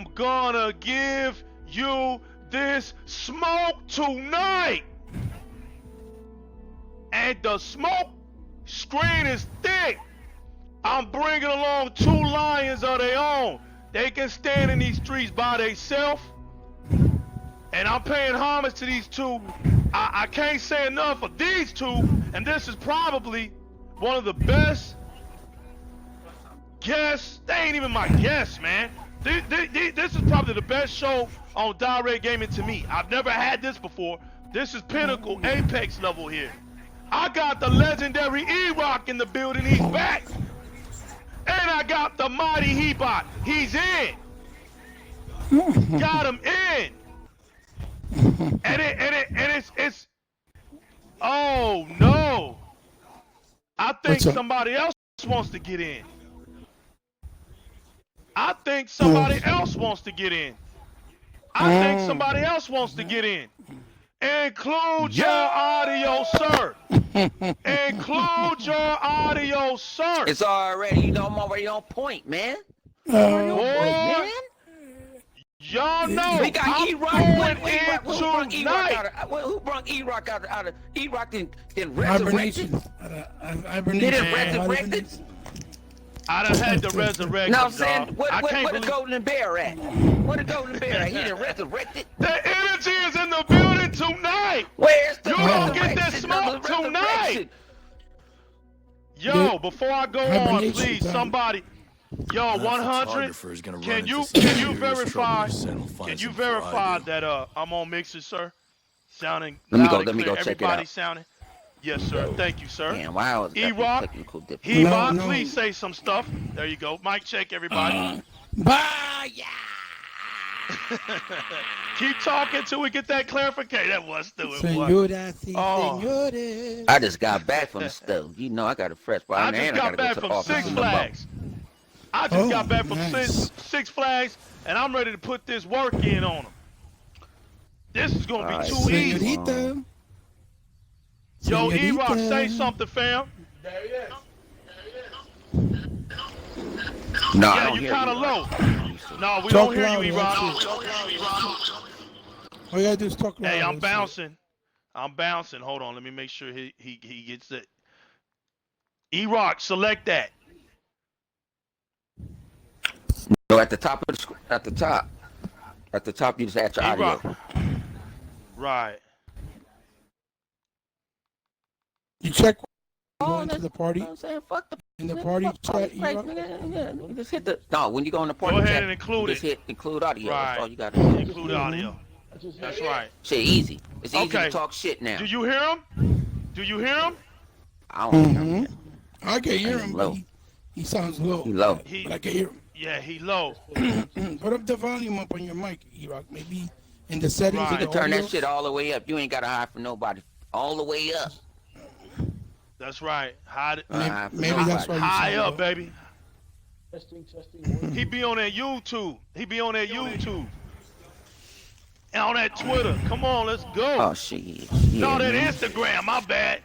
am gonna give you this smoke tonight. And the smoke screen is thick. I'm bringing along 2 lions of their own. They can stand in these streets by themselves. And I'm paying homage to these 2. I can't say enough of these 2. And this is probably one of the best guests. They ain't even my guests, man. This is probably the best show on Di-RREC Gaming to me. I've never had this before. This is pinnacle, apex level here. I got the legendary EROK in the building. He's back. And I got the mighty HEBOT. He's in. Got him in. And it's oh no. I think somebody else wants to get in. I think somebody else wants to get in. I think somebody else wants to get in. Include your audio, sir. Include your audio, sir. It's already, you know, I'm already on point, man. Y'all know we got I'm EROK. Who brought EROK out of EROK then resurrected? He didn't resurrect it? I done had to resurrect No, him, I'm saying, dog. where the golden bear at? Where the golden bear at? He didn't resurrect it? The energy is in the building tonight. Where's the You don't get this smoke tonight. Yo, before I go on, please, somebody. Yo, 100. Can you verify? Can you verify that I'm on mixes, sir? Sounding. Let me go check it out. Sounding. Yes, sir. Thank you, sir. Damn, wow. EROK, HEBOT, please say some stuff. There you go. Mic check, everybody. Bye. Keep talking till we get that clarification. That was stupid. Senora. I just got back from the stove. You know, I got a fresh bar. I just got back from Six Flags. I just got back from Six Flags, and I'm ready to put this work in on them. This is gonna be too easy. Yo, EROK, say something, fam. There he is. No, yeah, you kind of low. No, we don't hear you, EROK. All you gotta do is talk loud. Hey, I'm bouncing. I'm bouncing. Hold on, let me make sure he gets it. EROK, select that. No, at the top of the at the top you just add your audio. Right. You check going to the party. I'm saying, fuck the in the party chat. Just hit the when you go in the party go ahead chat, and include it. Just hit include audio. Right. That's all you got to do. Include audio. That's right. Shit easy. It's easy to talk shit now. Do you hear him? Do you hear him? I don't hear him. I can hear him. Low. He sounds low. He low. But I can hear him. Yeah, he low. Put up the volume up on your mic, EROK. Maybe in the settings. Right. You can turn that shit all the way up. You ain't gotta hide from nobody. All the way up. That's right. Maybe that's why you high up, low. baby. Testing. He be on that YouTube. He be on that YouTube. And on that Twitter. Come on, let's go. Oh shit. No, that Instagram. My bad.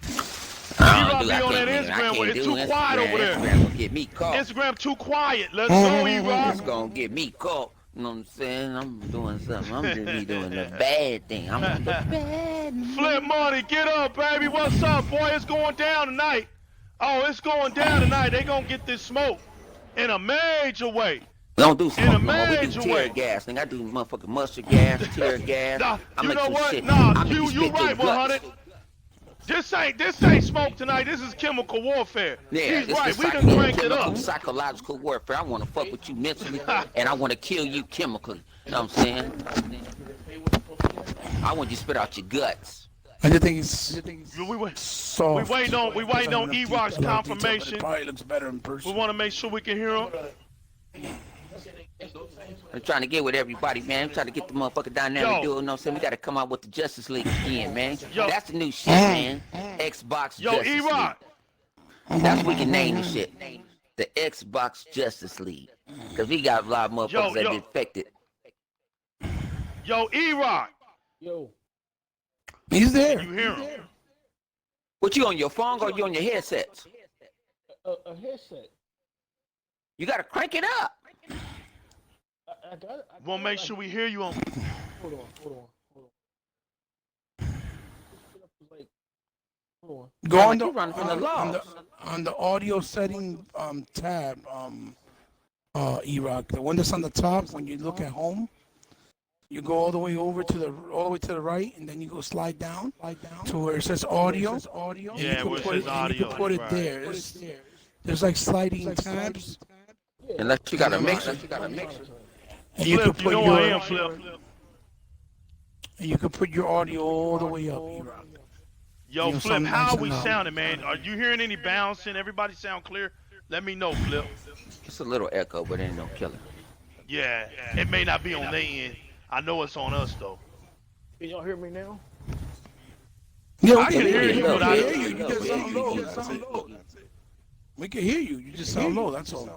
I be on that Instagram where it's too quiet over there. Instagram gonna get me caught. Instagram too quiet. Let's go, EROK. It's gonna get me caught. You know what I'm saying? I'm doing something. I'm just be doing the bad thing. I'm doing the bad. Flip money, get up, baby. What's up, boy? It's going down tonight. Oh, it's going down tonight. They gonna get this smoke in a major way. Don't do smoke, in a no. We do major tear way. gas. Thing. I do motherfucking mustard gas, tear gas. Nah, you know what? Shit. Nah, you right, 100. This ain't smoke tonight. This is chemical warfare. Yeah, he's right. We done cranked it up. Psychological warfare. I want to fuck with you mentally, and I want to kill you chemically. You know what I'm saying? I want you to spit out your guts. I just think it's soft. We waiting on EROK's confirmation. It probably looks better in person. We want to make sure we can hear him. I'm trying to get with everybody, man. I'm trying to get the motherfucker dynamic duo. You know what I'm saying? We got to come out with the Justice League again, man. That's the new shit, man. Xbox Justice EROK. League. That's what we can name the shit. The Xbox Justice League. Because we got a lot of motherfuckers that get infected. Yo, EROK. Yo. He's there. You hear him? What, you on your phone or you on your headsets? A headset. You got to crank it up. I got it. We'll make sure we hear you on. Hold on. This setup is like, hold on. Go Sound on like you running from the laws. on the audio setting tab, EROK, the one that's on the top when you look at home. You go all the way over to the right, and then you go slide down to where it says audio. Yeah, where it says audio. You can put it Right. there. There's like sliding tabs. Unless you got a mixer. And you can Flip, you put know your I am, Flip. and you can put your audio all the way up, EROK. Yo, You know, Flip, something how nice we and loud. sounding, man? Are you hearing any bouncing? Everybody sound clear? Let me know, Flip. It's a little echo, but it ain't no killer. Yeah, it may not be on their end. I know it's on us, though. Can y'all hear me now? Yeah, I can hear you, but I hear you. You just sound low. That's it. We can hear you. You just sound low. That's all.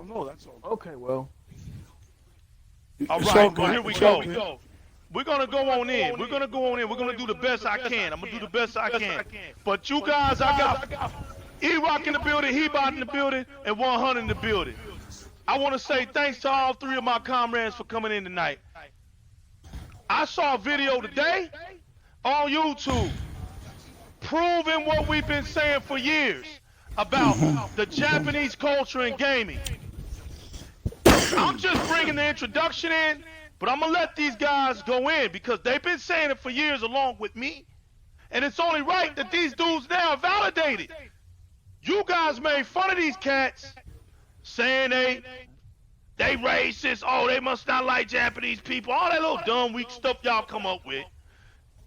Okay, well. All It's right, all well, good. here we It's all go. good. We're going to go on in. We're going to do the best I can. I'm going to do the best I can. But you guys, I got EROK in the building, HEBOT in the building, and 100 in the building. I want to say thanks to all three of my comrades for coming in tonight. I saw a video today on YouTube proving what we've been saying for years about the Japanese culture and gaming. I'm just bringing the introduction in, but I'm going to let these guys go in because they've been saying it for years along with me. And it's only right that these dudes now are validated. You guys made fun of these cats saying they racist, oh, they must not like Japanese people, all that little dumb, weak stuff y'all come up with.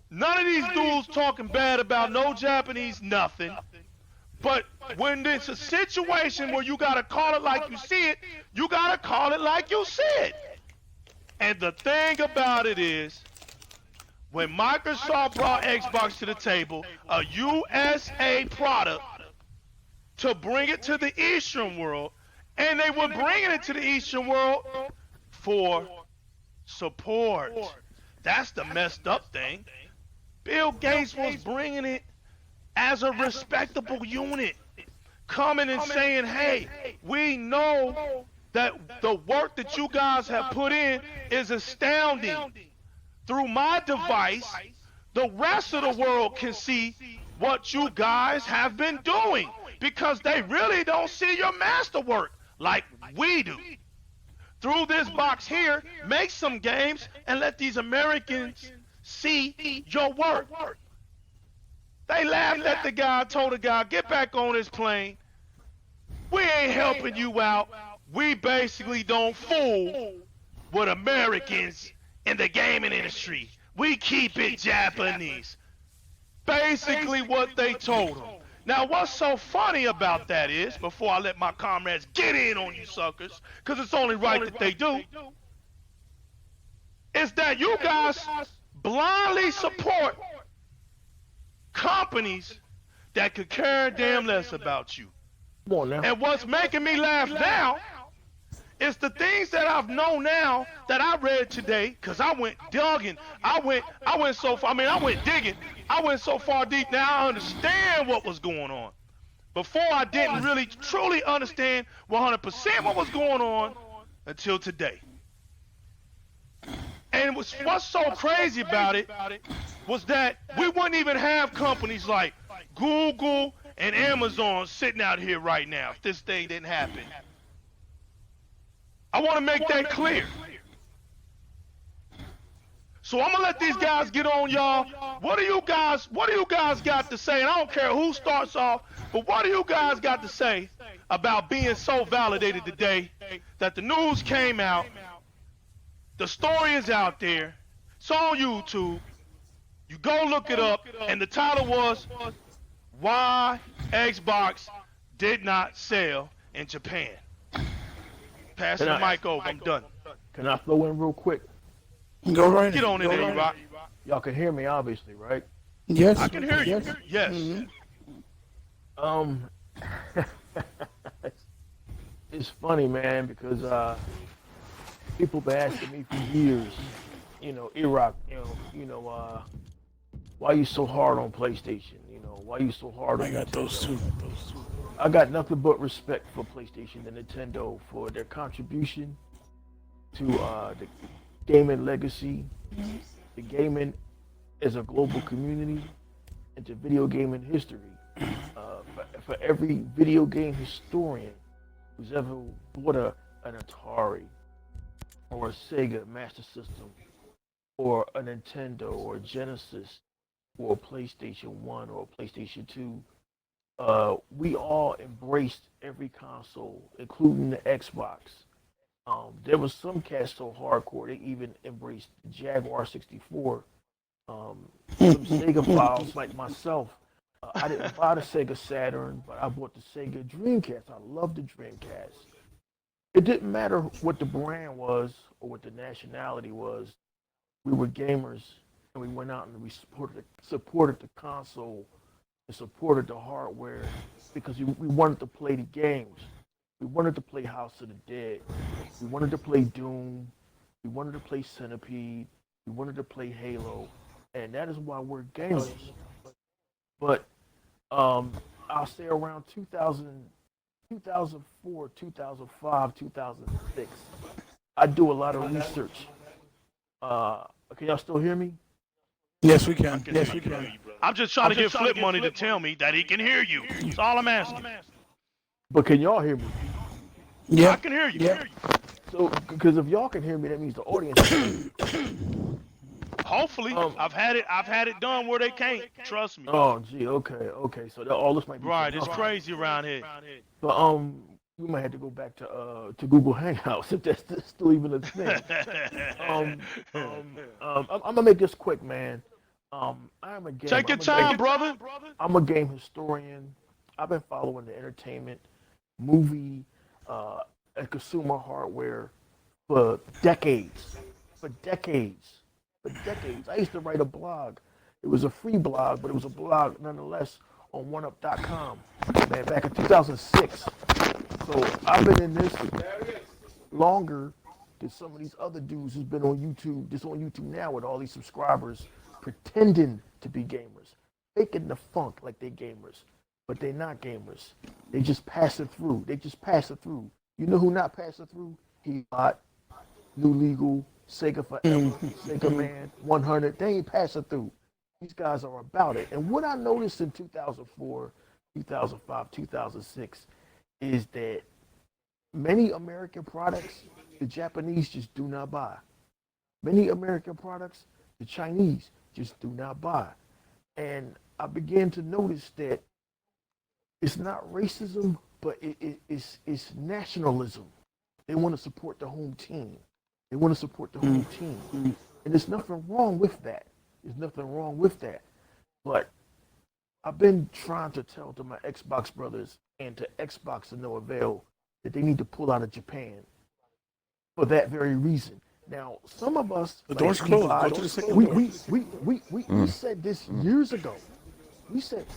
None of these dudes talking bad about no Japanese nothing. But when it's a situation where you gotta call it like you see it, you gotta call it like you see it. And the thing about it is, when Microsoft brought Xbox to the table, a USA product, to bring it to the Eastern world, and they were bringing it to the Eastern world for support. That's the messed up thing. Bill Gates was bringing it as a respectable unit, coming and saying, hey, we know that the work that you guys have put in is astounding. Through my device, the rest of the world can see what you guys have been doing because they really don't see your masterwork like we do. Through this box here, make some games and let these Americans see your work. They laughed at the guy, told the guy, get back on this plane. We ain't helping you out. We basically don't fool with Americans in the gaming industry. We keep it Japanese. Basically what they told him. Now, what's so funny about that is, before I let my comrades get in on you suckers, because it's only right that they do, is that you guys blindly support companies that could care damn less about you. Come on now. And what's making me laugh now is the things that I've known now that I read today, because I went digging. I went so far, I went digging. I went so far deep now I understand what was going on. Before I didn't really truly understand 100% what was going on until today. And what's so crazy about it was that we wouldn't even have companies like Google and Amazon sitting out here right now if this thing didn't happen. I want to make that clear. So I'm gonna let these guys get on, y'all. What do you guys got to say? And I don't care who starts off, but what do you guys got to say about being so validated today that the news came out, the story is out there, it's on YouTube, you go look it up, and the title was Why Xbox Did Not Sell in Japan. Pass the mic over, I'm done. Can I throw in real quick? Go right Get on in there, EROK. Y'all can hear me, obviously, right? Yes. I can hear you. Yes. Mm-hmm. It's funny, man, because people been asking me for years, EROK, why you so hard on PlayStation? Why you so hard on I got Nintendo? those two. I got nothing but respect for PlayStation and Nintendo for their contribution to gaming legacy, to gaming as a global community, and to video gaming history. For every video game historian who's ever bought an Atari or a Sega Master System or a Nintendo or a Genesis or a PlayStation 1 or a PlayStation 2, we all embraced every console, including the Xbox. There was some cats so hardcore they even embraced the Jaguar 64. Some Sega files like myself. I didn't buy the Sega Saturn, but I bought the Sega Dreamcast. I loved the Dreamcast. It didn't matter what the brand was or what the nationality was. We were gamers, and we went out and we supported the console and supported the hardware because we wanted to play the games. We wanted to play House of the Dead. We wanted to play Doom. We wanted to play Centipede. We wanted to play Halo. And that is why we're gamers. But I'll say around 2004, 2005, 2006, I do a lot of research. Can y'all still hear me? Yes, we can. Yes, we can. I'm just trying to get Flip Money to tell me that he can hear you. That's all I'm asking. But can y'all hear me? Yeah. I can hear you. Yeah. So, because if y'all can hear me, that means the audience can hear me. Hopefully, I've had it done where they can't. Trust me. Oh, gee, okay. So all this might be Right, it's crazy around here. But we might have to go back to Google Hangouts if that's still even a thing. I'm gonna make this quick, man. I'm a game. Take your time, brother. I'm a game historian. I've been following the entertainment, movie, and consumer hardware for decades. For decades. I used to write a blog. It was a free blog, but it was a blog nonetheless on oneup.com, man, back in 2006. So I've been in this longer than some of these other dudes who's been on YouTube, just on YouTube now with all these subscribers, pretending to be gamers, faking the funk like they gamers, but they're not gamers. They just pass it through. You know who not passing through? HEBOT, New Legal, Sega Forever, Sega Man, 100. They ain't passing through. These guys are about it. And what I noticed in 2004, 2005, 2006 is that many American products, the Japanese just do not buy. Many American products, the Chinese just do not buy. And I began to notice that it's not racism, but it's nationalism. They want to support the home team. And there's nothing wrong with that. But I've been trying to tell to my Xbox brothers and to Xbox to no avail that they need to pull out of Japan for that very reason. Now, some of us, The door's closed. Go to the second door. we said this years ago.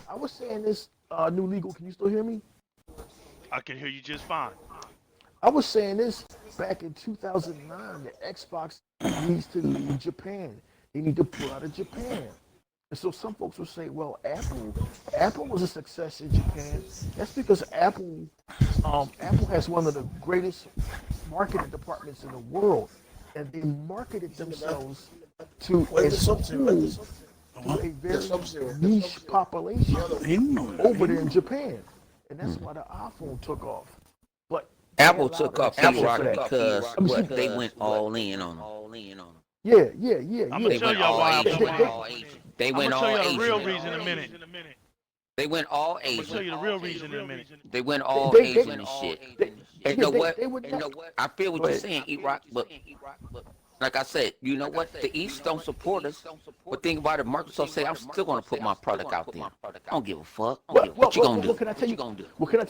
I was saying this, New Legal, can you still hear me? I can hear you just fine. I was saying this back in 2009 that Xbox needs to leave Japan. They need to pull out of Japan. And so some folks will say, well, Apple was a success in Japan. That's because Apple has one of the greatest marketing departments in the world. And they marketed themselves to a very niche population over there in Japan. And that's why the iPhone took off. But Apple took off E-Rock because they went all in on them. Yeah. I'm gonna tell y'all why. They I'm went gonna all tell you Asian. the real reason in a minute. They went all I'm gonna tell Asian. you the real reason in a minute. They went all They- Asian and shit. And you know what? I feel what you're saying, E-Rock, but like I said, you know what? The East don't support us. But think about it, Microsoft say, I'm still going to put my product out there. I don't give a fuck. What you going to do? What can I tell you?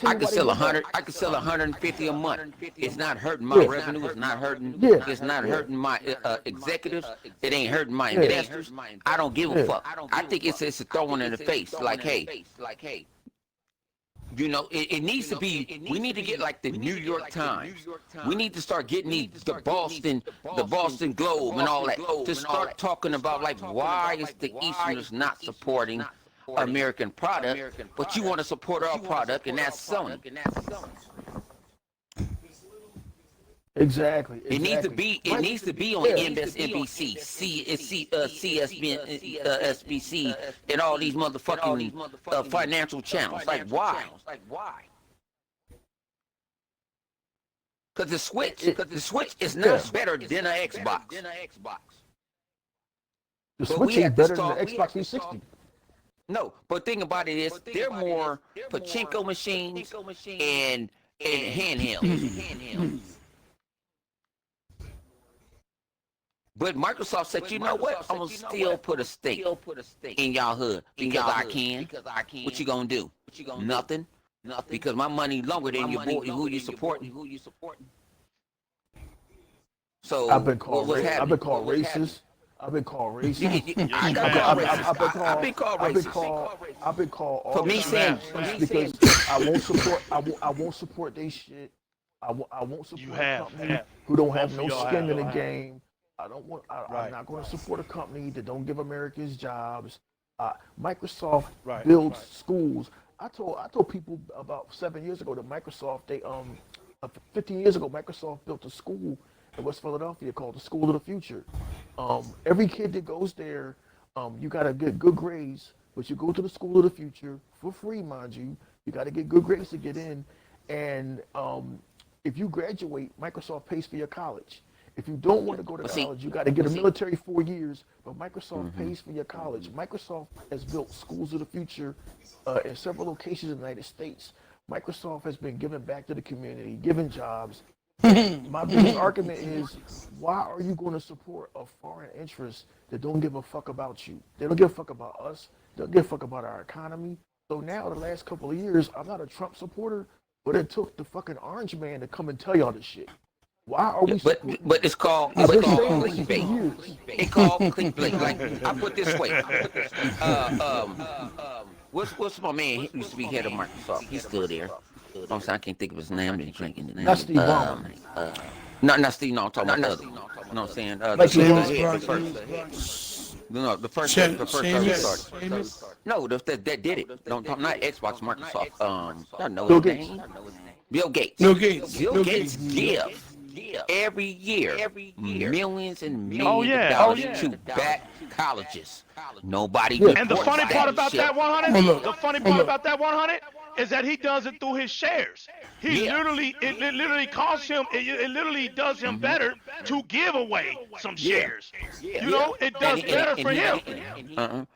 I can sell 100. I can sell 150 a month. It's not hurting my revenue. It's not hurting. It's not hurting my executives. It ain't hurting my investors. I don't give a fuck. I think it's a throwing in the face. Like, hey. You know, it needs to be. We need to get like the New York Times. We need to start getting the Boston Globe and all that to start talking about like why is the Easterners not supporting American product, but you want to support our product and that's Sony. Exactly. It needs to be. It needs to be on MSNBC, SBC, and all these motherfucking financial channels. Like why? Because the Switch is not better than an Xbox. The Switch ain't better than the Xbox 360. No, but thing about it is they're more pachinko machines and handhelds. But Microsoft said, you know what? I'm gonna still put a stake in y'all hood because I can. What you gonna do? Nothing. Because my money longer than your boy who you supporting. So I've been called racist. I've been called racist. I've been called all for me saying because I won't support they shit. I won't support a company who don't have no skin in the game. I'm not going to support a company that don't give Americans jobs. Microsoft builds schools. I told people about 7 years ago that Microsoft 15 years ago Microsoft built a school in West Philadelphia called the School of the Future. Every kid that goes there, you got to get good grades, but you go to the School of the Future for free, mind you. You got to get good grades to get in, and if you graduate, Microsoft pays for your college. If you don't want to go to college, you got to get a military 4 years, but Microsoft pays for your college. Microsoft has built schools of the future in several locations in the United States. Microsoft has been giving back to the community, giving jobs. My biggest argument is, why are you going to support a foreign interest that don't give a fuck about you? They don't give a fuck about us. They don't give a fuck about our economy. So now, the last couple of years, I'm not a Trump supporter, but it took the fucking orange man to come and tell y'all this shit. Why are we? But it's called clickbait. It's called clickbait. Like I put this way. What's my man? He used to be head of Microsoft. He's still there. I'm saying I can't think of his name. I've been drinking the name. Not Steve Ballmer. Not Steve. No, I'm talking about the other. You know what I'm saying? The first started. No, that did it. Not Xbox, Microsoft. I know his name. Bill Gates. Bill Gates give every year millions and millions of dollars to back colleges. Nobody. And the funny part about that 100, is that he does it through his shares. It literally costs him. It literally does him better to give away some shares. You know, it does better for him.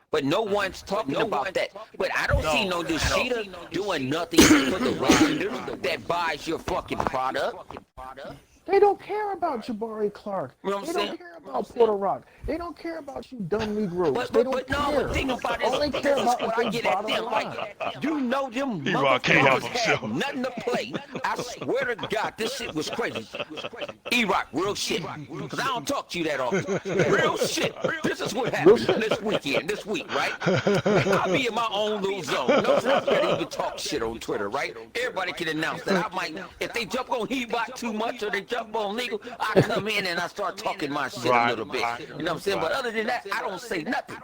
But no one's talking about that. But I don't see no Nishida doing nothing for the vendors that buys your fucking product. They don't care about Jabari Clark. You know what I'm they saying? Don't care about Porter Rock. They don't care about you dumb Negroes. But they don't no, care. the thing about All they care about what is I get at them. Like, you know them motherfuckers had nothing to play. I swear to God, this shit was crazy. EROK, real shit. Because I don't talk to you that often. Real shit. This is what happened this week, right? I'll be in my own little zone. No one's gonna even talk shit on Twitter, right? Everybody can announce that I might, if they jump on HEBOT too much or they jump on legal, I come in and I start talking my shit a little bit. You know what I'm saying? But other than that, I don't say nothing.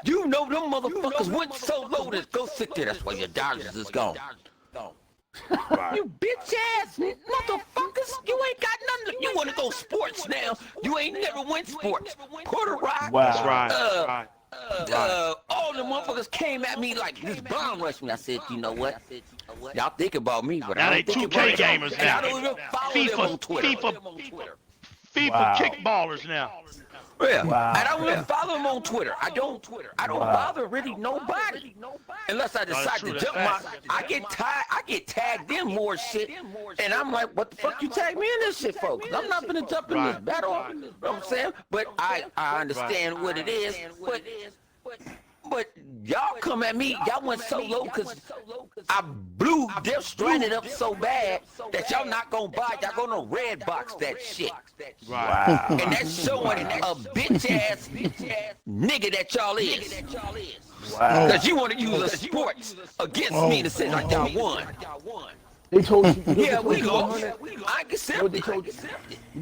You know them motherfuckers went so low to go sit there. That's why your Dodgers is gone. You bitch ass motherfuckers. You ain't got nothing. You want to go sports now. You ain't never went sports. Porter Rock. Wow. That's right. All the motherfuckers came at me like this bomb rushed me. I said, you know what? Y'all think about me, but Now I they don't think 2K about y'all. gamers And now. I don't even follow them on Twitter. FIFA kickballers now. Yeah. Wow. I don't even follow them on Twitter. I don't bother really nobody. Unless I decide to jump I get tagged in more shit. And I'm like, what the fuck you tag me in this shit for? 'Cause I'm not gonna jump in this battle. You know what I'm saying? But I understand what it is. But y'all come at me, y'all went so low because I blew Death Stranded up so bad that y'all not gonna buy, y'all gonna red box that shit. Right. And that's showing a bitch ass nigga that y'all is. Wow. Because you want to use a sports against me to say like y'all won. They told you. Yeah, we lost. I accept it. You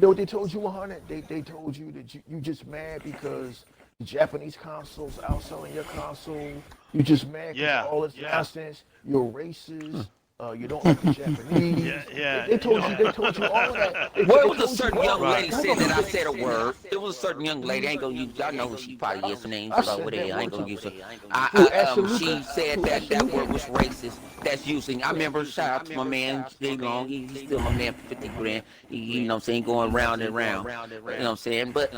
know what they told you, 100? They told you that you just mad because the Japanese consoles outselling your console. You just mad because all this nonsense. You're racist. You don't like the Japanese. Yeah. They told you all of that. Well, it was a certain young lady said that I said a word. It was a certain young lady. I ain't gonna use. Y'all know who she probably is. Her name's over there. I ain't gonna use her. She said that word was racist. That's using. I remember. Shout out to my man Jay Long. He's still my man for 50 grand. He, you know what I'm saying, going round and round. You know what I'm saying? But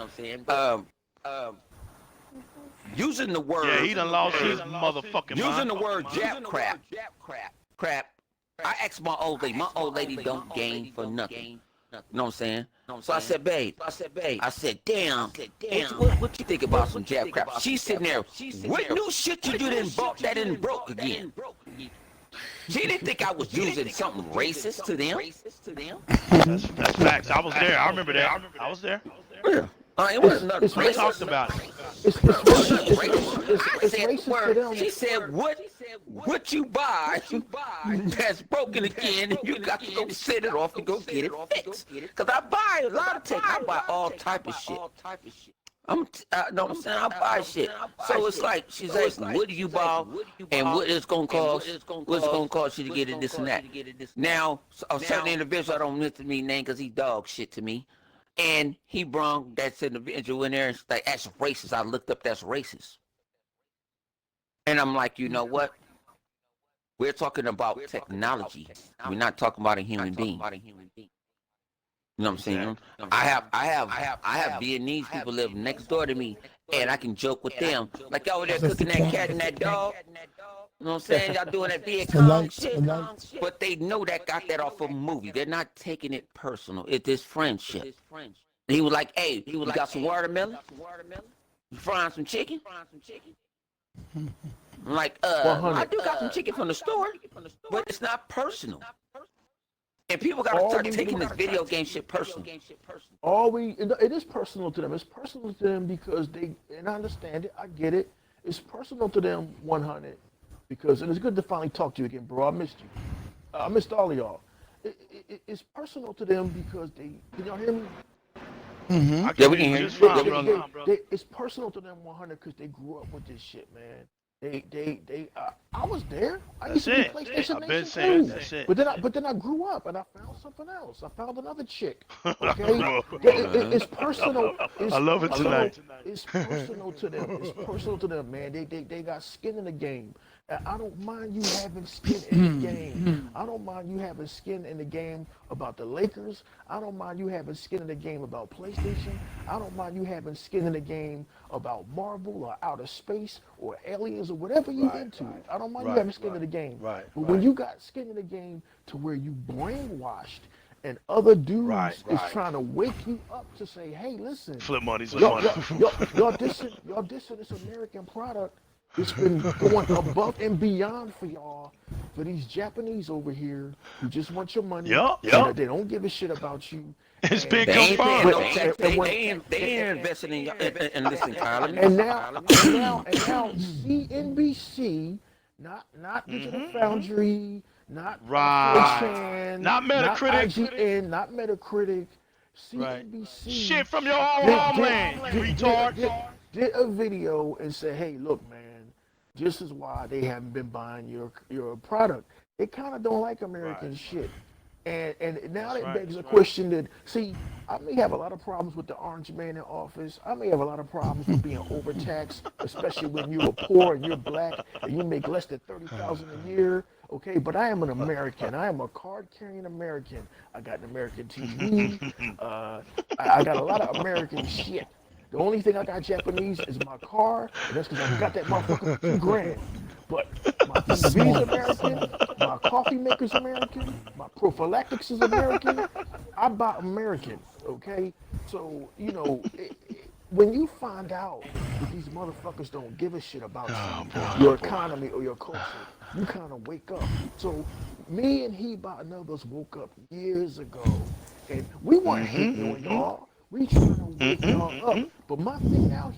using the word. Yeah, he done lost his motherfucking mind. Using the word Jap crap. I asked my old lady don't game for nothing. You know what I'm saying? So I said, babe, damn, what you think about some Jap crap? She's sitting there, what new shit you done bought that and broke again? She didn't think I was using something racist to them. That's facts. I was there. I remember that. I was there. Yeah. It wasn't nothing We racist. talked about it. It's racist to them. She said, what you buy that's broken again, and you got to go set it off and go get it fixed. Because I buy a lot of tech. I buy all type of shit. Know what I'm saying? I buy shit. So it's like, she's like, what do you buy and what it's going to cost? What's it going to cost you to get it, this and that? Now, a certain individual, I don't mention me name because he dog shit to me. And he brung that individual in there and like, that's racist. I looked up, that's racist. And I'm like, you know what? We're talking about technology. We're not talking about a human being. You know what I'm saying? I have Vietnamese people live next door to me, and I can joke with them. Like y'all over there cooking that cat and that dog. You know what I'm saying? Y'all doing that Vietcong shit. But they know that got that off of a movie. They're not taking it personal. It's this friendship. He was like, hey, you got some watermelon? You frying some chicken? I'm like, I do got some chicken from the store, but it's not personal. And people got to start taking this video game shit personal. It is personal to them. It's personal to them because and I understand it. I get it. It's personal to them 100 because, and it's good to finally talk to you again, bro. I missed you. I missed all of y'all. It's personal to them because can y'all hear me? Mm-hmm. Yeah, we can hear you. It's personal to them 100 because they grew up with this shit, man. I was there. I used to be PlayStation I've been Nation saying too. that's it. But then I grew up and I found something else. I found another chick. Okay, it's personal. I love it tonight. It's personal to them. It's personal to them, man. They got skin in the game. And I don't mind you having skin in the game. I don't mind you having skin in the game about the Lakers. I don't mind you having skin in the game about PlayStation. I don't mind you having skin in the game about Marvel or outer space or aliens or whatever you into. I don't mind you having skin in the game. But when you got skin in the game to where you brainwashed and other dudes is trying to wake you up to say, hey, listen, flip money. Y'all dissing this American product. It's been going above and beyond for y'all, for these Japanese over here who just want your money. They don't give a shit about you. It's been confirmed. They ain't investing in this economy. And now CNBC, not Digital Foundry, not Chan, not Metacritic, not IGN, not Metacritic, CNBC. Shit from your own homeland, retard. Did a video and said, hey, look, man, this is why they haven't been buying your product. They kind of don't like American shit. And now that begs a question that, see, I may have a lot of problems with the orange man in office. I may have a lot of problems with being overtaxed, especially when you're poor and you're black and you make less than $30,000 a year. Okay, but I am an American. I am a card-carrying American. I got an American TV. I got a lot of American shit. The only thing I got Japanese is my car, and that's because I got that motherfucker for $2,000. But my TV's American, my coffee maker's American, my prophylactics is American. I buy American, okay? So, you know, when you find out that these motherfuckers don't give a shit about your economy or your culture, you kind of wake up. So me and HEBOT and others woke up years ago, and we weren't hating on y'all. We trying to wake y'all up. But my thing now,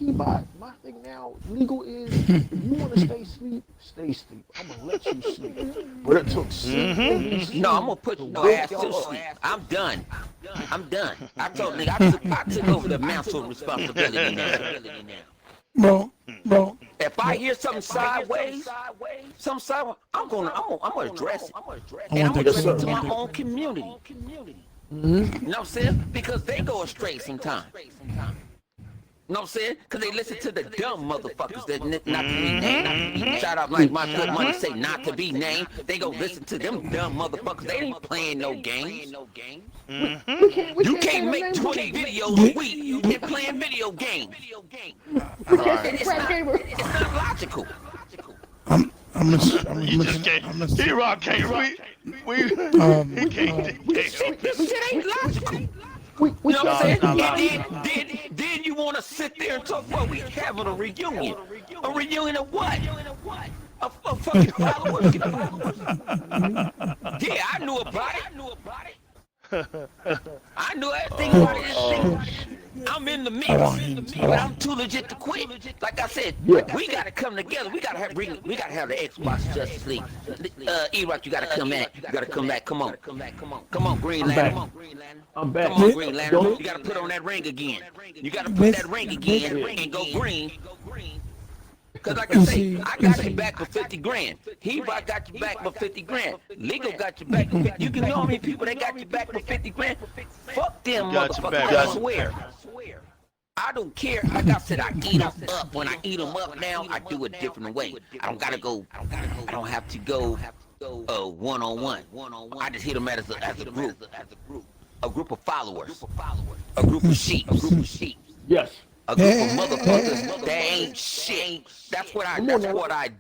my thing now, legal is, if you want to stay asleep, stay asleep. I'm going to let you sleep. But it took No, I'm going to put your ass to sleep. I'm done. I told nigga, I took over the mantle responsibility now. Bro. If if I hear something sideways, I'm gonna address it. And I'm gonna address it to my own community. You know what I'm saying? Because they go astray sometimes. You know what I'm saying? Because they listen to the dumb motherfuckers that not to be named. Shout out like my good money say not to be named. They go listen to them dumb motherfuckers. They ain't playing no games. You can't make 20 videos a week and playing video games. It's not logical. You just can't. EROK can't. He can't. This shit ain't logical. You know what I'm saying? And then you want to sit there and talk about we having a reunion. A reunion of what? A fucking followers. Yeah, I knew about it. I knew everything about it. I'm in the mix, but I'm too legit to quit. Like I said, we gotta come together. We gotta have the Xbox Justice League. EROK, you gotta come back. You gotta come back. Come on, Green Lantern. I'm back. Come on, Green Lantern. You gotta put on that ring again. You gotta put that ring again and go green. Cause like I say, I got you back for 50 grand. HEBOT got you back for 50 grand. Legal got you back for 50. You can know how many people they got you back for 50 grand. Fuck them motherfuckers, I swear. I don't care. Like I said, I eat them up. When I eat them up now, I do it a different way. I don't have to go one-on-one. I just hit them as a group. A group of followers. A group of sheep. Yes. A group of motherfuckers that ain't shit. That's what I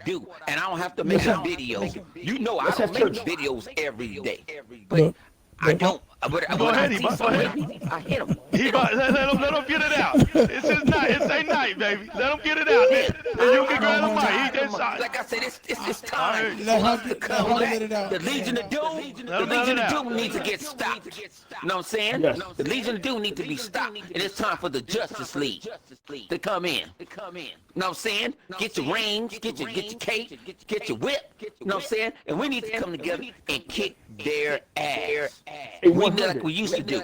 do. And I don't have to make a video. You know I don't make videos every day. But I don't. Go ahead, EROK. I hit him. Let him get it out. It's his night. It's a night, baby. Let him get it out. And you can grab the mic. He just shot. Like I said, it's time for us to come back. The Legion of Doom needs to get stopped. You know what I'm saying? Yes. The Legion of Doom needs to be stopped. And it's time for the Justice League to come in. You know what I'm saying? Get your rings, get your cape, get your whip. You know what I'm saying? And we need to come together and kick their ass. We do like we used to do.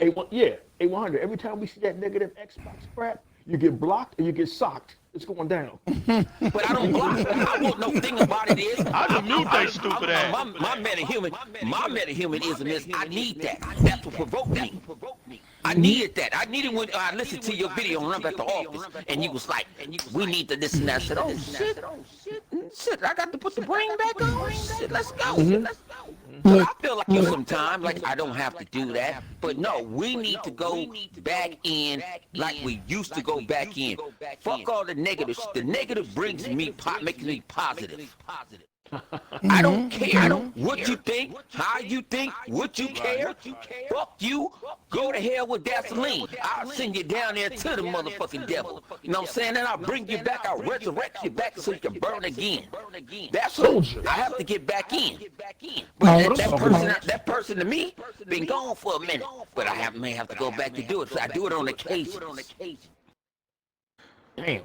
A100. Every time we see that negative Xbox crap, you get blocked and you get socked. It's going down. But I don't block. I want no thing about it is. I just mute that stupid ass. My metahumanism is I need that. That's what provoked me. I needed that. I needed when I listened to your video and I'm at the office and you was like, we need to this and that. I said, oh shit, I got to put the brain back on. Shit, let's go. But I feel like sometimes, like I don't have to do that. But no, we need to go back in like we used to go back in. Fuck all the negative. The negative brings me, makes me positive. I don't care what you think, how you think, what you care. Fuck you. Go to hell with gasoline. I'll send you down there to the motherfucking devil. You know what I'm saying? And I'll bring you back. I'll resurrect you back so you can burn again. That's what I have to get back in. But that person to me been gone for a minute. But I may have to go back to do it. So I do it on occasion.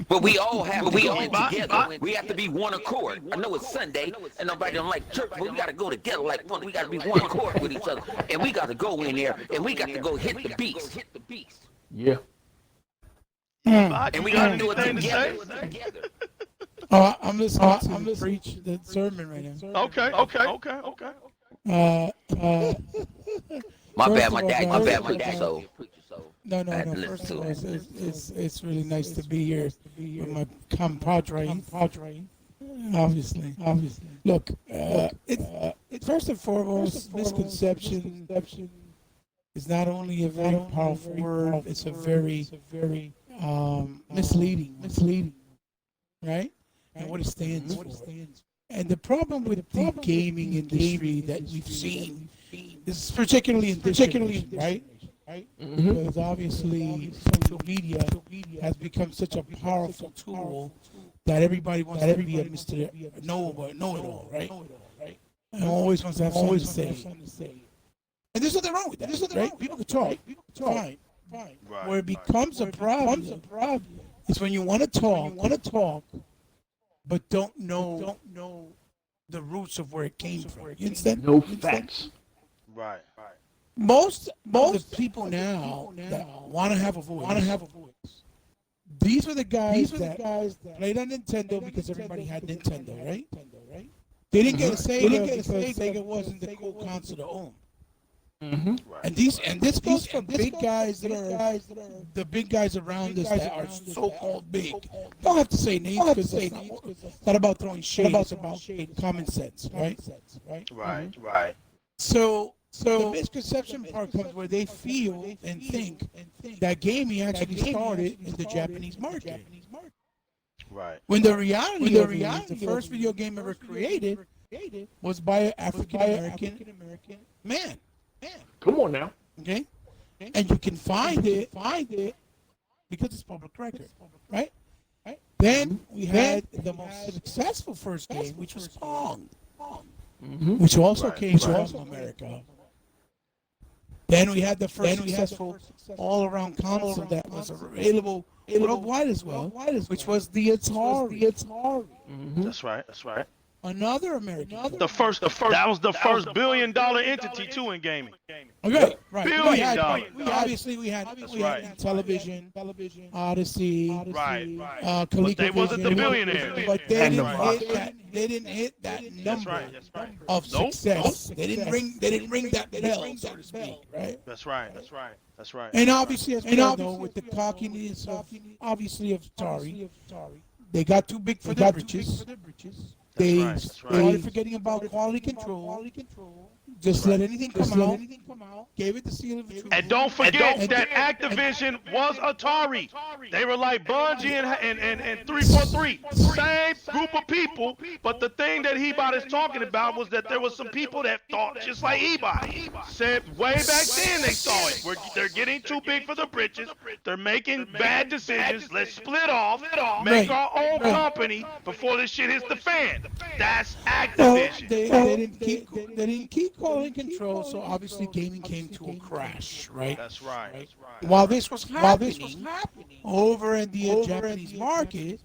But we all have to go in together. We have to be one accord. I know it's Sunday and nobody don't like church, but we got to go together like one. We got to be one accord with each other. And we got to go in there and we got to go hit the beast. Yeah. And we got to do it together. I'm listening to preach the sermon right now. Okay. My bad, my dad. So. No. First of all, it's really nice to be here with my compadre. Obviously. Look, it's first and foremost, misconception is not only a very powerful word, it's a very misleading, right? And what it stands for. And the problem with the gaming industry that we've seen is particularly in this generation, right? Because obviously social media has become such a powerful tool that everybody wants to be a Mr. Know-it-all, right? And always wants to have something to say. And there's nothing wrong with that, right? People can talk, fine. Where it becomes a problem is when you want to talk, but don't know the roots of where it came from. You understand? No facts. Right. Most of the people now that want to have a voice These were the guys that played on Nintendo because everybody had Nintendo, right? They didn't get a Sega because Sega wasn't the cool console to own. And this goes for big guys that are the big guys around us that are so-called big. Don't have to say names because it's not about throwing shade. It's about common sense, right? Right. So the misconception part comes where they feel and think that gaming actually started in the Japanese market. Right. When the reality of it is the first video game ever created was by an African American man. Come on now. Okay? And you can find it because it's public record, right? Then we had the most successful first game, which was Pong, which also came from America. Then we had the first successful all-around console that was available worldwide as well, which was the Atari. That's right. Another American. That was the first billion-dollar entity too in gaming. Okay, right. $1 billion. We had television, Odyssey, Right. ColecoVision. They wasn't the billionaires. But they didn't hit that number of success. They didn't ring that bell, so to speak, right? That's right. And obviously, as we all know, with the cockiness of Atari, they got too big for their britches. They started forgetting about quality control. Just let anything come out. Gave it the seal of approval. And don't forget that Activision was Atari. They were like Bungie and 343. Same group of people. But the thing that HEBOT is talking about was that there was some people that thought just like HEBOT. Said way back then they saw it. They're getting too big for the britches. They're making bad decisions. Let's split off. Make our own company before this shit hits the fan. That's Activision. They didn't keep quality control, so obviously gaming came to a crash, right? That's right. While this was happening, over in the Japanese market,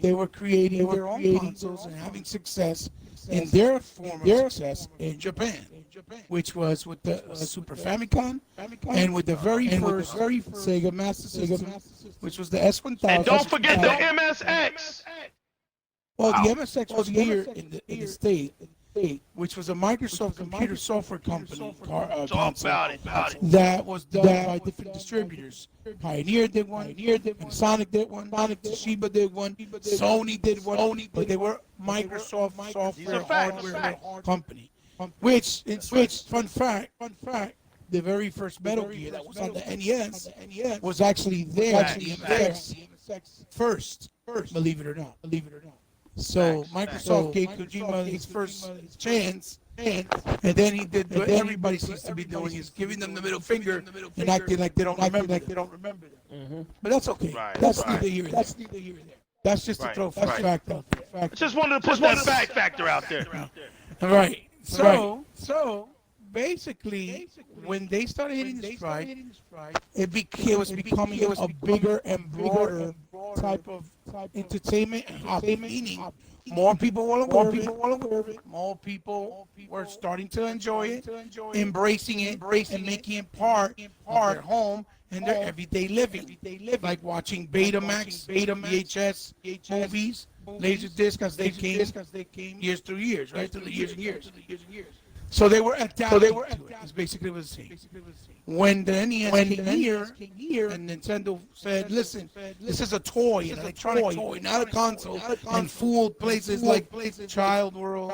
they were creating their own consoles and having success in their form of success in Japan, which was with the Super Famicom and with the very first Sega Master System, which was the S1000. And don't forget the MSX. Well, the MSX was here in the state, which was a Microsoft computer software company console that was done by different distributors. Pioneer did one, Sonic did one, Toshiba did one, Sony did one, but they were Microsoft software hardware company. Which, fun fact, the very first Metal Gear that was on the NES was actually there, the MSX first, believe it or not. So Microsoft gave Kojima his first chance, and then he did what everybody seems to be doing, is giving them the middle finger and acting like they don't remember them. But that's okay. That's neither here nor there. That's just to throw fact out there. Just wanted to put that fact factor out there. Right. So basically, when they started hitting the stride, it was becoming a bigger and broader type of entertainment and hobby, meaning more people were aware of it, more people were starting to enjoy it, embracing it, and making it part of their home and their everyday living, like watching Betamax, VHS movies, Laserdisc, as they came years through years, right? Through the years and years. So they were adapting to it. It's basically what it's saying. When the NES came here, and Nintendo said, listen, this is a toy, an electronic toy, not a console, and fooled places like Child World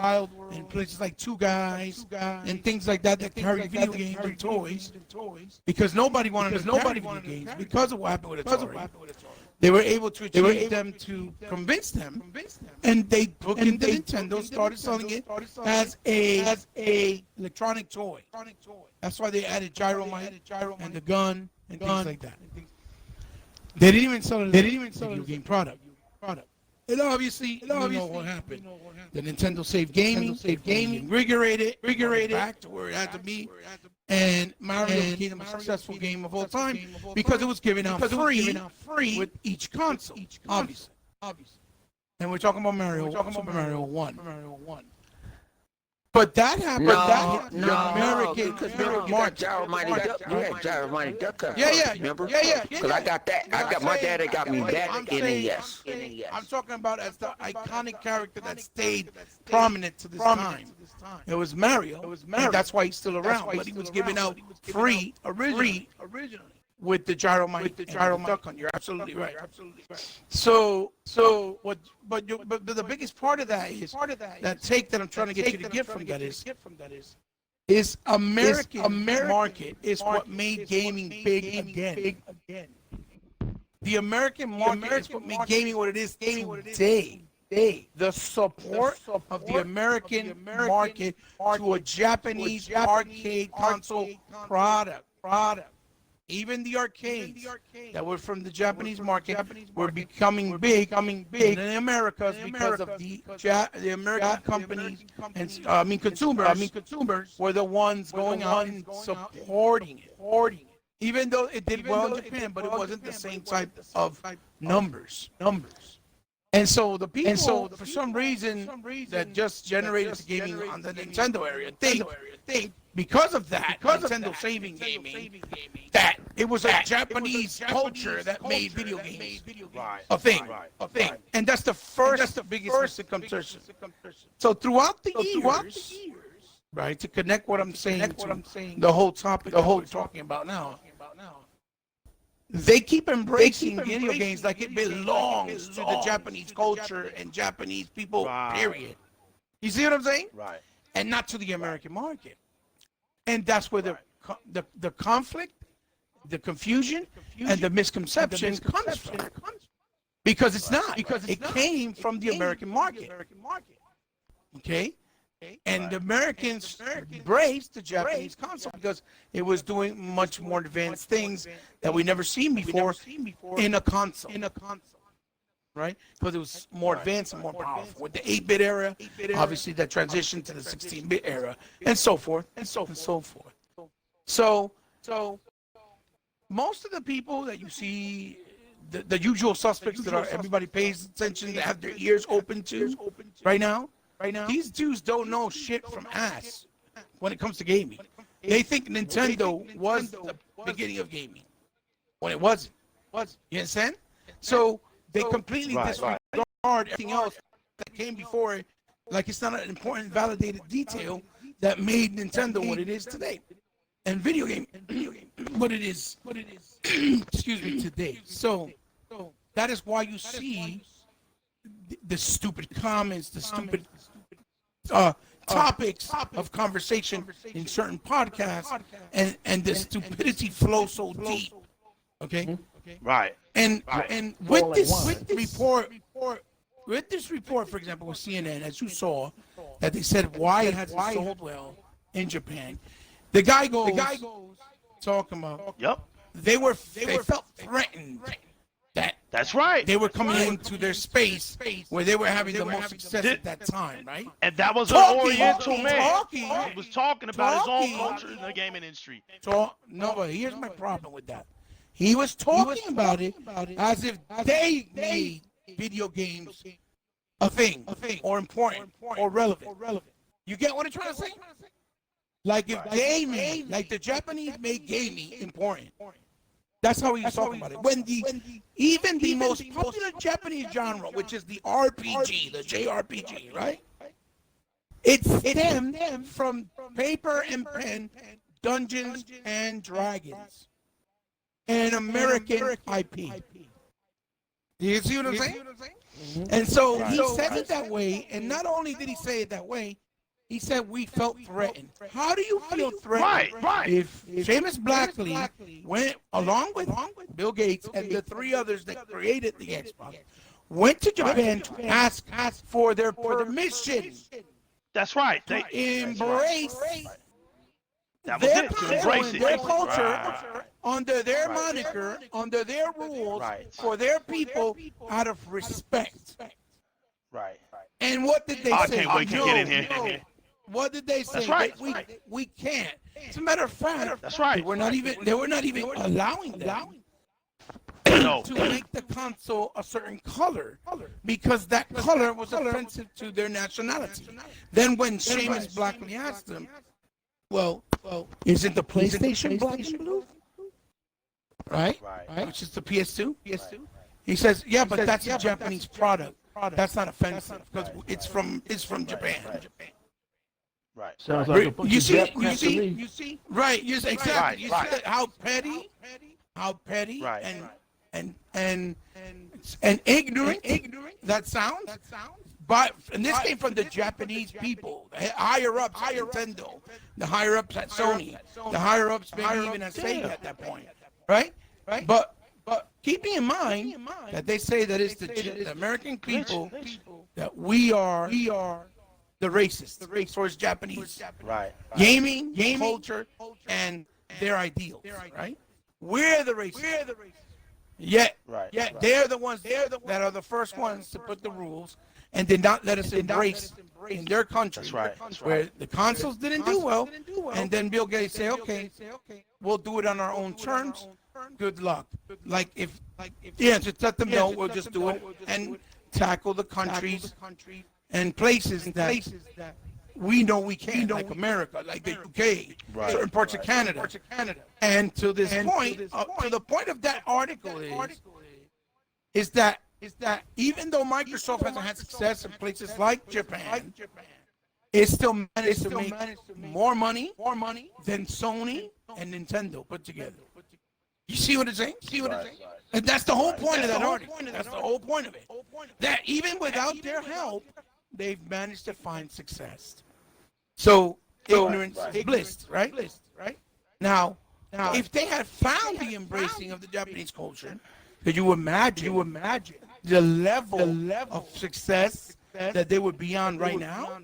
and places like Two Guys and things like that carry video games and toys, because nobody wanted to carry video games because of what happened with Atari. They were able to achieve them to convince them, and they took into Nintendo, started selling it as a electronic toy. That's why they added Gyromite and the gun and things like that. They didn't even sell it as a video game product. And obviously, you know what happened. The Nintendo saved gaming, invigorated back to where it had to be. And Mario became the most successful game of all time because it was given out free with each console, obviously. And we're talking about Mario, Super Mario 1. But that happened. No, the no, American because remember you got Gyrominy Duck. You had Gyrominy Duck cover. Yeah. Remember? Yeah. Because I got that. I got my dad. Got me that I'm NES. I'm talking about as the iconic character that stayed prominent to this time. It was Mario. And that's why he's still around. But he was given out free originally with the Gyromite Duck on. You're absolutely right. So what? But the biggest part of that is that take that I'm trying to get you to get from that is American market is what made gaming big again. The American market is what made gaming what it is today. The support of the American market to a Japanese arcade console product. Even the arcades that were from the Japanese market were becoming big in the Americas because of the American companies and consumers were the ones going out and supporting it. Even though it did well in Japan, but it wasn't the same type of numbers. And so the people, for some reason, that just generated the gaming on the Nintendo area think because of that, Nintendo saving gaming, that it was a Japanese culture that made video games a thing. And that's the biggest misconception. So throughout the years, right, to connect what I'm saying to the whole topic that we're talking about now, they keep embracing video games like it belongs to the Japanese culture and Japanese people, period. You see what I'm saying? Right. And not to the American market. And that's where the conflict, the confusion, and the misconception comes from. Because it's not. Because it came from the American market. Okay? And the Americans embraced the Japanese console because it was doing much more advanced things that we never seen before in a console. Right? Because it was more advanced and more powerful. With the 8-bit era, obviously that transitioned to the 16-bit era, and so forth, and so forth. So most of the people that you see, the usual suspects that everybody pays attention, that have their ears open to right now, these dudes don't know shit from ass when it comes to gaming. They think Nintendo was the beginning of gaming when it wasn't. You understand? So they completely disregard everything else that came before it, like it's not an important validated detail that made Nintendo what it is today, and video game what it is excuse me, today. So that is why you see the stupid comments, the stupid topics of conversation in certain podcasts, and the stupidity flows so deep. Okay? Right. And with this report, for example, with CNN, as you saw, that they said why it hasn't sold well in Japan, the guy goes talking about they felt threatened that That's right. they were coming into their space where they were having the most success at that time, right? And that was an Oriental man. He was talking about his own culture in the gaming industry. No, but here's my problem with that. He was talking about it as if they made video games a thing, or important, or relevant. You get what I'm trying to say? Like if they made, like the Japanese made gaming important. That's how he was talking about it. When even the most popular Japanese genre, which is the RPG, the JRPG, right? It stemmed from paper and pen, Dungeons and Dragons, an American IP. You see what I'm saying? And so he said it that way, and not only did he say it that way, he said we felt threatened. How do you feel threatened if Seamus Blackley went along with Bill Gates and the three others that created the Xbox, went to Japan to ask for their permission? That's right. They embrace their culture under their moniker, under their rules, for their people, out of respect. Right. And what did they say? I can't wait to get in here. What did they say? That's right. We can't. As a matter of fact, that's right. They were not even allowing them No. to make the console a certain color because that color was offensive to their nationality. Then when Seamus Blackley asked them, well, isn't the PlayStation black and blue? Right? Which is the PS2? He says, yeah, but that's a Japanese product. That's not offensive because it's from Japan. Right. Sounds like a bunch You of see, Jap crap to me. right? You see, exactly. You Right. see how petty, Right. and ignorant that sounds. But and this came from the Japanese people, the higher ups at Nintendo, the higher ups at Sony, the higher ups maybe even at Sega at that point, right? But keeping in mind that they say that it's the American people that we are the racists towards Japanese. Right. Gaming, culture, and their ideals, right? We're the racists. Yet they're the ones that are the first ones to put the rules and did not let us embrace in their country. That's right. Where the consoles didn't do well, and then Bill Gates say, okay, we'll do it on our own terms. Good luck. Just let them know we'll just do it and tackle the countries and places that we know we can, like America, like the UK, certain parts of Canada. And to this point, to the point of that article is that even though Microsoft hasn't had success in places like Japan, it still managed to make more money than Sony and Nintendo put together. You see what I'm saying? And that's the whole point of that article. That's the whole point of it. That even without their help, they've managed to find success. So ignorance is bliss, right? Now, if they had found the embracing of the Japanese culture, could you imagine the level of success that they would be on right now?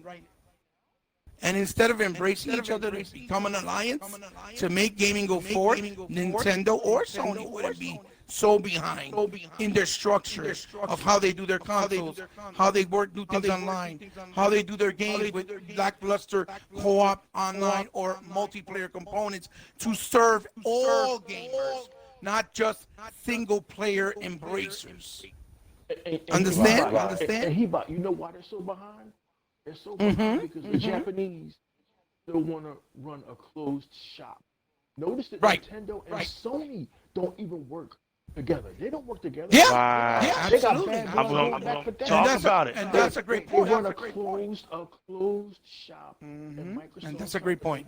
And instead of embracing each other to become an alliance to make gaming go forward, Nintendo or Sony wouldn't be so behind in their structure of how they do their consoles, how they do things online, how they do their games with lackluster co-op online or multiplayer components to serve all gamers, not just single-player embracers. Understand? And HEBOT, you know why they're so behind? They're so behind because the Japanese still want to run a closed shop. Notice that Nintendo and Sony don't even work together. They don't work together. Yeah, They got absolutely. bad I'm blood gonna back for talk decades. about it. And that's a great They point. run a closed shop. And Microsoft And that's a great point.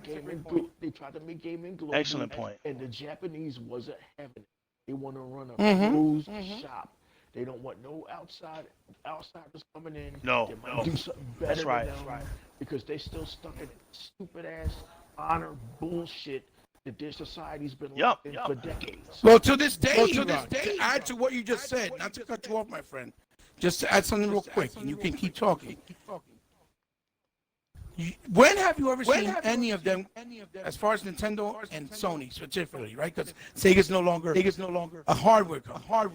They tried to make gaming global. Excellent point. And the Japanese wasn't having it. They want to run a closed shop. They don't want no outsiders coming in. No, They might do something better That's right. than them because they still stuck in stupid ass honor bullshit that their society's been locked in for decades. Well, to this day, to add to what you just said, not to cut you off, my friend, just to add something real quick, and you can keep talking. When have you ever seen any of them, as far as Nintendo and Sony specifically, right? Because Sega's no longer a hardware company.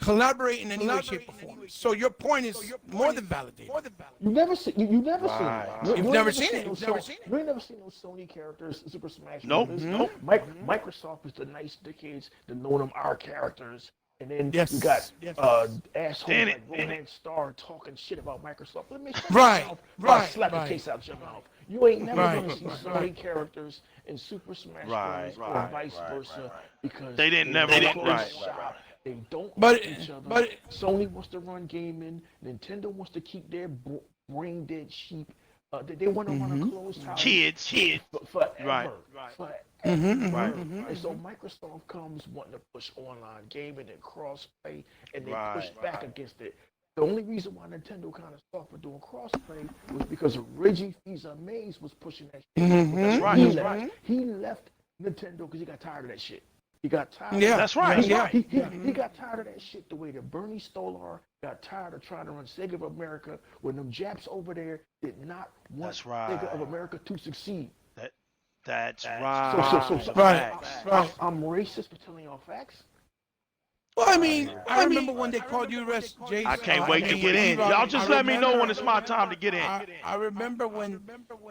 Collaborate in any way, shape, or form. So your point is more than validated. You never seen it. You've never seen it. You ain't never seen those Sony characters, Super Smash Nope. Brothers. Nope. Microsoft is the nice dickheads that know them our characters. And then Yes. you got Yes. assholes Damn like it. Rohan Starr talking shit about Microsoft. Let me shut Right, your mouth. right, I'll slap right. the case out your mouth. You ain't never Right, gonna see Sony characters in Super Smash Right, Bros. Or right, vice right, versa right. because They didn't don't never- close right, shop. right. They don't But- like each other. but- Sony wants to run gaming. Nintendo wants to keep their brain dead sheep. They want to run a closed house. Kids. Forever. Right. Forever. Right. And so Microsoft comes wanting to push online gaming and crossplay, and they Right. push back against it. The only reason why Nintendo kind of stopped with doing crossplay was because Reggie Fils-Aimé was pushing that shit. That's right. He That's left. right. He left Nintendo because he got tired of that shit. He got tired. Yeah. That's right. That's right. He got tired of that shit the way that Bernie Stolar got tired of trying to run Sega of America when them Japs over there did not want That's right. Sega of America to succeed. That's So, right. Right. I'm racist for telling y'all facts. Well, I remember when they called you Jason. I can't wait to get in. Y'all just let me know when it's my time to get in. I remember when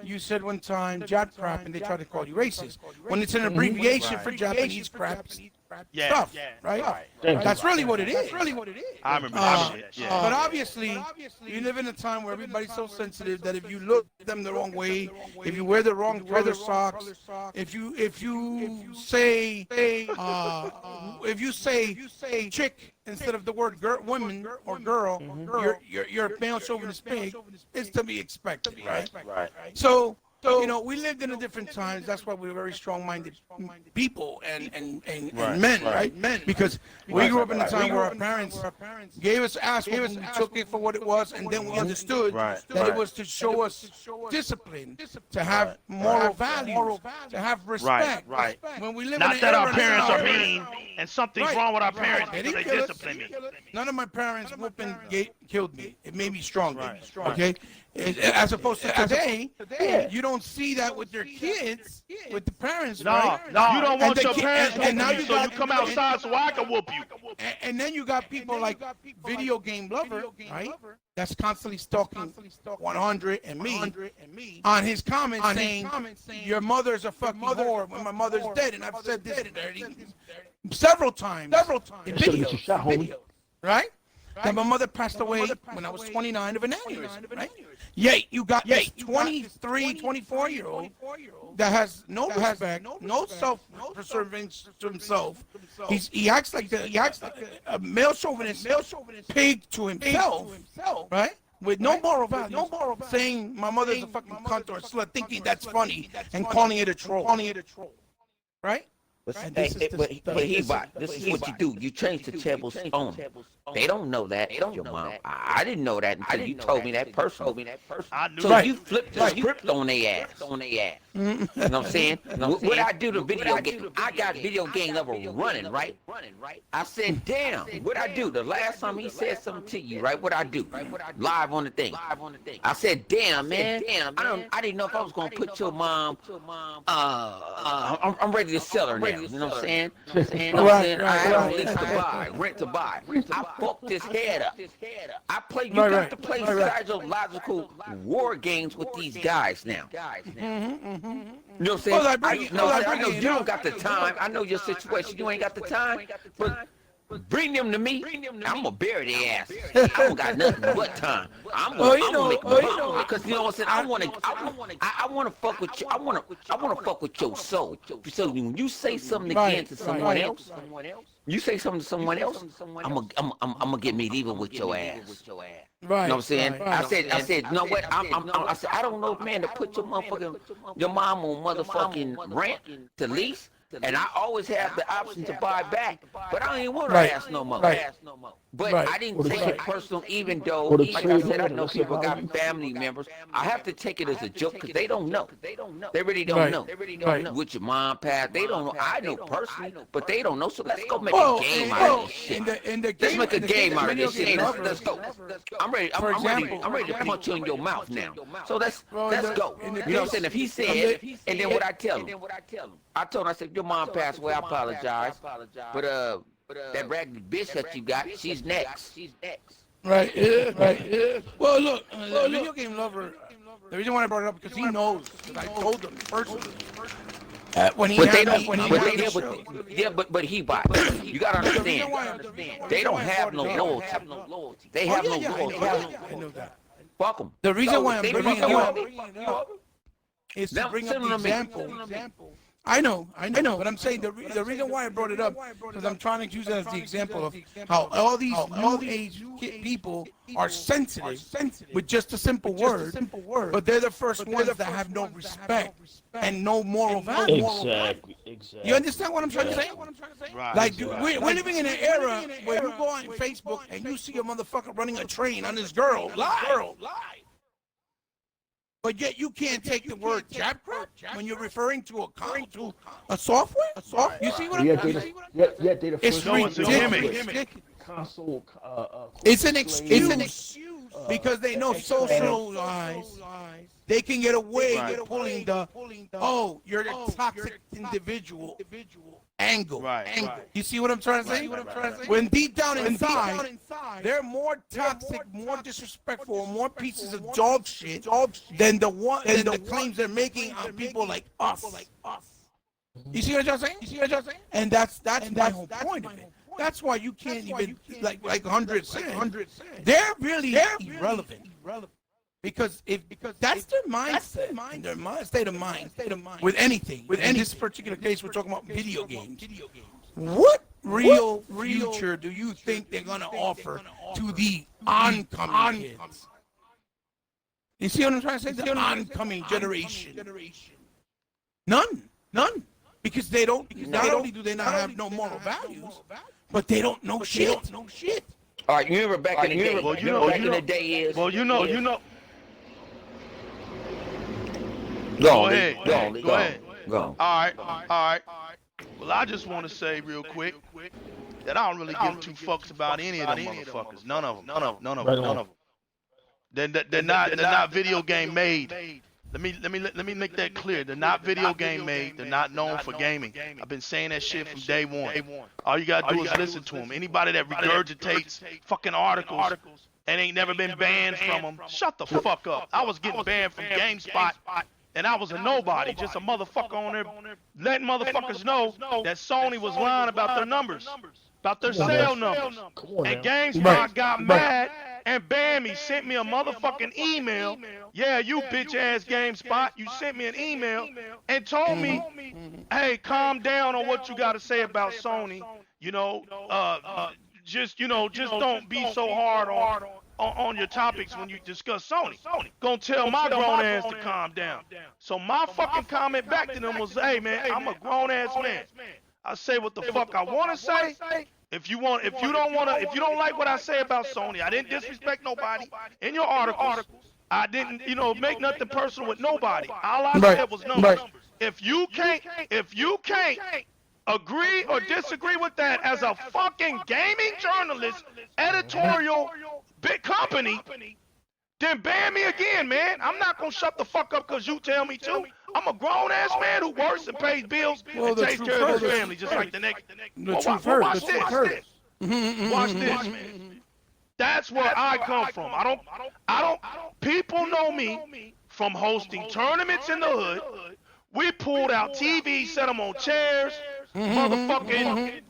you said one time Jap crap and they tried to call you racist. When it's an abbreviation for Japanese crap, stuff, right? That's really what it is. I remember that shit. Yeah. But obviously, we live in a time where everybody's so sensitive that if you look at them the wrong way, if you wear the wrong color socks, if you say chick instead of the word woman or girl, you're a male chauvinist pig. It's to be expected, right? So you know, we lived in a different times. That's why we're very strong-minded people and men, right? Men, because we grew up in a time where our parents gave us ass, we took it for what it was, and then we understood that it was to show us discipline, to have moral values, to have respect. When we live Not in that an our era parents now- are mean and something's wrong with our parents They because they didn't kill us. discipline me. None of my parents whooping killed me. It made me stronger. Okay, as opposed to today, you don't see that with your kids, with the parents. No, right? you don't want And the your ki- parents and now whooping you, so you got- come outside so I can whoop you. And then you got people like video game lover, right? That's constantly stalking 100 and me on his comments saying your mother's a fucking whore when my mother's dead, and I've said this several times in videos, right? That my mother passed away when I was 29 of an aneurysm, right? Yet you got this 23, 24-year-old that has no respect, no self-preservance to himself. He acts like a male chauvinist pig to himself, right? With no moral value, saying my mother's a fucking cunt or a slut, thinking that's funny and calling it a troll, right? But HEBOT, this is what you do. You change the tablespoon. They don't know that, your mom. I didn't know that until you told me that personally. I knew So that. you flipped the script on their ass. You know what I'm saying? What I do to video game, I got video game level running, right? I said, damn, what I do? The last time he said something to you, right? What I do? Live on the thing. I said, damn, man. I didn't know if I was gonna put your mom. I'm ready to sell her now. You know what I'm saying? I have a lease to buy, rent to buy. I fucked his head up. You got to play psychological war games with these guys now. You know what I'm saying? I know you don't got the time. I know your situation. You ain't got the time. But bring them to me. I'm gonna bury their ass. I don't got nothing but time. I'm gonna make them because you know what I'm saying. I wanna fuck with you. I wanna fuck with your soul. So when you say something again to someone else, you say something to someone else, I'm gonna get medieval with your ass. You know what I'm saying? I said, you know what? I said, I don't know, man, to put your mom on motherfucking rent to lease. And I always have the option to buy back, but I ain't want her ass no more. But I didn't take it personal, even though, like I said, I know people got family members. I have to take it as a joke because they don't know. They really don't know. With your mom passed, they don't know. I know personally, but they don't know. So let's go make a game out of this shit. Let's make a game out of this shit. Let's go. I'm ready. I'm ready to punch you in your mouth now. So let's go. You know what I'm saying? If he said, and then what I tell him, I told him, I said, your mom passed away. I apologize, but that raggedy bitch that you got, she's next. Right. Well, look, video game lover. The reason why I brought it up because he knows. Because I told him personally. When he But he bought. You gotta understand. They don't have no loyalty. They have no loyalty. I know that. Fuck them. The reason why I'm bringing it up is to Now, bring up send the them to me. example. I know, but I'm saying the reason why I brought it up because I'm trying to use it as the example of how all these new age people are sensitive with just a simple word, but they're the first ones that have no respect and no moral value. Exactly. You understand what I'm trying to say? Right. Like, we're living in an era where you go on Facebook and you see a motherfucker running a train on this girl live. But yet you can't take the word jab crap when you're referring to a software. You see what I'm saying? Yet they the It's first ridiculous. console. It's an excuse because they know socialized. They can get away with pulling the you're a toxic individual angle. You see what I'm trying to say? When deep down inside, they're more toxic, more disrespectful, more pieces of dog shit than the claims they're making on people like us. You see what I'm saying? And that's my whole point of it. That's why you can't even like 100 said. They're really irrelevant. Because that's their mindset, and their state of mind with anything. In this particular case, we're talking about video games. What real future do you think they're gonna offer to the oncoming kids? You see what I'm trying to say? The oncoming generation. None. Because they don't. Not only do they not have no moral values, but they don't know shit. All right, you remember back in the day? Well, you know. Go ahead. Go. All right. Well, I just want to say real quick that I don't really give two fucks about any of them motherfuckers. None of them. They're not video game made. Let me make that clear. They're not video game made. They're not known for gaming. I've been saying that shit from day one. All you gotta do is listen to them. Anybody that regurgitates fucking articles and ain't never been banned from them, shut the fuck up. I was getting banned from GameSpot, and I was a nobody, just a motherfucker on there, letting motherfuckers know that Sony was lying about their numbers, about their sale numbers. And GameSpot got mad and banned me, sent me a motherfucking email. Yeah, you bitch ass GameSpot, you sent me an email and told me, hey, calm down on what you got to say about Sony. You know, just don't be so hard on your topics when you discuss Sony. Gonna tell my grown ass to calm down. So my fucking comment back to them was, hey man, I'm a grown ass man. I say what the fuck I want to say. If you don't like what I say about Sony, I didn't disrespect nobody in your articles. I didn't, make nothing personal with nobody. All I said was numbers. If you can't agree or disagree with that as a fucking gaming journalist, editorial big company, then ban me again, man. I'm not gonna shut the fuck up because you tell me to. I'm a grown ass man who works and pays bills and takes care of his family, just like the next. Watch this. Watch this, man. That's where I come from. I don't. People know me from hosting tournaments in the hood. We pulled out TVs, set them on chairs, motherfucking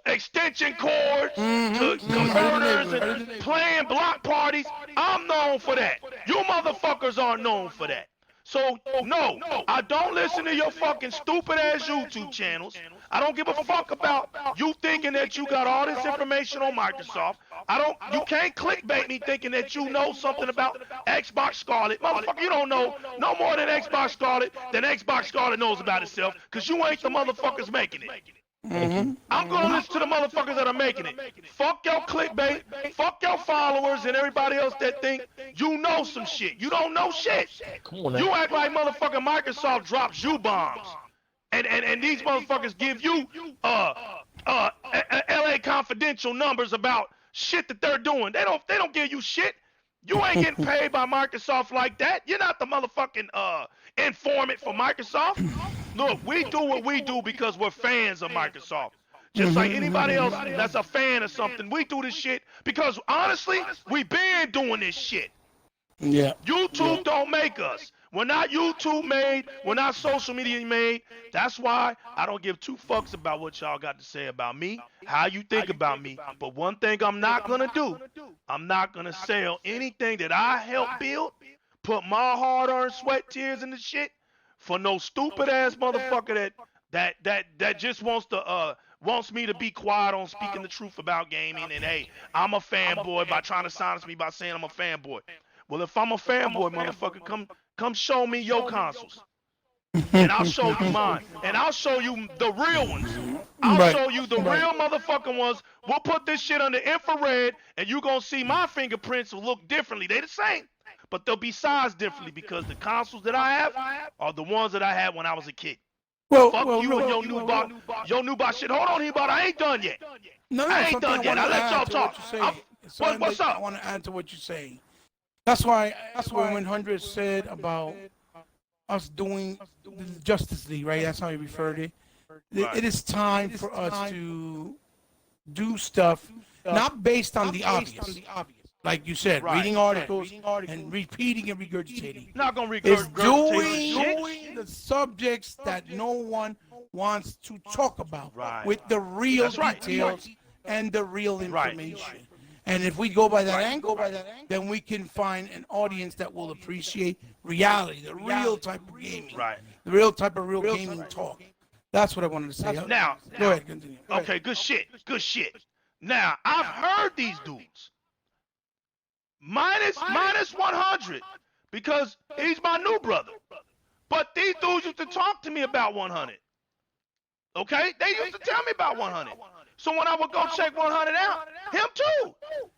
extension cords, to converters, and playing block parties. I'm known for that. You motherfuckers aren't known for that. So, no, I don't listen to your fucking stupid ass YouTube channels. I don't give a fuck about you thinking that you got all this information on Microsoft. You can't clickbait me thinking that you know something about Xbox Scarlet. Motherfucker, you don't know no more than Xbox Scarlet knows about itself, because you ain't the motherfuckers making it. I'm gonna listen to the motherfuckers that are making it. Fuck your clickbait, fuck your followers and everybody else that think you know some shit. You don't know shit. You act like motherfucking Microsoft drops you bombs. And these motherfuckers give you LA Confidential numbers about shit that they're doing. They don't give you shit. You ain't getting paid by Microsoft like that. You're not the motherfucking informant for Microsoft. Look, we do what we do because we're fans of Microsoft. Just like anybody else that's a fan of something, we do this shit because honestly, we been doing this shit. Yeah. YouTube don't make us. We're not YouTube made. We're not social media made. That's why I don't give two fucks about what y'all got to say about me, how you think about me. But one thing I'm not going to do, I'm not going to sell anything that I helped build, put my hard-earned sweat, tears in the shit for no stupid ass motherfucker that just wants me to be quiet on speaking the truth about gaming. And hey, I'm a fanboy by trying to silence me by saying I'm a fanboy. Well, if I'm a fanboy, motherfucker, come show me your consoles. And I'll show you mine. And I'll show you the real ones. I'll show you the real motherfucking ones. We'll put this shit under infrared, and you're going to see my fingerprints will look differently. They the same, but they'll be sized differently because the consoles that I have are the ones that I had when I was a kid. Fuck you and your new box shit. Hold on, HEBOT. I ain't done yet. I ain't done yet. I'll let y'all talk. What's up? I want to add to what you're saying. That's why when 100 said about us doing the Justice League, right? That's how he referred it. It is time for us to do stuff not based on the obvious. Like you said, reading articles and repeating and regurgitating. Not gonna regurgitate doing the subjects that no one wants to talk about Right. with the real That's right. details and the real Right. information. And if we go by that angle, then we can find an audience that will appreciate reality, the real type of gaming, Right. the real type of real gaming talk. That's what I wanted to say. Now, Go ahead, continue. Go ahead. okay, good shit. Good shit. Now, I've heard these dudes minus 100 because he's my new brother. But these dudes used to talk to me about 100. Okay? They used to tell me about 100. So when I would go check 100 out, him too,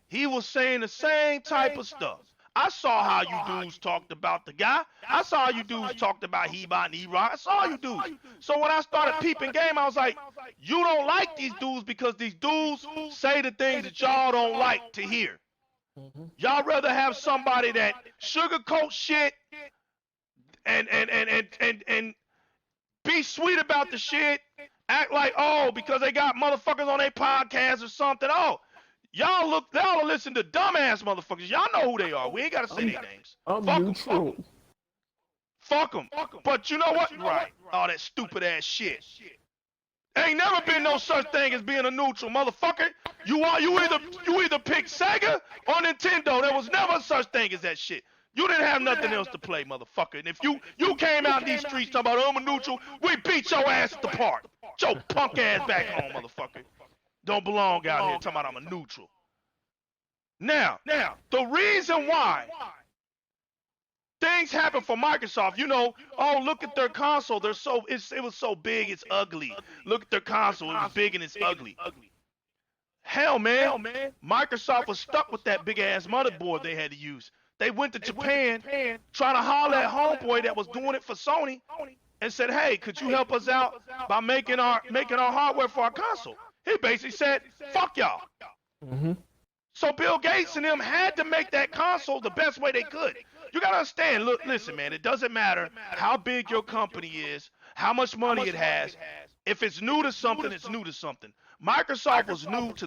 he was saying the same type of stuff. I saw how you dudes talked about the guy. I saw how you dudes talked about HEBOT and EROK. I saw you dudes. So when I started peeping game, I was like, you don't like these dudes because these dudes say the things that y'all don't like to hear. Y'all rather have somebody that sugarcoat shit and be sweet about the shit, act like, oh, because they got motherfuckers on their podcast or something. Oh, y'all listen to dumbass motherfuckers. Y'all know who they are. We ain't gotta say their names. Fuck them. But you know what? Right. All that stupid ass shit. Ain't never been no such thing as being a neutral, motherfucker. You either pick Sega or Nintendo. There was never such thing as that shit. You didn't have nothing else to play, motherfucker. And if you came out in these streets talking about, I'm a neutral, we beat your ass at the park. Get your punk ass back home, motherfucker. Don't belong out here talking about I'm a neutral. Now, the reason why things happen for Microsoft, you know, oh, look at their console. It was so big, it's ugly. Look at their console, it was big and it's ugly. Hell, man, Microsoft was stuck with that big ass motherboard they had to use. They went to Japan trying to holler at homeboy that was doing it for Sony and said, hey, could you help us out by making our hardware for our console? He basically said, fuck y'all. So Bill Gates and them had to make that console the best way they could. You gotta understand, look, listen, man, it doesn't matter how big your company is, how much money it has. If it's new to something, it's new to something. Microsoft was new to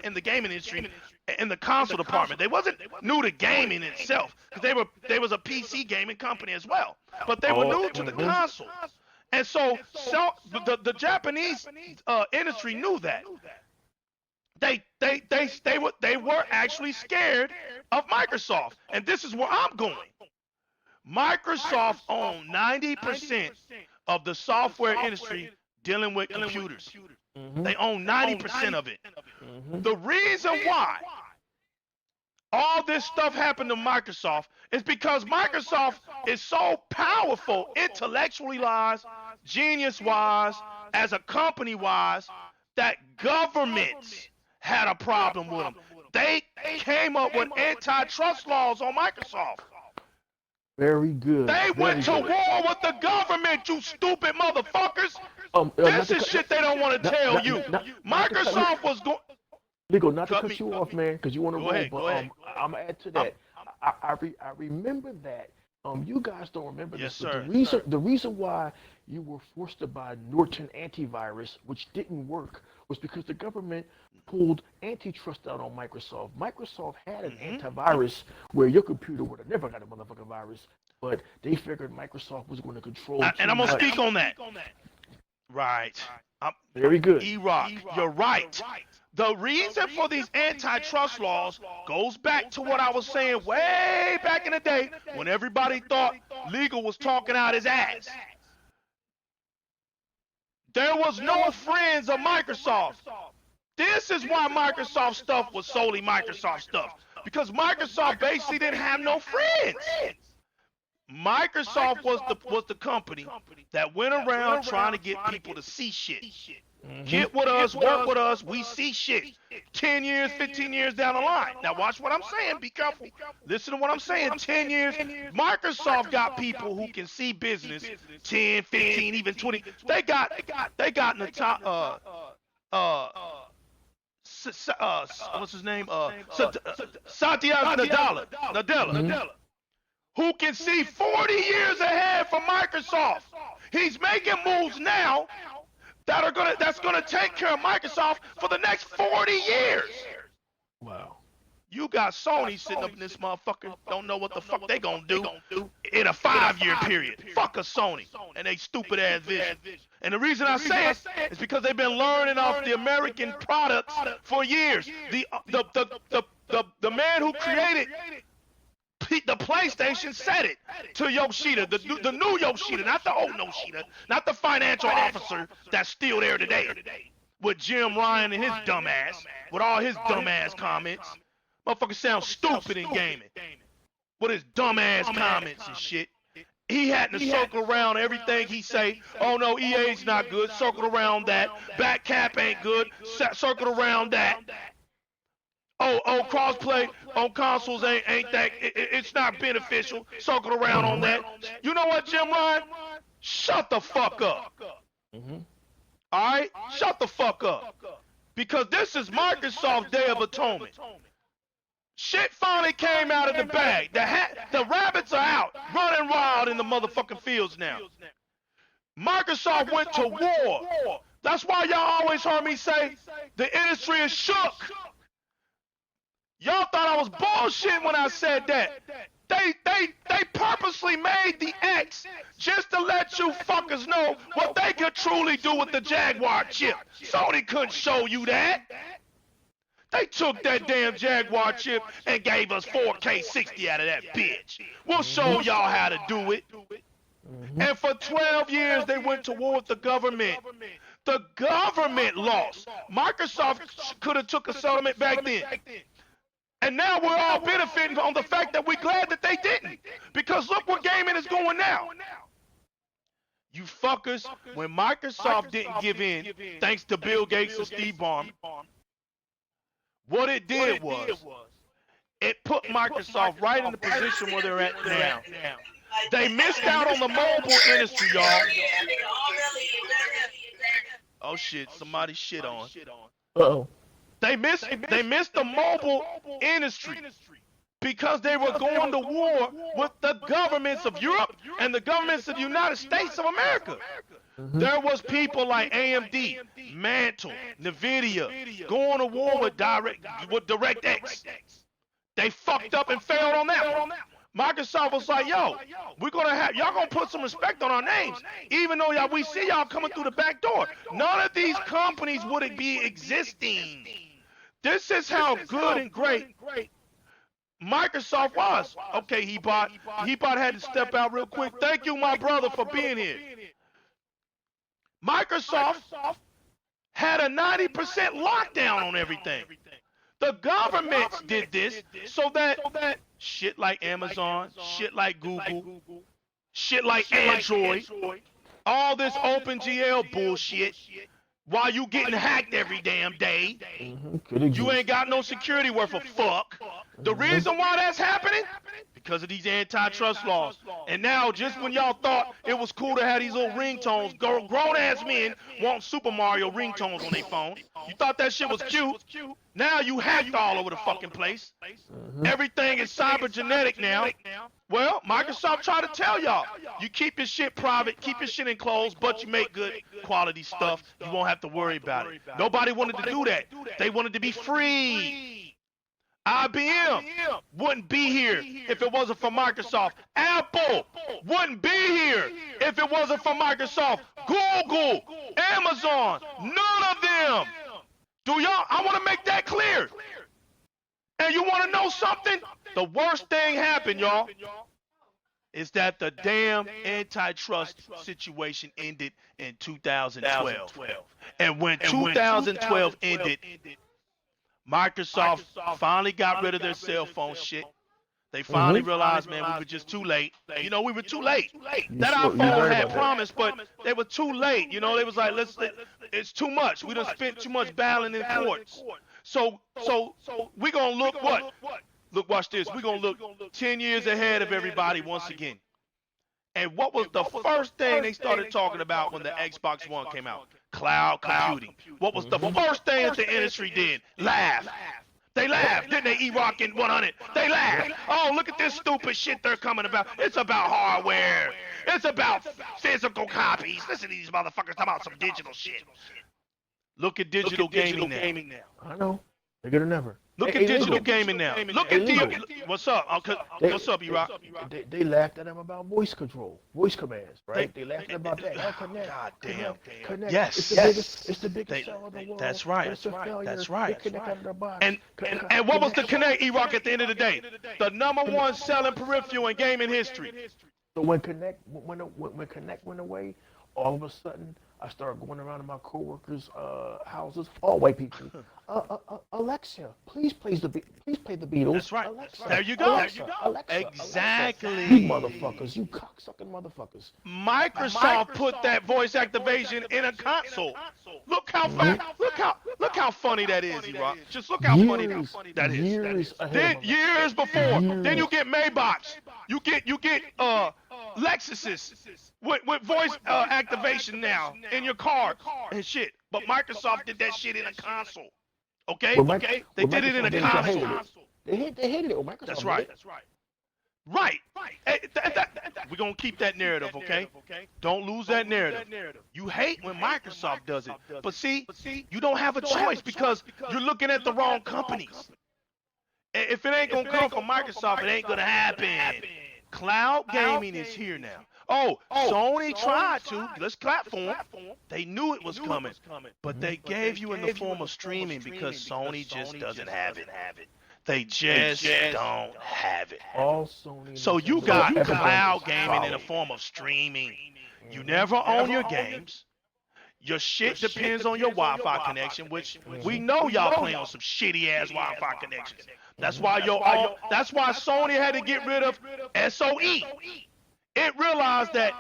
in the gaming industry, in the console department. They wasn't new to gaming itself, because they was a PC gaming company as well. But they were new to the console. And so the Japanese industry knew that. They were actually scared of Microsoft. And this is where I'm going. Microsoft owned 90% of the software industry dealing with computers. They own 90% of it. The reason why all this stuff happened to Microsoft is because Microsoft is so powerful intellectually wise, genius wise, as a company wise, that governments had a problem with them. They came up with antitrust laws on Microsoft. Very good. They went to war with the government, you stupid motherfuckers. This is shit they don't want to tell you. Microsoft was going. Ligo, not to cut you off, man, because you want to roll, but I'm gonna add to that. I remember that. You guys don't remember Yes, this, but sir. the reason why you were forced to buy Norton antivirus, which didn't work, was because the government pulled antitrust out on Microsoft. Microsoft had an antivirus where your computer would have never got a motherfucking virus, but they figured Microsoft was going to control. And I'm gonna speak on that. Right. Very good. EROK, you're right. The reason for these antitrust laws goes back to what I was saying way back in the day when everybody thought legal was talking out his ass. There was no friends of Microsoft. This is why Microsoft stuff was solely Microsoft stuff. Because Microsoft basically didn't have no friends. Microsoft was the company that went around trying to get people to see shit. Get with us, work with us, we see shit. 10 years, 15 years down the line. Now watch what I'm saying, be careful. Listen to what I'm saying, 10 years. Microsoft got people who can see business, 10, 15, even 20. They got what's his name? Satya Nadella. Who can see 40 years ahead for Microsoft. He's making moves now that's gonna take care of Microsoft for the next 40 years. Wow. You got Sony sitting up in this motherfucker, don't know what the fuck they gonna do in a 5-year period. Fuck a Sony and they stupid ass vision. And the reason I say it is because they've been learning off the American products for years. The man who created the PlayStation said it to Yoshida, the new Yoshida, not the old Yoshida, not the financial officer that's still there today with Jim Ryan and his dumbass, with all his dumbass comments. Motherfucker sounds stupid in gaming with his dumbass comments and shit. He had to circle around everything he say. Oh no, EA's not good. Circle around that. Back cap ain't good. Circle around that. Oh, crossplay on consoles ain't that. It's not beneficial. Circle around on that. You know what, Jim Ryan? Shut the fuck up. All right, shut the fuck up. Because this is Microsoft's Day of Atonement. Shit finally came out of the bag. The rabbits are out, running wild in the motherfucking fields now. Microsoft went to war. That's why y'all always heard me say the industry is shook. Y'all thought I was bullshit when I said that. They purposely made the X just to let you fuckers know what they could truly do with the Jaguar chip. Sony couldn't show you that. They took that damn Jaguar chip and gave us 4K 60 out of that bitch. We'll show y'all how to do it. And for 12 years, they went to war with the government. The government lost. Microsoft could have took a settlement back then. And now we're all benefiting on the fact that we're glad that they didn't. Because look where gaming is going now. You fuckers, when Microsoft didn't give in, thanks to Bill Gates and Steve Ballmer, what it did was, it put Microsoft right in the position where they're at now. They missed out on the mobile industry, y'all. Oh shit, somebody shit on. Uh-oh. They missed the mobile industry because they were going to war with the governments of Europe and the governments of the United States of America. There was people like AMD, Mantle, NVIDIA going to war with DirectX. They fucked up and failed on that one. Microsoft was like, yo, we're gonna have y'all gonna put some respect on our names, even though we see y'all coming through the back door. None of these companies would be existing. This is how good and great Microsoft was. Okay, HEBOT had to step out real quick. Thank you, my brother, for being here. Microsoft had a 90% lockdown on everything. The governments did this so that shit like Amazon, shit like Google, shit like Android, all this OpenGL bullshit, while you getting hacked every damn day, you ain't got no security worth a fuck. The reason why that's happening? Because of these antitrust laws. And now, just when y'all thought it was cool to have these little ringtones, grown-ass men want Super Mario ringtones on their phone. You thought that shit was cute. Now you hacked all over the fucking place. Everything is cybergenetic now. Well, Microsoft tried to tell y'all, you keep your shit private, keep your shit enclosed, but you make good quality stuff. You won't have to worry about it. Nobody wanted to do that. They wanted to be free. IBM wouldn't be here if it wasn't for Microsoft. Apple wouldn't be here if it wasn't for Microsoft. Google, Amazon, none of them. I want to make that clear. And you want to know something? The worst thing happened, y'all, is that the damn antitrust situation ended in 2012. And when 2012 ended, Microsoft finally got rid of their cell phone shit. They finally realized, man, we were just too late. You know, we were too late. That iPhone had promised, but they were too late. You know, they was like, it's too much. We done spent too much battling in courts. So we gonna look what? Look, watch this. We gonna look 10 years ahead of everybody once again. And what was the first thing they started talking about when the Xbox One came out? Cloud computing. What was the first thing that the industry did? Laugh. They laughed, didn't they? EROK and 100. They laughed. Oh, look at this stupid shit they're coming about. It's about hardware. It's about physical copies. Listen to these motherfuckers talking about some digital shit. Look at digital gaming now. I know. Bigger than ever. Look at digital gaming now. Look at what's up? What's up, EROK? They laughed at him about voice control, voice commands, right? They laughed about that. Connect, God damn. connect. Yes. It's the biggest cell in the world. That's right. It's a failure. That's right. They connect out of the box. And what was the Connect, EROK, at the end of the day? The #1 selling peripheral in gaming history. So when Connect went away, all of a sudden I started going around to my coworkers' houses, all white people. Alexa, please play the Beatles. That's right. Alexa, There you go. Alexa, Exactly. you motherfuckers, you cocksucking motherfuckers. Microsoft put that voice activation in a console. Look how funny that is, EROK. Just look how funny that is. Years before. Then you get Maybots. You get Lexuses with voice activation now in your car and shit. But Microsoft did that shit in a console. Okay? They did it in a console. They hated it. Microsoft. That's right. Right. We're going to keep that narrative, okay? Don't lose that narrative. You hate when Microsoft does it. But see, you don't have a choice because you're looking at the wrong companies. If it ain't going to come from Microsoft, it ain't going to happen. Cloud gaming is here now. Oh, Sony tried to. Let's clap for them. They knew it was coming. But they gave you in the form of streaming because Sony just doesn't have it. They just don't have it. So you got cloud gaming in the form of streaming. You never own your games. Your shit depends on your Wi-Fi connection, which we know y'all play on some shitty ass Wi-Fi connections. That's why Sony had to get rid of SOE. It realized that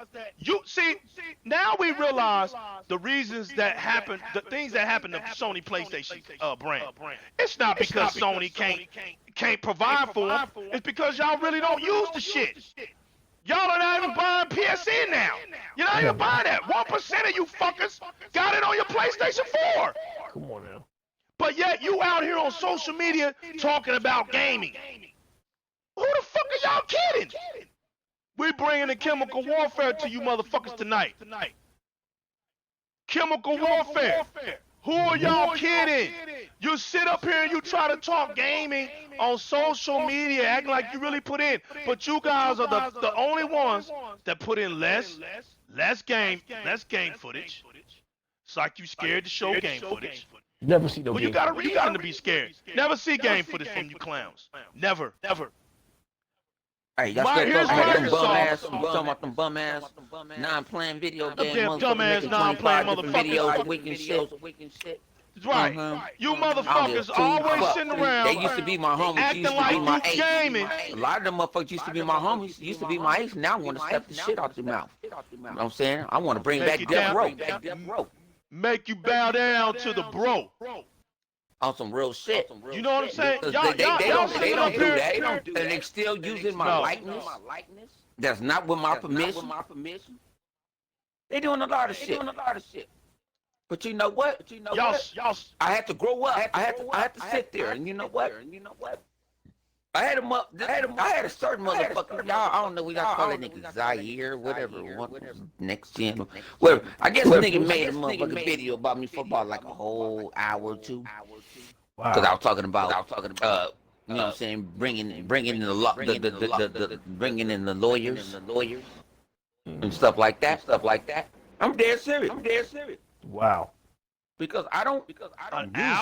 now we realize the reasons that happen, the things that happen to Sony PlayStation brand. It's not because Sony can't provide for them. It's because y'all really don't use the shit. Y'all are not even buying PSN now. You're not even buying that. 1% of you fuckers got it on your PlayStation 4. Come on now. But yet you out here on social media talking about gaming. Who the fuck are y'all kidding? We bringing the chemical warfare to you motherfuckers tonight. Chemical warfare. Who are y'all kidding? You sit up here and you try to talk gaming on social media, acting like you really put in. But you guys are the only ones that put in less game footage. It's like you scared to show game footage. Never see no Well, game. you got a reason to be scared. Never see game footage from you clowns. Never. Hey, y'all still talking about them bum ass, non-playing video games, dumbass non-playing motherfuckers. Weekend shit. That's right. You motherfuckers always sitting around. They used to be my homies. Acting Used to like be my you gaming. A lot of them motherfuckers used to be my homies. Used to be my ace. Now I want to step the shit out their mouth. You know what I'm saying? I want to bring back Death Row. Make you bow down to the bro. On some real shit. You know what I'm saying? They don't do that. And they still using my likeness. That's not with my permission. They doing a lot of shit. But you know what? I had to grow up. I had to sit there, and you know what? I had a certain motherfucker. Y'all, I don't know. We got to call that nigga Zaire, whatever. Next gen, whatever. I guess the nigga made a motherfucking video about me for about like a whole hour or two. Because I was talking about, you know what I'm saying, bringing in the lawyers and stuff like that. I'm dead serious. Wow. Because I don't use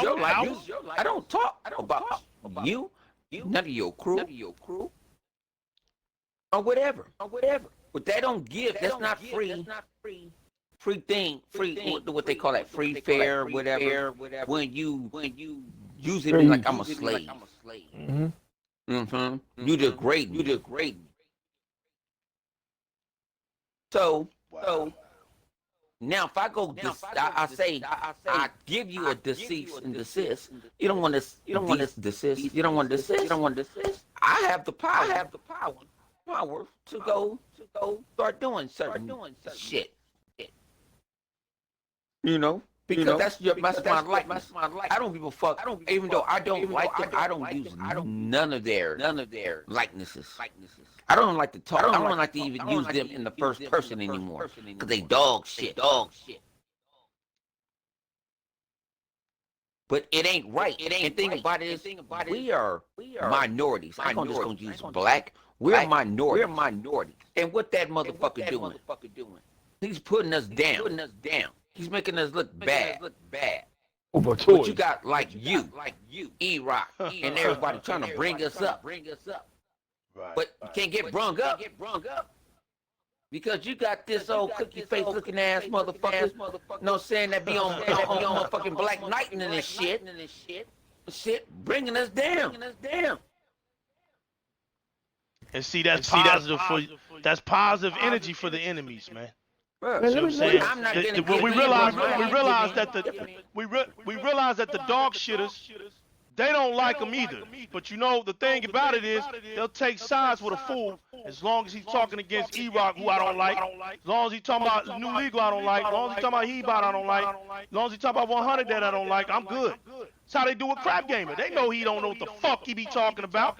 your life. I don't talk about you. None of your crew, or whatever. But they don't give. That's not free. Free thing. Free. What they call that? Free fare, whatever. When you using me like I'm a slave. You did great. So. Now, if I go, I give you a cease and desist. You don't want to desist. I have the power to go start doing certain shit. You know, because that's my life. I don't give a fuck. Even though I don't like them, I don't use none of their likenesses. I don't like to talk. I don't like to even use them in the first person anymore because they dog shit. But it ain't right. And thing about it is, we are minorities. I'm just gonna use black. We're minorities. And what that motherfucker doing? He's putting us down. He's making us look bad. But you got like you, EROK, and everybody trying to bring us up. Right. But you can't get brung up. Because you got this old cookie face looking ass motherfucker, no saying that be on fucking Black Lightning and this shit, bringing us down. And see, that's positive energy for the enemies, man. Bruh, See what I'm saying? I'm not gonna When we give you realize my- that the dog shitters, they don't like him either. But you know, the thing about it is, they'll take sides with a fool as long as he's talking against EROK, who I don't like. As long as he's talking about New Legal, I don't like. As long as he's talking about HEBOT, I don't like. As long as he's talking about 100 that I don't like, I'm good. That's how they do with Crap Gamer. They know he don't know what the fuck he be talking about,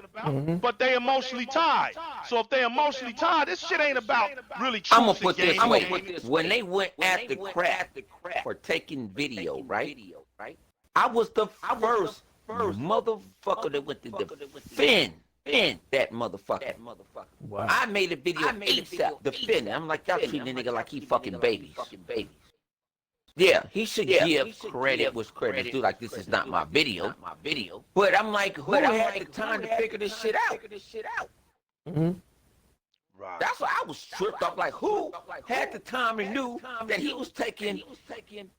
but they emotionally tied. So if they emotionally tied, this shit ain't about really truth. I'm gonna put this way. When they went after Crap for taking video, right? I was the first motherfucker that went to defend that motherfucker. Wow. I made a video ASAP defending. I'm like, y'all treating the nigga like he fucking babies. Yeah, he should give credit where credit's due. Like, this is not my video. But I'm like, who had the time to figure this shit out? Right. That's why I was tripped off. Like, who had the time and knew that he was taking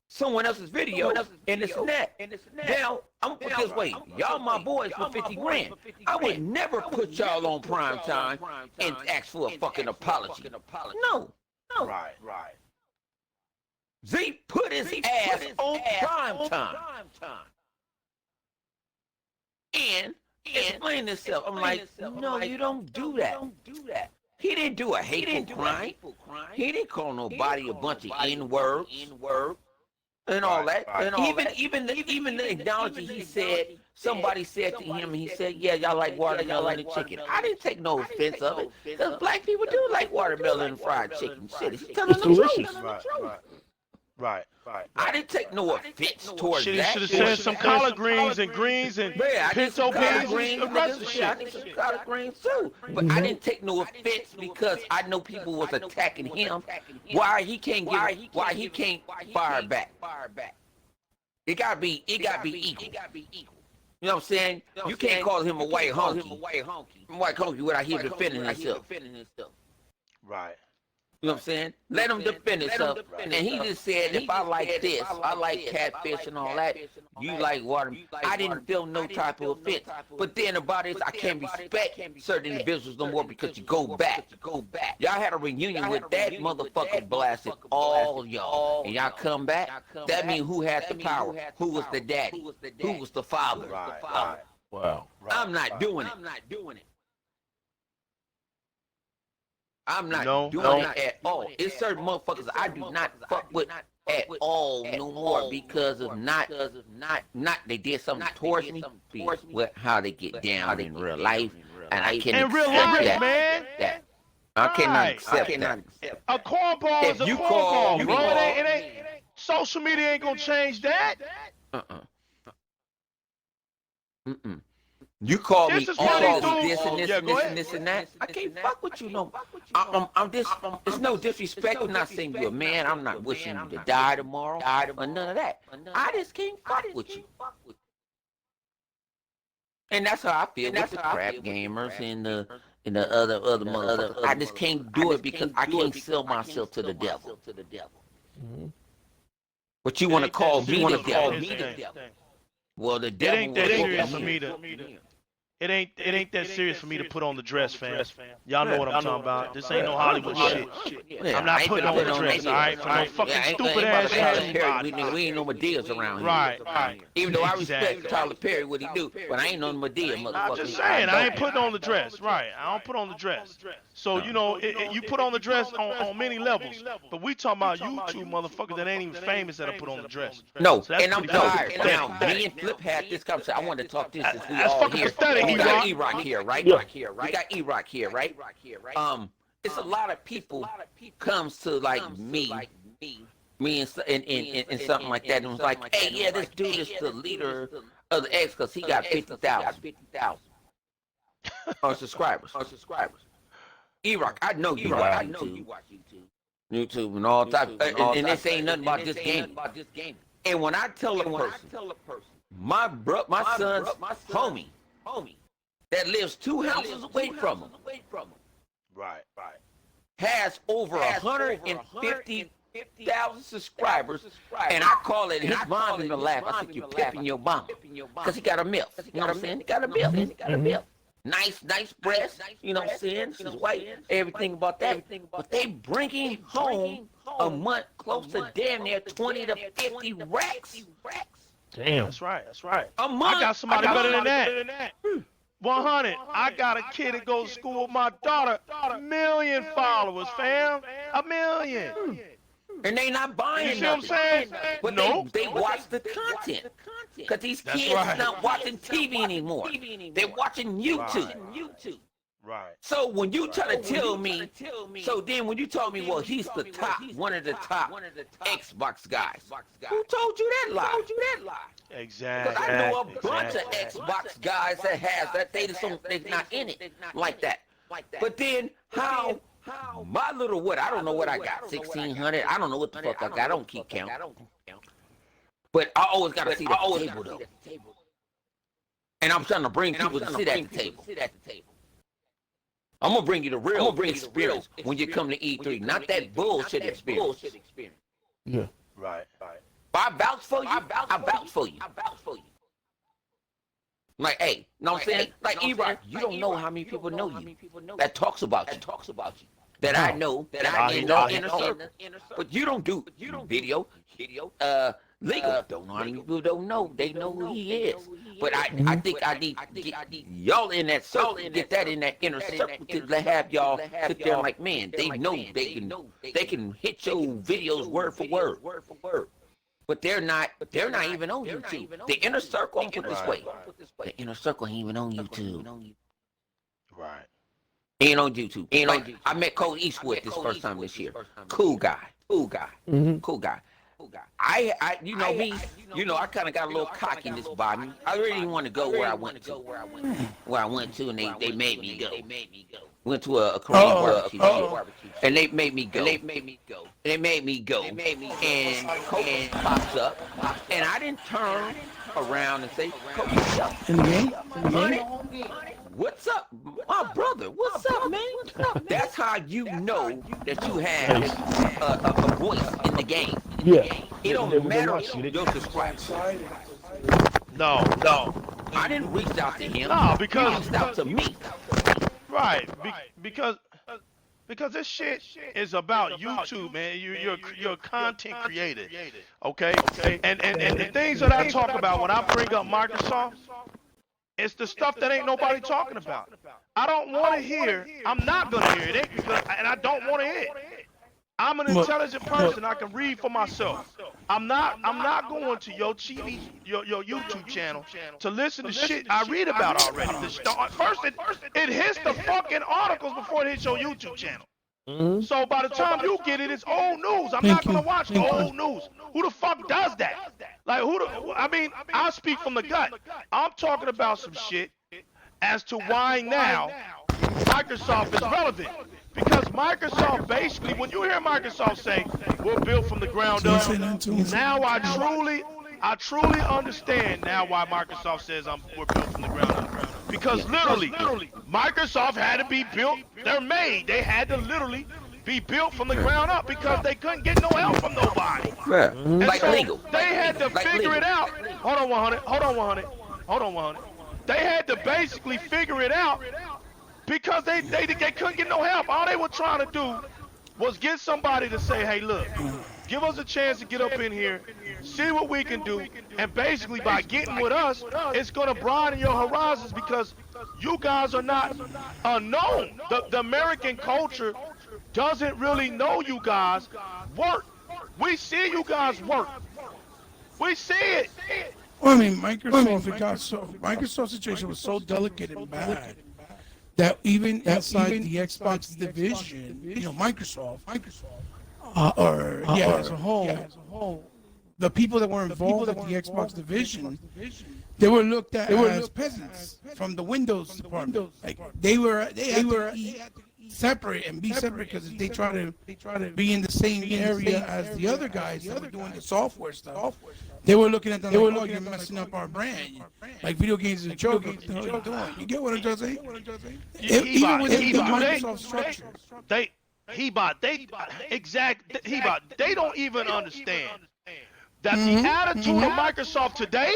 someone else's video and this and that? Now, I'm gonna put it this way. Y'all my boys for 50 grand. I would never put y'all on prime time and ask for a fucking apology. No. Right. Z put his ass on prime time. And explain himself. I'm like, no, you don't do that. He didn't do a hateful crime. He didn't call nobody a bunch of N-words and all that. Even the acknowledgement he said, somebody said to him, he said, yeah, y'all like watermelon and chicken. I didn't take no offense of it, because black people do like watermelon and fried chicken. Shit, he's telling the truth. Right. I didn't take no offense towards Shit, he that. should have said some collard greens and pinto beans and the rest of the I need shit. some collard greens too. But I didn't take no offense because I know people was attacking him. Why he can't fire back? It gotta be equal. You know what I'm saying? You can't call him a white honky. White honky without him defending himself. Right. You know what I'm saying? Let him defend himself. And he just said, if I like this, I like catfish and all that, you like water. I didn't feel no type of offense. But then about it, I can't respect certain individuals no more because you go back. Y'all had a reunion with that motherfucker blasted all y'all. And y'all come back? That means who had the power? Who was the daddy? Who was the father? Right. Wow. I'm not doing it. I'm not doing it at all. It's certain motherfuckers I do not fuck with at all no more because of not they did something towards me with how they get down in real life, and I can't accept that. Man. That I cannot accept that. A cornball is a If you call cornball, me- bro. It ain't. Social media ain't gonna change that. You call This me is what they all do. this and this Yeah, and go this ahead. and this and that. I can't fuck with you no. It's no disrespect. I'm not saying you're a man. I'm not wishing you to die tomorrow or none of that. I just can't fuck with you. And that's how I feel with the crap gamers and the other motherfuckers. I just can't do it because I can't sell myself to the devil. But you want to call me the devil? Well, the It devil ain't that was serious for for me to. me. It ain't that serious for me to put on the dress, fam. Y'all know what I'm talking about. This ain't no Hollywood shit. Yeah, I'm not I ain't putting on the that dress, shit. all right? For no fucking Yeah, stupid ain't ass Tyler shit. Perry. We ain't no Medeas around here. Right. Even though I respect Exactly. Tyler Perry, what he do, but I ain't no Medea, motherfucker. I'm just saying, I ain't putting on the dress, right? I don't put on the dress. So you know, you put on the dress on many levels. But we talking about YouTube motherfuckers that ain't even famous that put on the dress. No, So that's and I'm pretty tired. fucking Now, pathetic. me and Flip had this conversation. I wanted to talk this since we That's all fucking here. pathetic, We got E-Rock. EROK here, right? Yeah. We got EROK here, right? It's a lot of people comes to like me me and something like that, and was like, hey, yeah, this dude is the leader of the X because he got 50,000 subscribers. EROK, I know you watch YouTube and all type, and this ain't nothing about this game. And when I tell a person, my son's homie that lives 2 houses away from him, Right. has over 150,000 subscribers, and I call it, his mom's in the laugh. I think you're pimping your mom, because he got a MILF. You know what I'm saying? He got a MILF. Nice breast. You know what I'm saying? She's white. Everything about that. But they bringing home a month close to damn near 20 to 50 racks. Damn. That's right. A month. I got somebody better than that. 100. I got a kid that goes to school with my daughter. 1 million followers, fam. 1 million. And they not buying You see what I'm saying? But No. they watch the content. Because these That's kids right. not watching TV anymore. They're watching YouTube. Right. So when you try to tell me, so then when you told me, well, he's the top, one of the top Xbox guys, who told you that lie? Exactly. Because I know a bunch of Xbox guys that has that they they're not in it like that. But then how my little what? I don't know what I got. 1,600. I don't know what the fuck I got. I don't keep count. But I always gotta see the table though. And I'm trying to bring people to sit at the table. I'm gonna bring you the real experience when you come to E3, not that bullshit experience. Yeah. Right. If I vouch for you, I vouch for you. Like, hey, know what I'm saying? Like, EROK, you don't know how many people know you that talks about you. That I know, that I in the inner circle. But you don't do video. Legal. Don't know how many people don't know. They know who he is. But I think I need to get y'all in that circle, get that in that inner circle to have y'all sit there like, man, they know they can hit your videos word for word. But they're not even on YouTube. The inner circle, I'm put this way. The inner circle ain't even on YouTube. Right. Ain't on YouTube. I met Cole Eastwood this first time this year. Cool guy. I you know me, I kind of got a little cockiness by me. I really didn't want to go where I went to, and they made me go. Went to a Korean barbecue, and they made me go. And Coach pops up, and I didn't turn around and say, Coach, what's up? In the game? What's up, my brother? What's up, man? That's how you know that you have a voice in the game. Yeah. It don't matter your subscribers. No. I didn't reach out to him. No, because he reached out to me. Right. Because this shit is about YouTube, man. You're a content creator, okay? And the things that I talk about when I bring up Microsoft, it's the stuff that ain't nobody talking about. I don't want to hear. I'm not gonna hear it, and I don't want to hear it. I'm an intelligent person. I can read for myself. I'm not going to your TV, your YouTube channel to listen to shit I read about already. First, it hits the fucking articles before it hits your YouTube channel. So by the time you get it, it's old news. I'm not gonna watch old news. Who the fuck does that? Like I speak from the gut. I'm talking about some shit as to why now Microsoft is relevant. Because Microsoft basically, when you hear Microsoft say we're built from the ground up, now I truly understand now why Microsoft says we're built from the ground up. Because literally, Microsoft had to be built. They're made. They had to literally be built from the ground up because they couldn't get no help from nobody. Yeah. And Like so legal. they had to figure it out. Hold on, 100. They had to basically figure it out because they couldn't get no help. All they were trying to do was get somebody to say, hey, look, give us a chance to get up in here, see what we can do, and basically by getting with us, it's going to broaden your horizons because you guys are not known. The American culture doesn't really know you guys work. We see you guys work. We see it. Well, I mean, Microsoft's situation was so delicate and bad that even inside the Xbox division, Microsoft, as a whole, the people that were involved with the Xbox division, they were looked at as peasants from the Windows department. Like they had to eat separate and be separate because if they try to be in the same area as the other guys that were doing the software stuff, they were looking at them like, oh, you're messing up our brand. Like video games is a joke. What the hell are you doing? You get what I'm trying to say? Even with the Microsoft structure. HEBOT, they don't even understand that the attitude of Microsoft today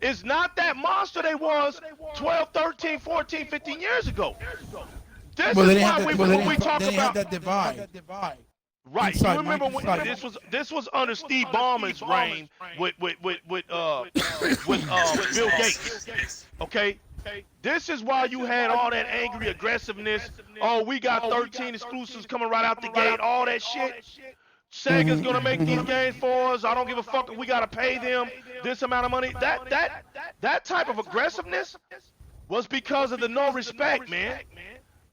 is not that monster they was 12, 13, 14, 15 years ago. This is why we talk about that divide. Right. You remember when this was under Steve Ballmer's reign with Bill Gates. Okay? This is why you had all that angry aggressiveness. Oh, we got 13 exclusives coming right out the gate, all that shit. Sega's gonna make these games for us. I don't give a fuck if we gotta pay them this amount of money. That type of aggressiveness was because of the no respect, man.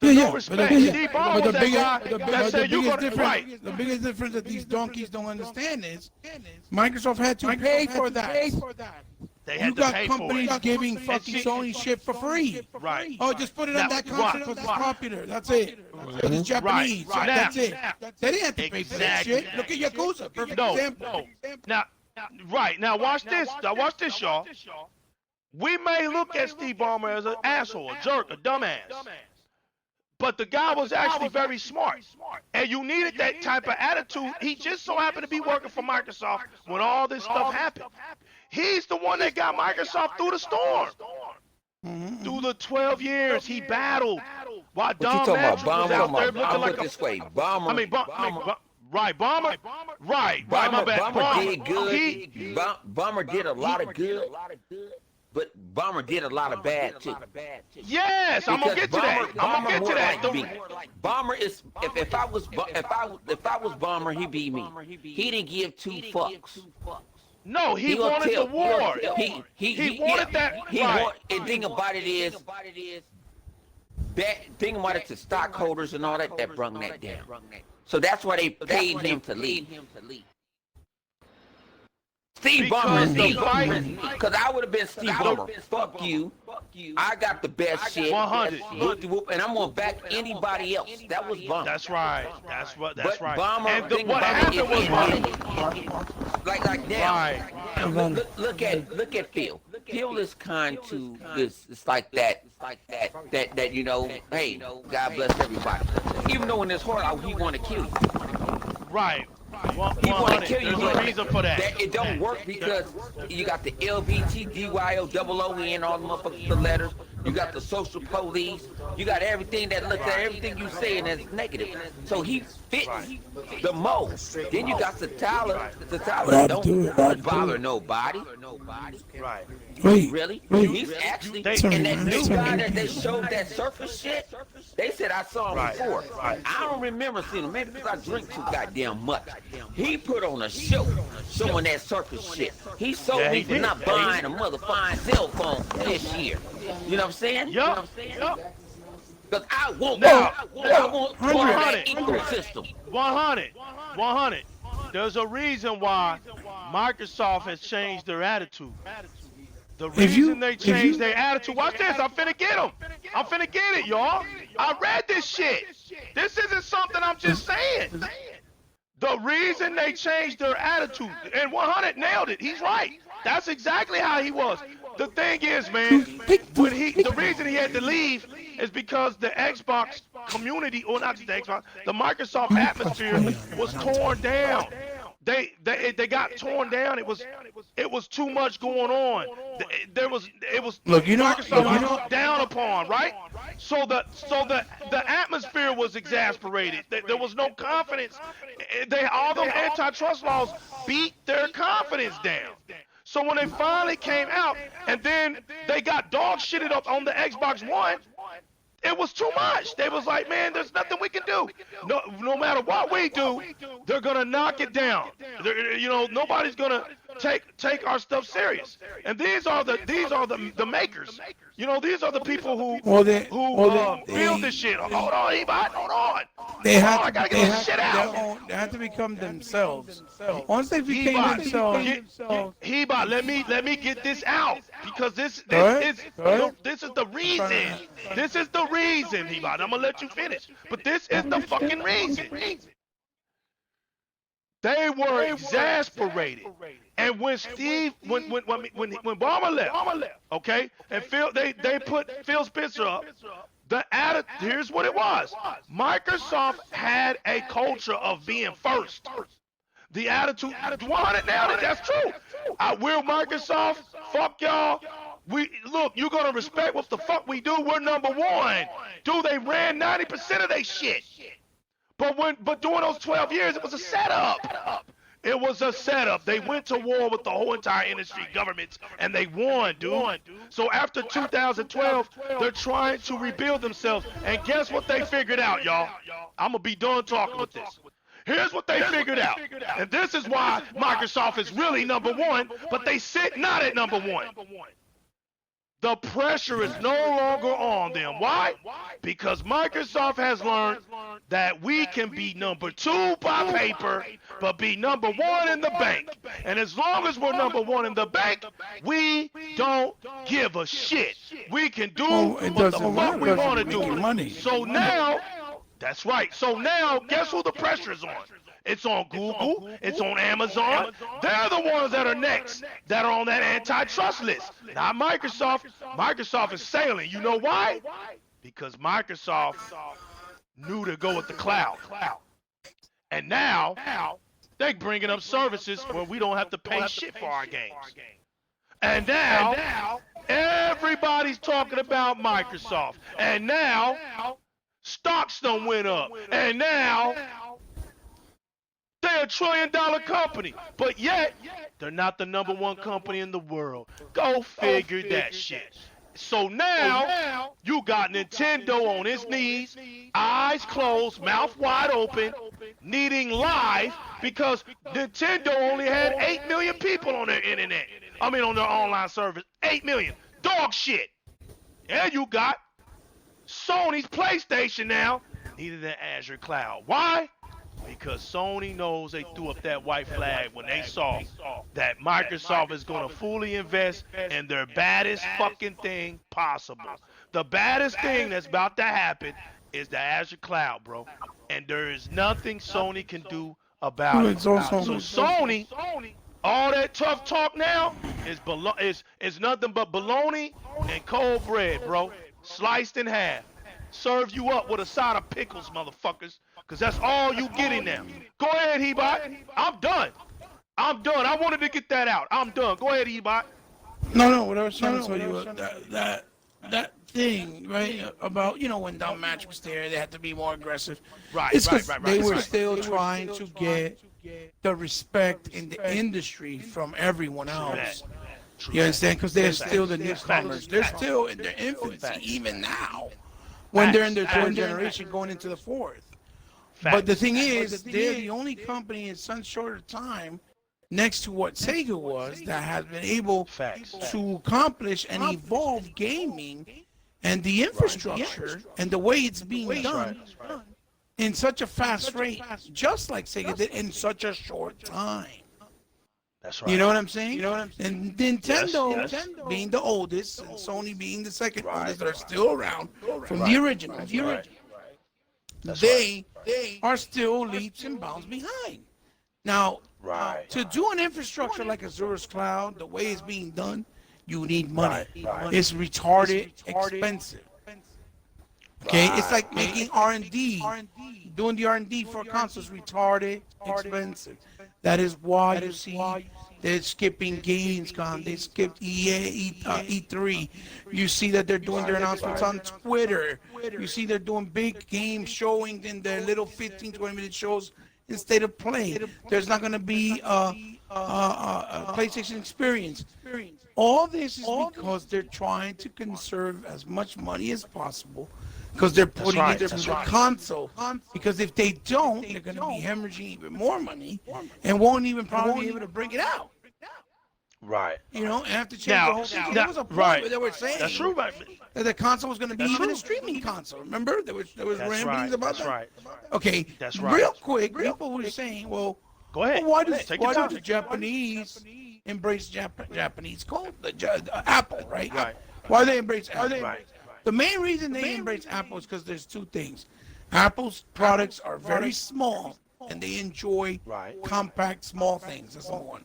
No respect. Steve Ballmer was that guy that said you gonna right. The biggest difference that these donkeys don't understand is Microsoft had to pay for that. They had you to got pay companies for it. giving fucking Sony shit for free. Right. Oh, just put it on that console because it's popular. That's it. It's Japanese. Right. That's it. They didn't have to pay for that shit. Look at Yakuza. Perfect example. Now, watch this. Now, watch this, y'all. We may look at Steve Ballmer as an asshole, a jerk, a dumbass. But the guy was actually very smart. And you needed that type of attitude. He just so happened to be working for Microsoft when all this stuff happened. He's the one that got Microsoft through the storm. Through the 12 years, he battled. While Don Matrick was out there looking like this way. Bomber. Right, Bomber. Right, my bad. Bomber did good. Bomber did a lot of good. But Bomber did a lot of bad too. Yes, I'm gonna get to that. Bomber is if I was Bomber, he'd be me. He didn't give two fucks. No, he wanted the war. He wanted that. And thing about it is, the stockholders and all that brung that down. So that's why they paid him to leave. Steve Ballmer, because I would have been Steve Ballmer. Fuck you. I got the best shit. 100. And I'm gonna back anybody else. That was Ballmer. That's right. That's right. Ballmer, and what happened was Ballmer. Like now. Right. Look at Phil. Phil is kind to this. It's like that. That you know. Hey, God bless everybody. Even though in his heart he want to kill you. Right. He want to kill you. There's a reason for that. It don't work because you got the LBTDYOOON, all the motherfuckers, the letters. You got the social police. You got everything that looks at everything you say and that's negative. So he fits the most. Then you got the Tyler. The Tyler don't bother nobody. Right. Really? He's actually, and that new guy that they showed that surface shit, they said I saw him before. I don't remember seeing him, maybe because I drink too goddamn much. He put on a show showing that surface shit. He sold me for not buying a motherfucking cell phone this year. You know what I'm saying? Yup. Because I want part of that ecosystem. 100. There's a reason why Microsoft has changed their attitude. The reason they changed their attitude, watch this, I'm finna get them. I'm finna get it, y'all. I read this shit. This isn't something I'm just saying. The reason they changed their attitude, and 100 nailed it, he's right. That's exactly how he was. The thing is, man, the reason he had to leave is because the Xbox community, or not just the Xbox, the Microsoft atmosphere was torn down. They got torn down. It was too much going on. Microsoft was looked down upon, right? So the atmosphere was exasperated. There was no confidence. All them antitrust laws beat their confidence down. So when they finally came out, and then they got dog shitted up on the Xbox One, it was too much. They was like, man, there's nothing we can do. No matter what we do, they're gonna knock it down. Nobody's gonna take our stuff serious. And these are the makers. You know, these are the people who build this shit. Hold on, Ebot, hold on. They have I gotta get this shit out. they have to become themselves. Once they became Ebot, themselves, Ebot, let me get this out because this is the reason. This is the reason, Ebot. I'm gonna let you finish, but this is the fucking reason. They were exasperated, and when Ballmer left, okay, and they put Phil Spencer up. Here's what it was. Microsoft had a culture of being first. The attitude, 100 now, that's true. We're Microsoft. Fuck y'all. You're gonna respect what the fuck we do. We're number one. Dude, they ran 90% of their shit. But during those 12 years, it was a setup. It was a setup. They went to war with the whole entire industry, governments, and they won, dude. So after 2012, they're trying to rebuild themselves. And guess what they figured out, y'all? I'm going to be done talking with this. Here's what they figured out. And this is why Microsoft is really number one, but they sit not at number one. The pressure is no longer on them. Why? Because Microsoft has learned that we can be number two by paper, but be number one in the bank. And as long as we're number one in the bank, we don't give a shit. We can do what the fuck we want to do. So now, that's right. So now, guess who the pressure is on? It's on Google. It's on Amazon. They're the ones that are next, that are on that antitrust list. Not Microsoft. Microsoft is sailing. You know why? Because Microsoft knew to go with the cloud. And now, they're bringing up services where we don't have to pay shit for our games. And now, everybody's talking about Microsoft. And now, stocks done went up. And now, they're $1 trillion company, but yet they're not the number one company in the world. Go figure that shit. So now you got Nintendo on its knees, eyes closed, mouth wide open, needing life because Nintendo only had 8 million people on their internet. On their online service. 8 million. Dog shit. And you got Sony's PlayStation now needed an Azure cloud. Why? Because Sony knows they threw up that white flag when they saw that Microsoft is going to fully invest in their baddest fucking thing possible. The baddest thing that's about to happen is the Azure cloud, bro. And there is nothing Sony can do about it. So Sony, all that tough talk now is nothing but bologna and cold bread, bro. Sliced in half. Serve you up with a side of pickles, motherfuckers. Because that's all you getting now. Go ahead, Hebot. I'm done. I wanted to get that out. I'm done. Go ahead, Hebot. No, what I was trying to tell you was that thing, right, about, when Down Match was there, they had to be more aggressive. Right, it's because they were still trying to get the respect in the industry from everyone else. You understand? Because they're still the newcomers. They're still in their infancy, even now, when they're in their third generation going into the fourth. But the thing is, they're the only company in such short time, next to what Sega was, that has been able to accomplish and evolve gaming and the infrastructure and the way it's being done in such a fast rate, just like Sega did in such a short time. That's right. You know what I'm saying? And Nintendo being the oldest and Sony being the second oldest that are still around from the original. They are still leaps and bounds behind. Now, to do an infrastructure like Azure's Cloud, the way it's being done, you need money. It's retarded expensive. Okay, it's like making R&D. Doing the R&D for consoles retarded expensive. That is why you see they're skipping Gamescom. They skipped E3. You see that they're doing their announcements on Twitter. You see they're doing big game showings in their little 15, 20-minute shows instead of play. There's not going to be a PlayStation experience. All this is because they're trying to conserve as much money as possible because they're putting it into the console. Because if they don't, they're going to be hemorrhaging even more money and won't even probably be able to bring it out. Right. You know, and have to change Now, the whole thing. now- There was a point right. where they were saying That's true, right? that the console was going to be That's even true. a streaming console. Remember, there was That's ramblings right. about That's that. right. Okay, That's right. real quick, people were saying, well, Go ahead. why Take your do time. the Japanese embrace Japanese code, Apple, right? Right. Why they embrace Apple? Right. The main reason they embrace Apple is because there's two things. Apple's products are very small, and they enjoy Right. compact, small things. That's number one.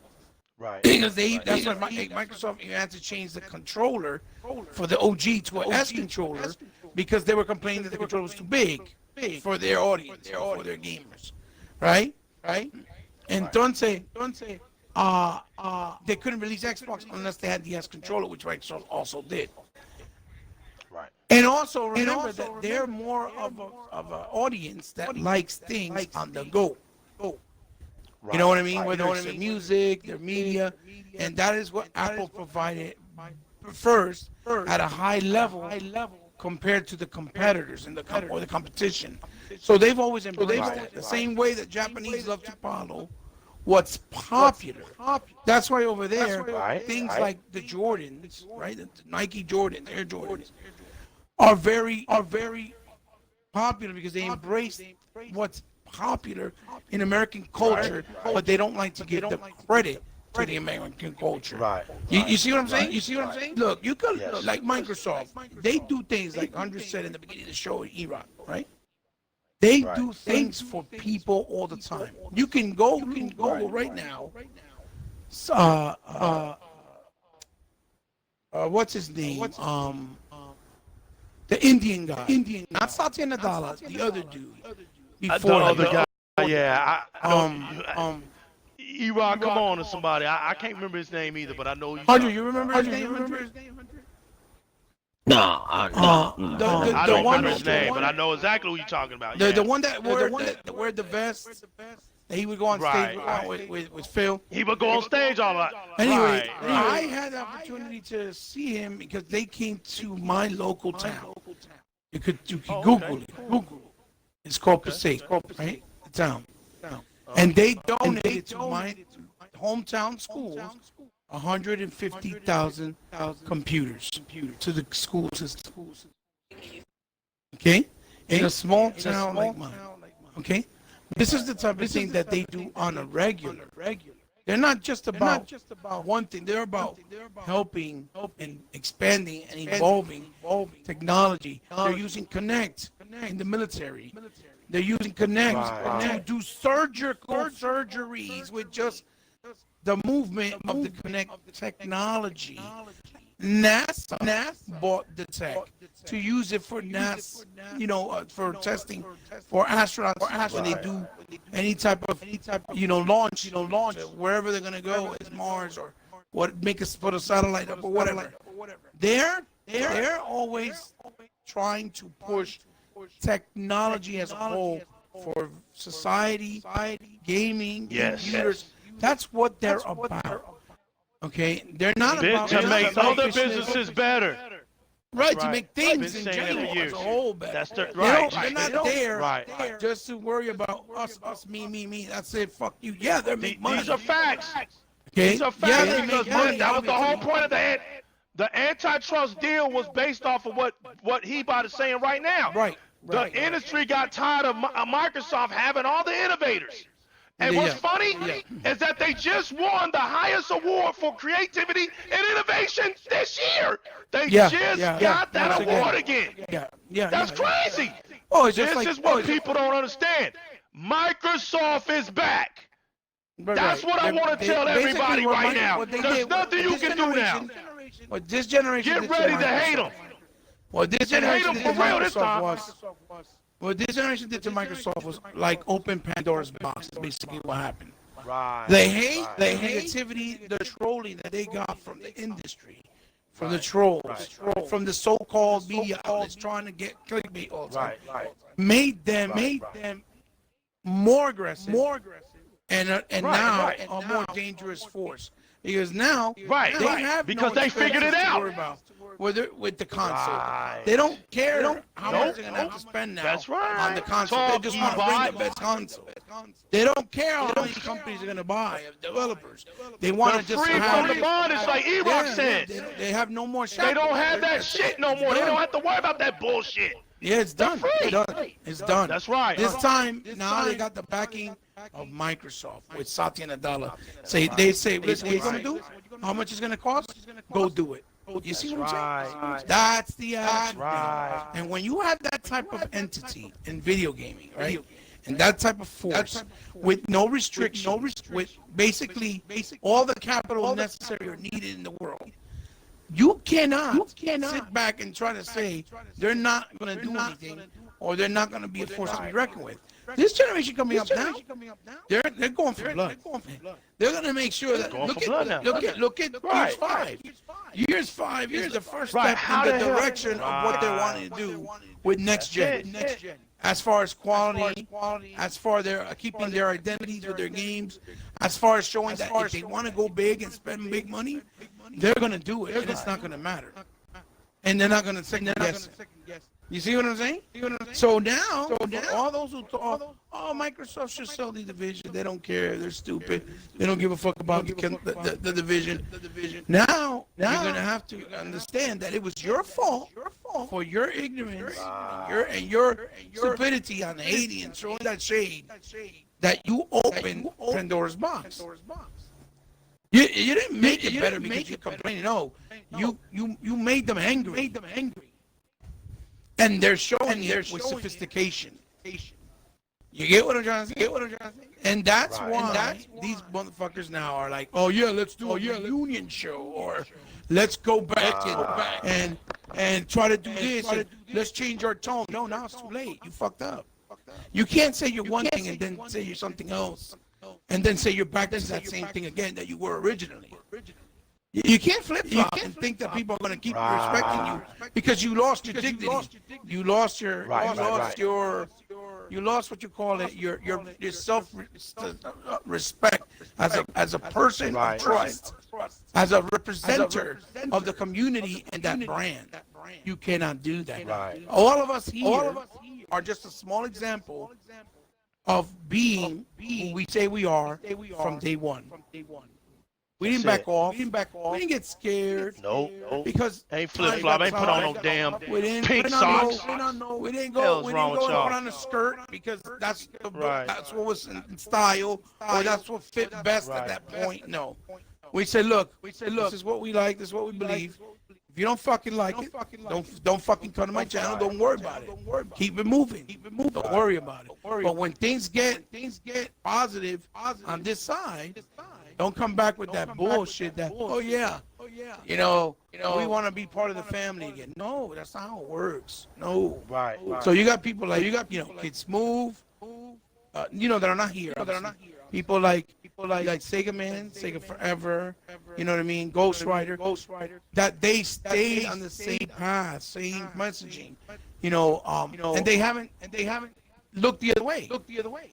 Right. Because that's why Microsoft had to change the controller for the OG to an S controller because they were complaining that the controller was too big for their audience, for their gamers, right? And entonces, they couldn't release Xbox unless they had the S controller, which Microsoft also did. Right. And also remember that they're more of an audience that likes things on the go. You know what I mean? Whether it's their music, their media, and that is what Apple provided first at a high level compared to the competitors and or the competition. So they've always embraced that. The same way that Japanese love to follow what's popular. That's why over there, things like the Jordans, right? The Nike Jordans, Air Jordans, are very popular because they embrace what's popular in American culture, but they don't like to give the credit to the American culture. Right. You see what I'm saying? You see what I'm saying? Look, you could Yes. like Microsoft. They do things like Andre said in the beginning of the show in EROK, right? They do things for people all the time. You can go right now. What's his name? The Indian guy. Not Satya Nadella, the other dude. The other guy. Yeah. EROK, come on to somebody. I can't remember his name either, but I know you. Andre, you remember his name? No, I don't remember his name, but I know exactly who you're talking about. The one that wear the vest. That he would go on stage with Phil. He would go on stage all that. Anyway, I had the opportunity to see him because they came to my local town. You could Google it. It's called Passaic, right? The town. And they donated to my hometown schools 150,000 computers to the school system. Okay? In a small town like mine. Okay? This is the type of thing that they do on a regular. They're not just about one thing. They're about helping and expanding and evolving technology. They're using Connect in the military. They're using Connect to do surgical surgeries with just the movement of the Connect technology. NASA bought the tech to use it for NASA, for testing for astronauts when they do any type of, launch, wherever they're gonna go, is Mars or make us put a satellite up or whatever. They're always trying to push technology as a whole for society, gaming, computers. That's what they're about. Okay, they're not about to make other businesses better. Right, to make I've things been in saying that general for years. as a whole better. That's They're not there just to worry about us, me. That's it. Fuck you. Yeah, they're making money. These are facts. Okay? These are facts. Yeah, they Because make money. that was the whole point of the antitrust deal was based off of what HEBOT is saying right now. Right. The industry got tired of Microsoft having all the innovators. And what's funny is that they just won the highest award for creativity and innovation this year. They just got that award again. That's crazy. Oh, it's This just like, is what people don't understand. Microsoft is back. That's what I want to tell everybody right now. There's nothing you can do now. What this generation Get ready to hate them. What this And hate generation them did to for real this Microsoft time. was, what this generation did to Microsoft was like open Pandora's box. Is basically what happened. Right. They hate the negativity, the trolling that they got from the industry, from the trolls, from the so-called media outlets trying to get clickbait all the time. Made them more aggressive, and now a more dangerous force. Because now Right, they right. have Because no they figured it expenses to out. worry about with the console. Right. They don't care how much Nope. they're gonna have to spend now That's right. on the console. They Talk, just want to bring the EBOT. best console. They don't care how many companies are gonna buy, developers. They want But to just free have from the bondage, like EROK said. they have no more. They don't have that shit no more. They don't have to worry about that bullshit. Yeah, it's done. free. It's done. It's done. That's right. This time, now they got the backing of Microsoft with Satya Nadella. They say, listen, what you gonna do? How much it's gonna cost? Go do it. You see what I'm saying? That's the action. Right. And when you have that type of entity in video gaming, right? And that type of force with no restriction, with basically all the capital necessary or needed in the world. You cannot sit back and try to say they're not going to do anything or they're not going to be a force to be reckoned with. This generation coming up now, they're going for blood. They're going to make sure that look at years 5. Years 5 is the first step in the direction of what they're wanting to do with next gen. As far as quality, as far as their keeping their identities with their games, as far as showing that if they want to go big and spend big money, they're gonna do it, and it's not gonna matter, and they're not gonna second guess it. You see what I'm saying? So now, all those who thought, oh, Microsoft should sell the division, they don't care, they're stupid, they don't give a fuck about the division. Now you're gonna have to understand that it was your fault for your ignorance and your stupidity on Haiti and throwing that shade that you opened Pandora's box. You didn't make it better because you complained. No, you made them angry. And they're showing it with sophistication. You get what I'm trying to say? And that's why these motherfuckers now are like, oh yeah, let's do a reunion show, or let's go back and try to do this. And let's change our tone. No, now it's too late. You fucked up. You can't say you're one thing and then say you're something else, and then say you're back to that same thing again that you were originally. You can't flip-flop and think that people are going to keep respecting you because you lost your dignity. You lost your, you lost what you call it, your self-respect as a person of trust, as a representative of the community and that brand. You cannot do that. All of us here are just a small example of being who we say we are from day one. We didn't back off. We didn't get scared. Nope. Because ain't flip flop. Ain't put on no damn pink socks. We didn't go and put on a skirt because that's what was in style or that's what fit best at that point. No. We said, look, this is what we like. This is what we believe. If you don't fucking like it, don't fucking come to my channel. Don't worry about it. Keep it moving. Don't worry about it. But when things get positive on this side, don't come back with that bullshit that, oh yeah, we want to be part of the family again. No, that's not how it works. No. Right. So you got people like, Kids Move, that are not here. People like Sega Man, Sega Forever, you know what I mean? Ghost Rider, that they stayed on the same path, same messaging, and they haven't looked the other way.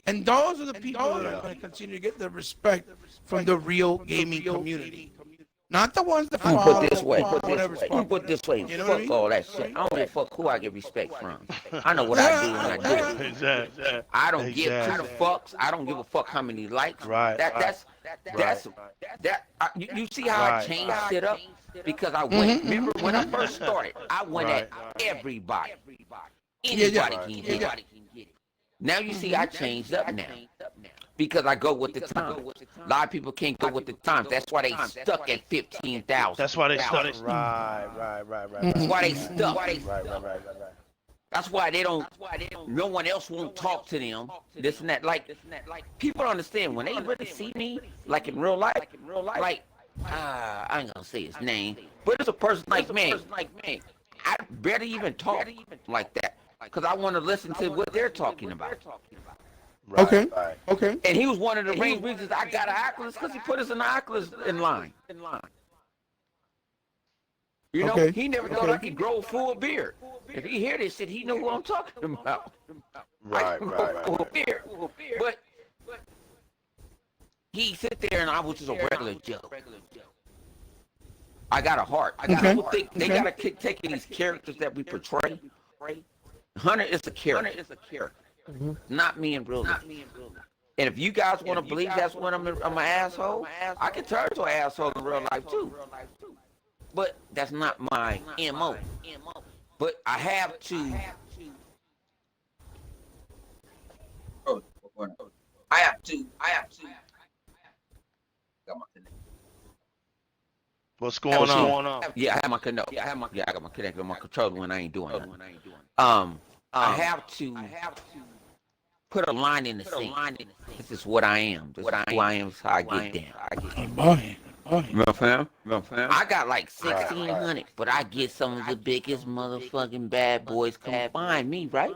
And those are the people that are going to continue to get the respect from the real gaming community. Not the ones that follow. Put this way. Fuck all that shit. I don't give a fuck who I get respect from. I know what I do when I do it. I don't give two fucks. I don't give a fuck how many likes. Right. You see how I changed it up? Because I went. Remember when I first started? I went at everybody. Anybody can get it. Now you see I changed up now. Because I go with the time. A lot of people can't go with the times. That's why they stuck at 15,000. That's why they stuck. Right. That's why they stuck. Right. That's why they don't. No one else won't talk to them. This and that. Like people don't understand when they really see me, like in real life. Like I ain't gonna say his name, but it's a person like man. I barely even talk like that because I want to listen to what they're talking about. Okay. And he was one of the main reasons I got an Oculus because he put us in the Oculus in line. You know, he never thought I could grow a full beard. If he hear this shit, he know who I'm talking about. Right. Full beard. But he sit there and I was just a regular Joe. I got a heart. People think they gotta take these characters that we portray. Hunter is a character. Not me in real life. And if you guys want to believe that's when I'm an asshole, I can turn to an asshole in real life too. But that's not my MO. But I have to. I have to. What's going on? Yeah, I have my connect. I got my connect on my controller when I ain't doing nothing. I have to put a line in the sand. This is what I am. This is who I am. This is how I get down. You know what I'm saying? I got like 1,600, but I get some of the biggest motherfucking bad boys come find me, right?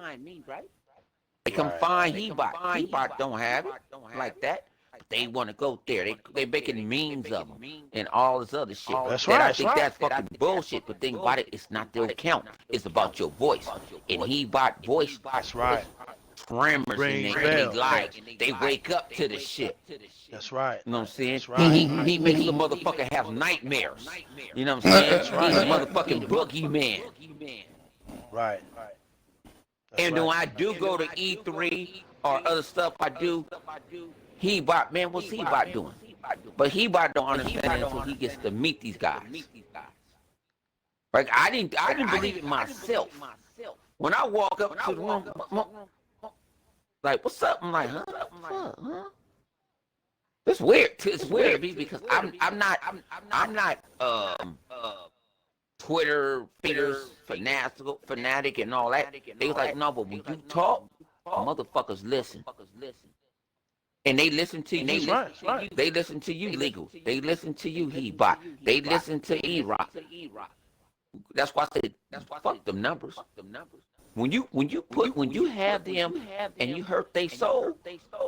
They come find HEBOT. HEBOT don't have it like that. They want to go there. They making memes of them and all this other shit. That's right. I think that's fucking bullshit. But think about it, it's not their account. It's about your voice. And HEBOT voice. That's right. Tremors in their life. They wake up to the shit. That's right. You know what I'm saying? That's right. He makes the motherfucker have nightmares. You know what I'm saying? That's right. He's a motherfucking boogeyman. Right. And when I do go to E3 or other stuff I do, HEBOT, man, what's HEBOT doing? But HEBOT don't understand it until he gets to meet these guys. Like I didn't believe it myself. When I walk up to the room, like, what's up? I'm like, huh? It's weird. It's weird to me because I'm not Twitter fanatic and all that. They was like, no, but when you talk, motherfuckers listen. And they listen to you. They listen to you, Legal. They listen to you, HEBOT. They listen to EROK. That's why I said, fuck them numbers. When you have them and you hurt their soul,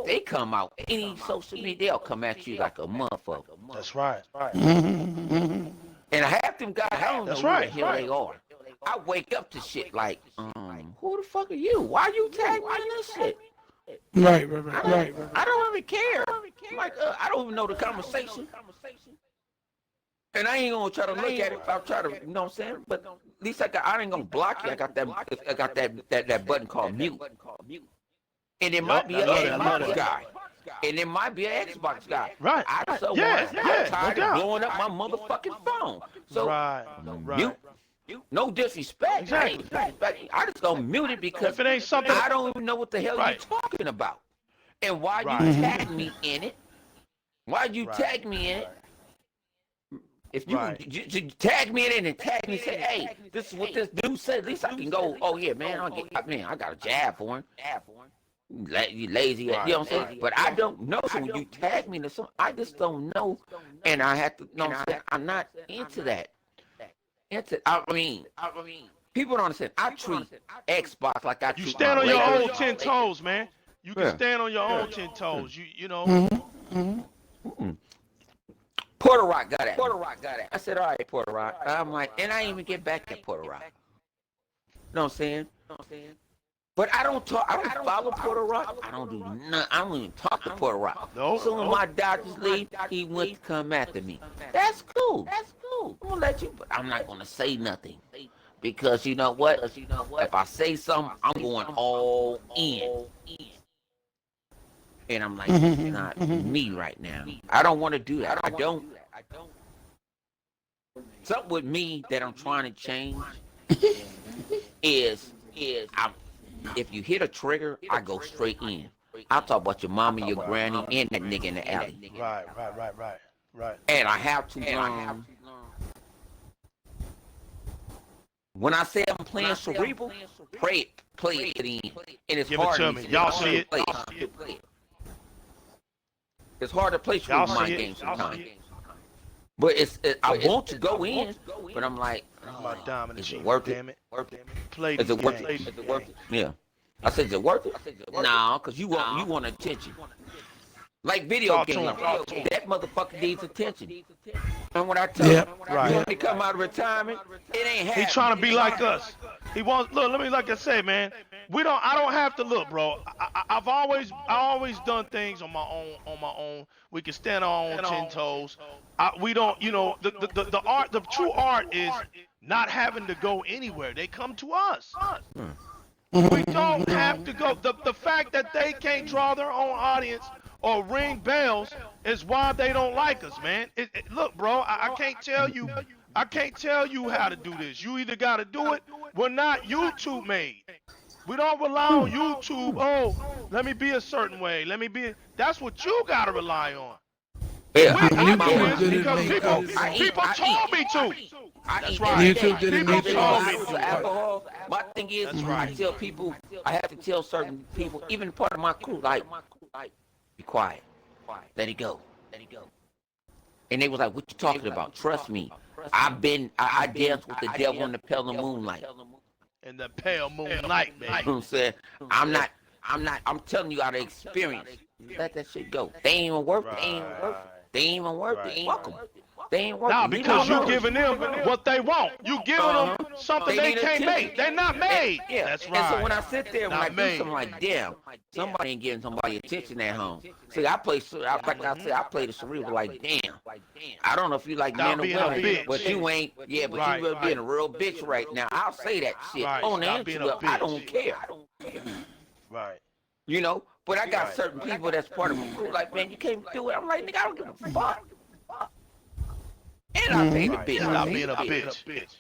they come out. Any social media, they'll come at you like a motherfucker. That's right. And half them guys, I don't know who the hell they are. I wake up to shit like, who the fuck are you? Why you tag me in this shit? Right. I don't even care. Like, I don't even know the conversation. And I ain't gonna try to look at it if I try to, you know what I'm saying? But at least I ain't gonna block you. I got that button called mute. And it might be an Xbox guy. And it might be an Xbox guy. Right. I'm tired of blowing up my motherfucking phone. So mute. No disrespect. Exactly. I just gonna mute it because if it ain't something, I don't even know what the hell you're talking about. And why you tag me in it? Why you tag me in it? If you tag me in it and tag me, say, hey, this is what this dude said. At least I can go, oh yeah, man, I got a jab for him. You lazy, you know what I'm saying? But I don't know. So when you tag me in something, I just don't know. And I have to, you know what I'm saying? I'm not into that. I mean, people don't understand. I treat Xbox like I treat you stand on your Lakers. own 10 toes, man. You can stand on your own 10 toes. You know. Puerto Rock got it. I said, all right, Puerto Rock. I'm like, and I didn't even get back at Puerto Rock. You know what I'm saying? But I don't follow Puerto Rock. I don't do nothing. I don't even talk to Puerto Rock. No. So when my Dodgers leave, he went to come after me. That's cool. I'm gonna let you, but I'm not gonna say nothing. Because you know what? If I say something, I'm going all in. And I'm like, it's not me right now. I don't want to do that. I don't. Something with me that I'm trying to change is if you hit a trigger, I go straight in. I'll talk about your mama, your granny, and that nigga in the alley. Right. And I have to learn. When I say I'm playing cerebral, play it to the end. And it's hard to me. Y'all see it? It's hard to play through my games sometimes. But I want to go in, but I'm like, is it worth it? Is it worth it? Yeah. I said, is it worth it? No, because you want attention. Like video games, that motherfucker needs attention. And when I tell him, you want to come out of retirement, it ain't happening. He trying to be like us. He wants, look, let me, like I say, man, I don't have to look, bro. I've always done things on my own. We can stand on our own 10 toes. We don't, the art, the true art is not having to go anywhere. They come to us. We don't have to go. The fact that they can't draw their own audience or ring bells is why they don't like us, man. Look, bro, I can't tell you. I can't tell you how to do this. You either got to do it. We're not YouTube made. We don't rely on YouTube. Oh, let me be a certain way. That's what you got to rely on. Yeah, I do this because people told me to. That's right. YouTube didn't People make told me bottles of to. alcohol. My thing is, right. I tell people, I have to tell certain people, even part of my crew, like, be quiet, let it go. And they was like, what you talking about? Trust me, I danced with the devil in the pale moonlight. In the pale moonlight, man. You know what I'm saying? I'm telling you out of experience. Let that shit go. They ain't even worth it. They ain't even worth it. Fuck them. They ain't worth it. Nah, because you giving them what they want. You giving them something they can't make. They're not made. Yeah, that's right. And so when I sit there, when I Not do something like, damn, somebody ain't giving somebody attention at home. See, like I said, I play the cerebral like, damn. I don't know if you like men or women, but you ain't. Yeah, but you really being a real bitch right now. I'll say that shit on the internet. I don't care. Right. You know, but I got certain people that's part of my crew. Like, man, you can't do it. I'm like, nigga, I don't give a fuck. And I pay the bill. Stop being a bitch.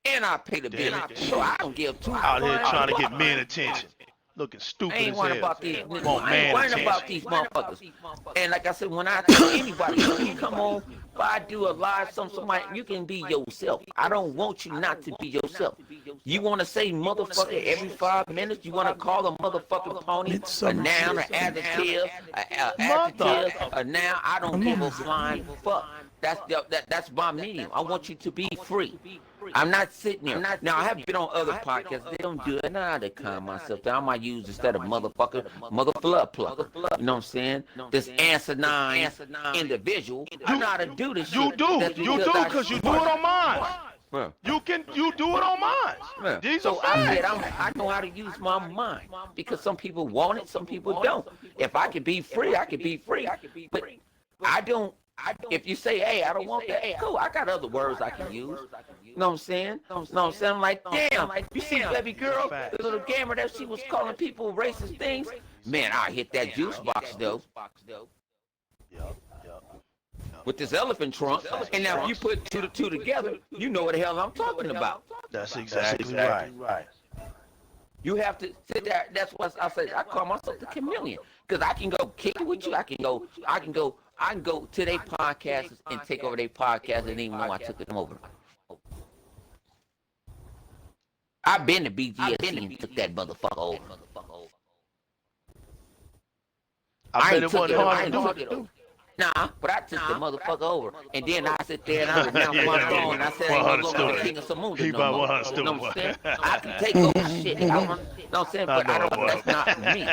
And I pay the bill. So I don't give two. Out here trying to get men attention. Looking stupid I ain't as worrying hell. about these niggas. Want I ain't man worrying attention. about these motherfuckers. And like I said, when I tell anybody, you come on, if I do a live somebody, you can be yourself. I don't want you not to be yourself. You want to say motherfucker every 5 minutes? You want to call a motherfucking pony a noun, an adjective, a noun? I don't give a flying fuck. That's my medium. I want you to be free. I'm not sitting there. Now, I have been on other podcasts. They don't do it. Nah, they calm myself down. I might use instead of motherfucker, mother flood plucker. You know what I'm saying? This asinine individual. I know how to do this You shit. do. That's You do because you do it on mine. Yeah. You do it on mine. Yeah. These So are I said facts. I know how to use my mind because some people want it, some people don't. If I could be free, I could be free. But I don't. If you say, hey, I don't want that, hey, cool, I got other words I can use. You know what I'm saying? I'm like, damn, you see baby girl, the little gamer that she was calling people racist things? Man, I hit that juice box, though. With this elephant trunk, and now if you put two to two together, you know what the hell I'm talking about. That's exactly right. You have to sit there. That's what I say. I call myself the chameleon because I can go kick it with you. I can go to their podcasts and take over their podcast and even know I took them over. I've been to BGSC and took that motherfucker over. I ain't took it over. Nah, but I took the motherfucker over. And then I sit there and I announce my phone and I said, I ain't gonna go to the King of Samunda no more. You know what I'm saying? I can take over shit. You know what I'm saying? But I don't, that's not me.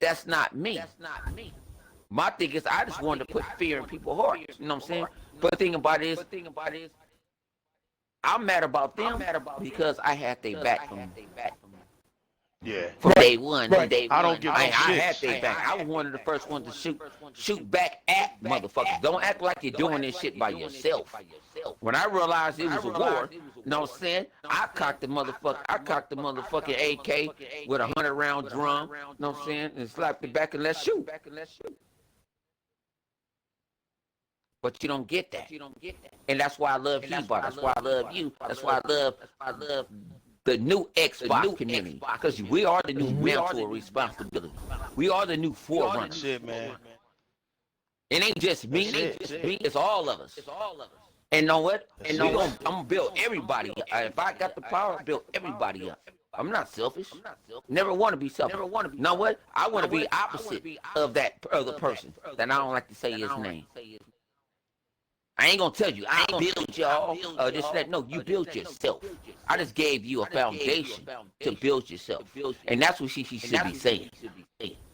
That's not me. My thing is, I just wanted to put fear in people's hearts. You know what I'm saying? But the thing about it is, I'm mad about them because I had their back from Yeah. from day one. From day I don't one. give no I shit. had their back. I was one of the first ones to shoot back at motherfuckers. Don't act like you're doing this shit by yourself. When I realized it was a war, you know what I'm saying? I cocked the motherfucking AK with a 100-round drum, you know what I'm saying? And slapped it back and let's shoot. But you don't get that. And that's why I love HEBOT. That's why I love you. That's why I love the new Xbox community. Because we are the new mantle of responsibility. We are the new forerunners. Shit, man. It ain't just me. It's all of us. And know what? I'm gonna build everybody up. If I got the power, I'll build everybody up. I'm not selfish. Never want to be selfish. You know what? I want to be opposite of that other person that I don't like to say his name. I ain't gonna tell you, I ain't build y'all, this, that. No, you build yourself. I just gave you a foundation to build yourself. And that's what she should be saying.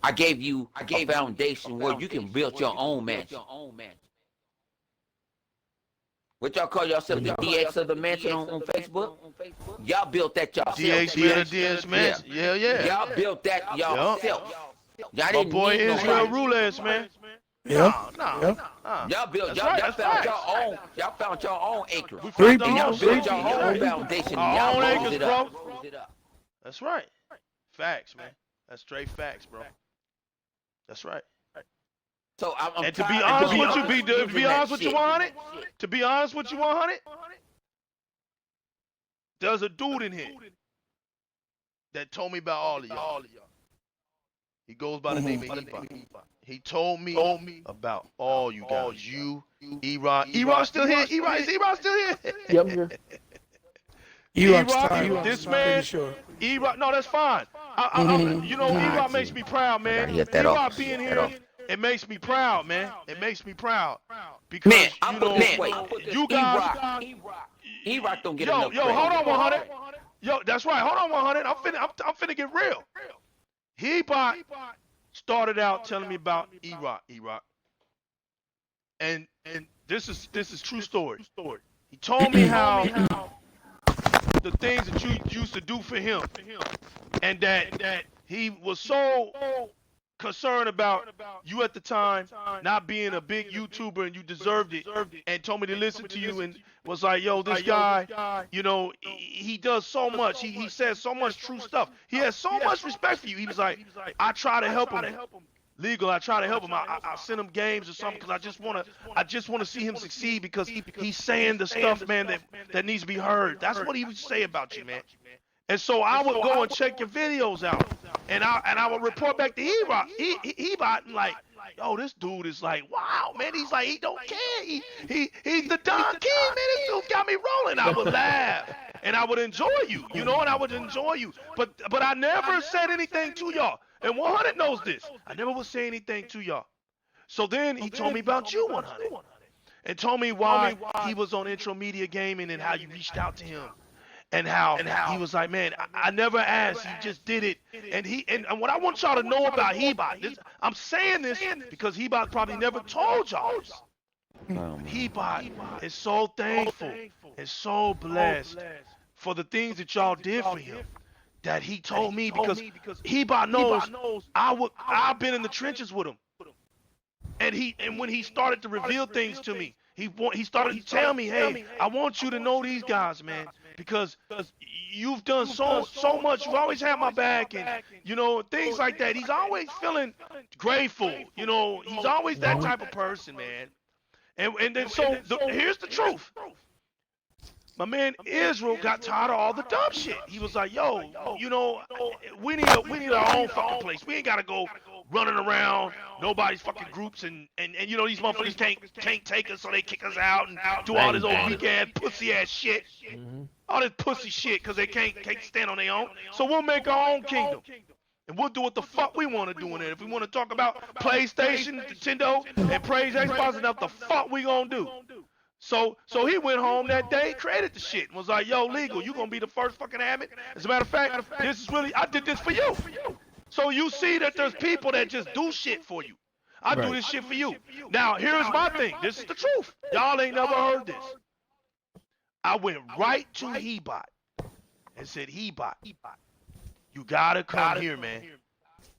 I gave you a foundation where you can build your own mansion. What y'all call yourself, the DX of the mansion on Facebook? Y'all built that yourself. DX man of DX man. Yeah. Y'all built that yourself. Y'all My didn't boy need Israel nobody. Rules, man. Yeah. No. Y'all built, That's y'all right, found that's your own, y'all found your own acres. We Three found And our y'all own built safety. your own foundation. Our Y'all own rose acres, it bro. up. That's right. Facts, man. That's straight facts, bro. That's right. So I'm And to be tired of honest with you, y'all to be using that honest with you, shit. 100. To be honest with you, 100. There's a dude in here that told me about all of y'all. He goes by the name of EROK. He told me about all you guys. You, EROK. EROK still here? EROK, is EROK still here? Yeah, I'm here. EROK's EROK, time. this I'm man, pretty sure. EROK, no, that's fine. You know, EROK makes me proud, man. hit that EROK off. being That here, off. it makes me proud, man. It makes me proud. Because, Man, I'm you put know, this way. you guys, EROK don't get yo, enough credit. hold on, 100. Yo, that's right. Hold on, 100. I'm finna get real. HEBOT started out telling me about EROK. And this is true story. He told me how the things that you used to do for him, and that he was so concerned about you at the time not being a big YouTuber and you deserved it, and told me to listen to you and was like, yo, this guy, you know, he does so much. He says so much true stuff. He has so much respect for you. He was like, I try to help him. Legal, I try to help him. I send him games or something because I just wanna see him succeed because he's saying the stuff, man, that needs to be heard. That's what he would say about you, man. And so I would go and check your videos out, and I would report back to EROK. EBOT, and like, yo, this dude is like, wow, man. He's like, he don't care. He's the Don King, man. This dude got me rolling. I would laugh. And I would enjoy you, you know, and I would enjoy you. But I never said anything to y'all. And 100 knows this. I never would say anything to y'all. So then he told me about you, 100, and told me why he was on Intro Media Gaming and how you reached out to him. And how he was like, man, I never asked, he just did it. And what I want y'all to know about HEBOT, I'm saying this because HEBOT probably never told y'all this. HEBOT is so thankful and so blessed for the things that y'all did for him. That he told me because HEBOT knows I've been in the trenches with him. And when he started to reveal things to me, he started to tell me, hey, I want you to know these guys, man, because you've done so much. You've always had my back, and you know, things like that. He's always feeling grateful. You know, he's always that type of person, man. And then so here's the truth. My man Israel got tired of all the dumb shit. He was like, yo, you know, we need our own fucking place. We ain't gotta go running around nobody's fucking groups and you know, these motherfuckers can't take us, so they kick us out and do all this old weak ass pussy ass shit. All this pussy shit because they can't stand on their own. So we'll make our own kingdom. And we'll do what the fuck we want to do in it. If we want to talk about PlayStation, Nintendo, and praise Xbox, enough the fuck we gonna do. So he went home that day, created the shit, and was like, yo, Legal, you gonna be the first fucking admin? As a matter of fact, this is really, I did this for you. So you see that there's people that just do shit for you. I do this shit for you. Now, here's my thing. This is the truth. Y'all ain't never heard this. I went right to HEBOT and said, HEBOT, you gotta come here, man.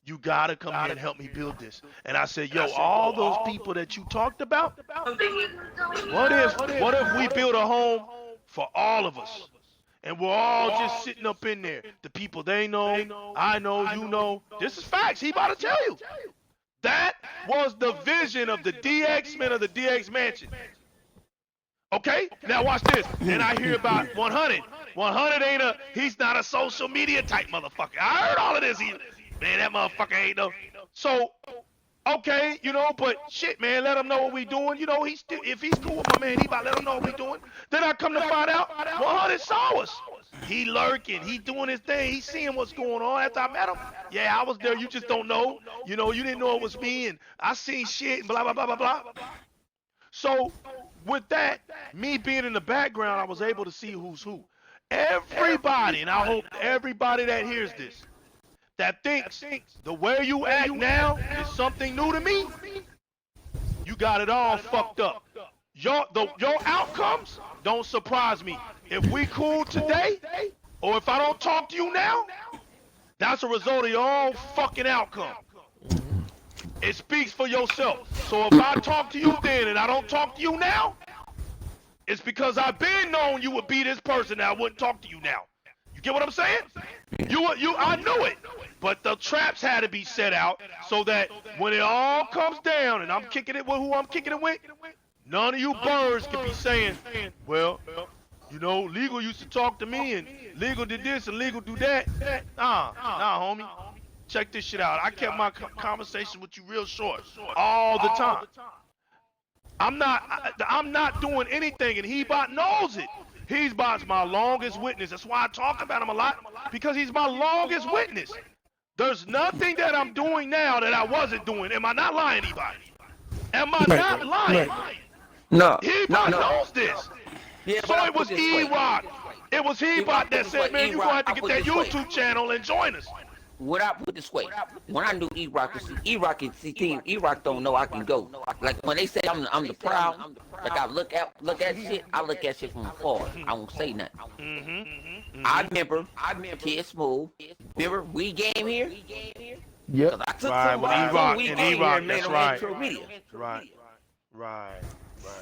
You gotta come here and help me build this. And I said, yo, all those people that you talked about, what if we build a home for all of us? And we're all just sitting up in there. The people they know, I know, you know. This is facts. He about to tell you. That was the vision of the DX men of the DX mansion. Okay? Now watch this. And I hear about 100. 100 he's not a social media type motherfucker. I heard all of this. Man, that motherfucker ain't no. So, okay, you know, but shit, man, let him know what we doing. You know, if he's cool with my man, he about to let him know what we doing. Then I come to find out, 100 saw us. He lurking, he doing his thing, he seeing what's going on. After I met him, yeah, I was there. You just don't know. You know, you didn't know it was me, and I seen shit, and blah, blah, blah, blah, blah. So, with that, me being in the background, I was able to see who's who. Everybody, and I hope everybody that hears this, that thinks the way you act now is something new to me, you got it all fucked up. your outcomes don't surprise me. If we cool today, or if I don't talk to you now, that's a result of your own fucking outcome. It speaks for yourself. So if I talk to you then and I don't talk to you now, it's because I've been known you would be this person that I wouldn't talk to you now. You get what I'm saying? I knew it. But the traps had to be set out so that when it all comes down and I'm kicking it with who I'm kicking it with, none of you birds can be saying, well, you know, Legal used to talk to me and Legal did this and Legal do that. Nah, homie. Check this shit out. I kept my conversation with you real short all the time. I'm not doing anything, and HEBOT knows it. HEBOT's my longest witness. That's why I talk about him a lot, because he's my longest witness. There's nothing that I'm doing now that I wasn't doing. Am I not lying, anybody? Am I not lying? No. HEBOT knows this. Yeah, so it was EROK. It was HEBOT that said, man, you're going to have to get that YouTube channel and join us. What I put this way, when I knew EROK, EROK don't know I can go. Like when they say I'm the proud, like I look at shit, I look at shit from afar. I won't say nothing. I remember Kid Smooth. Remember We Game Here? Yep. I took Right, with EROK and EROK, that's right. Right.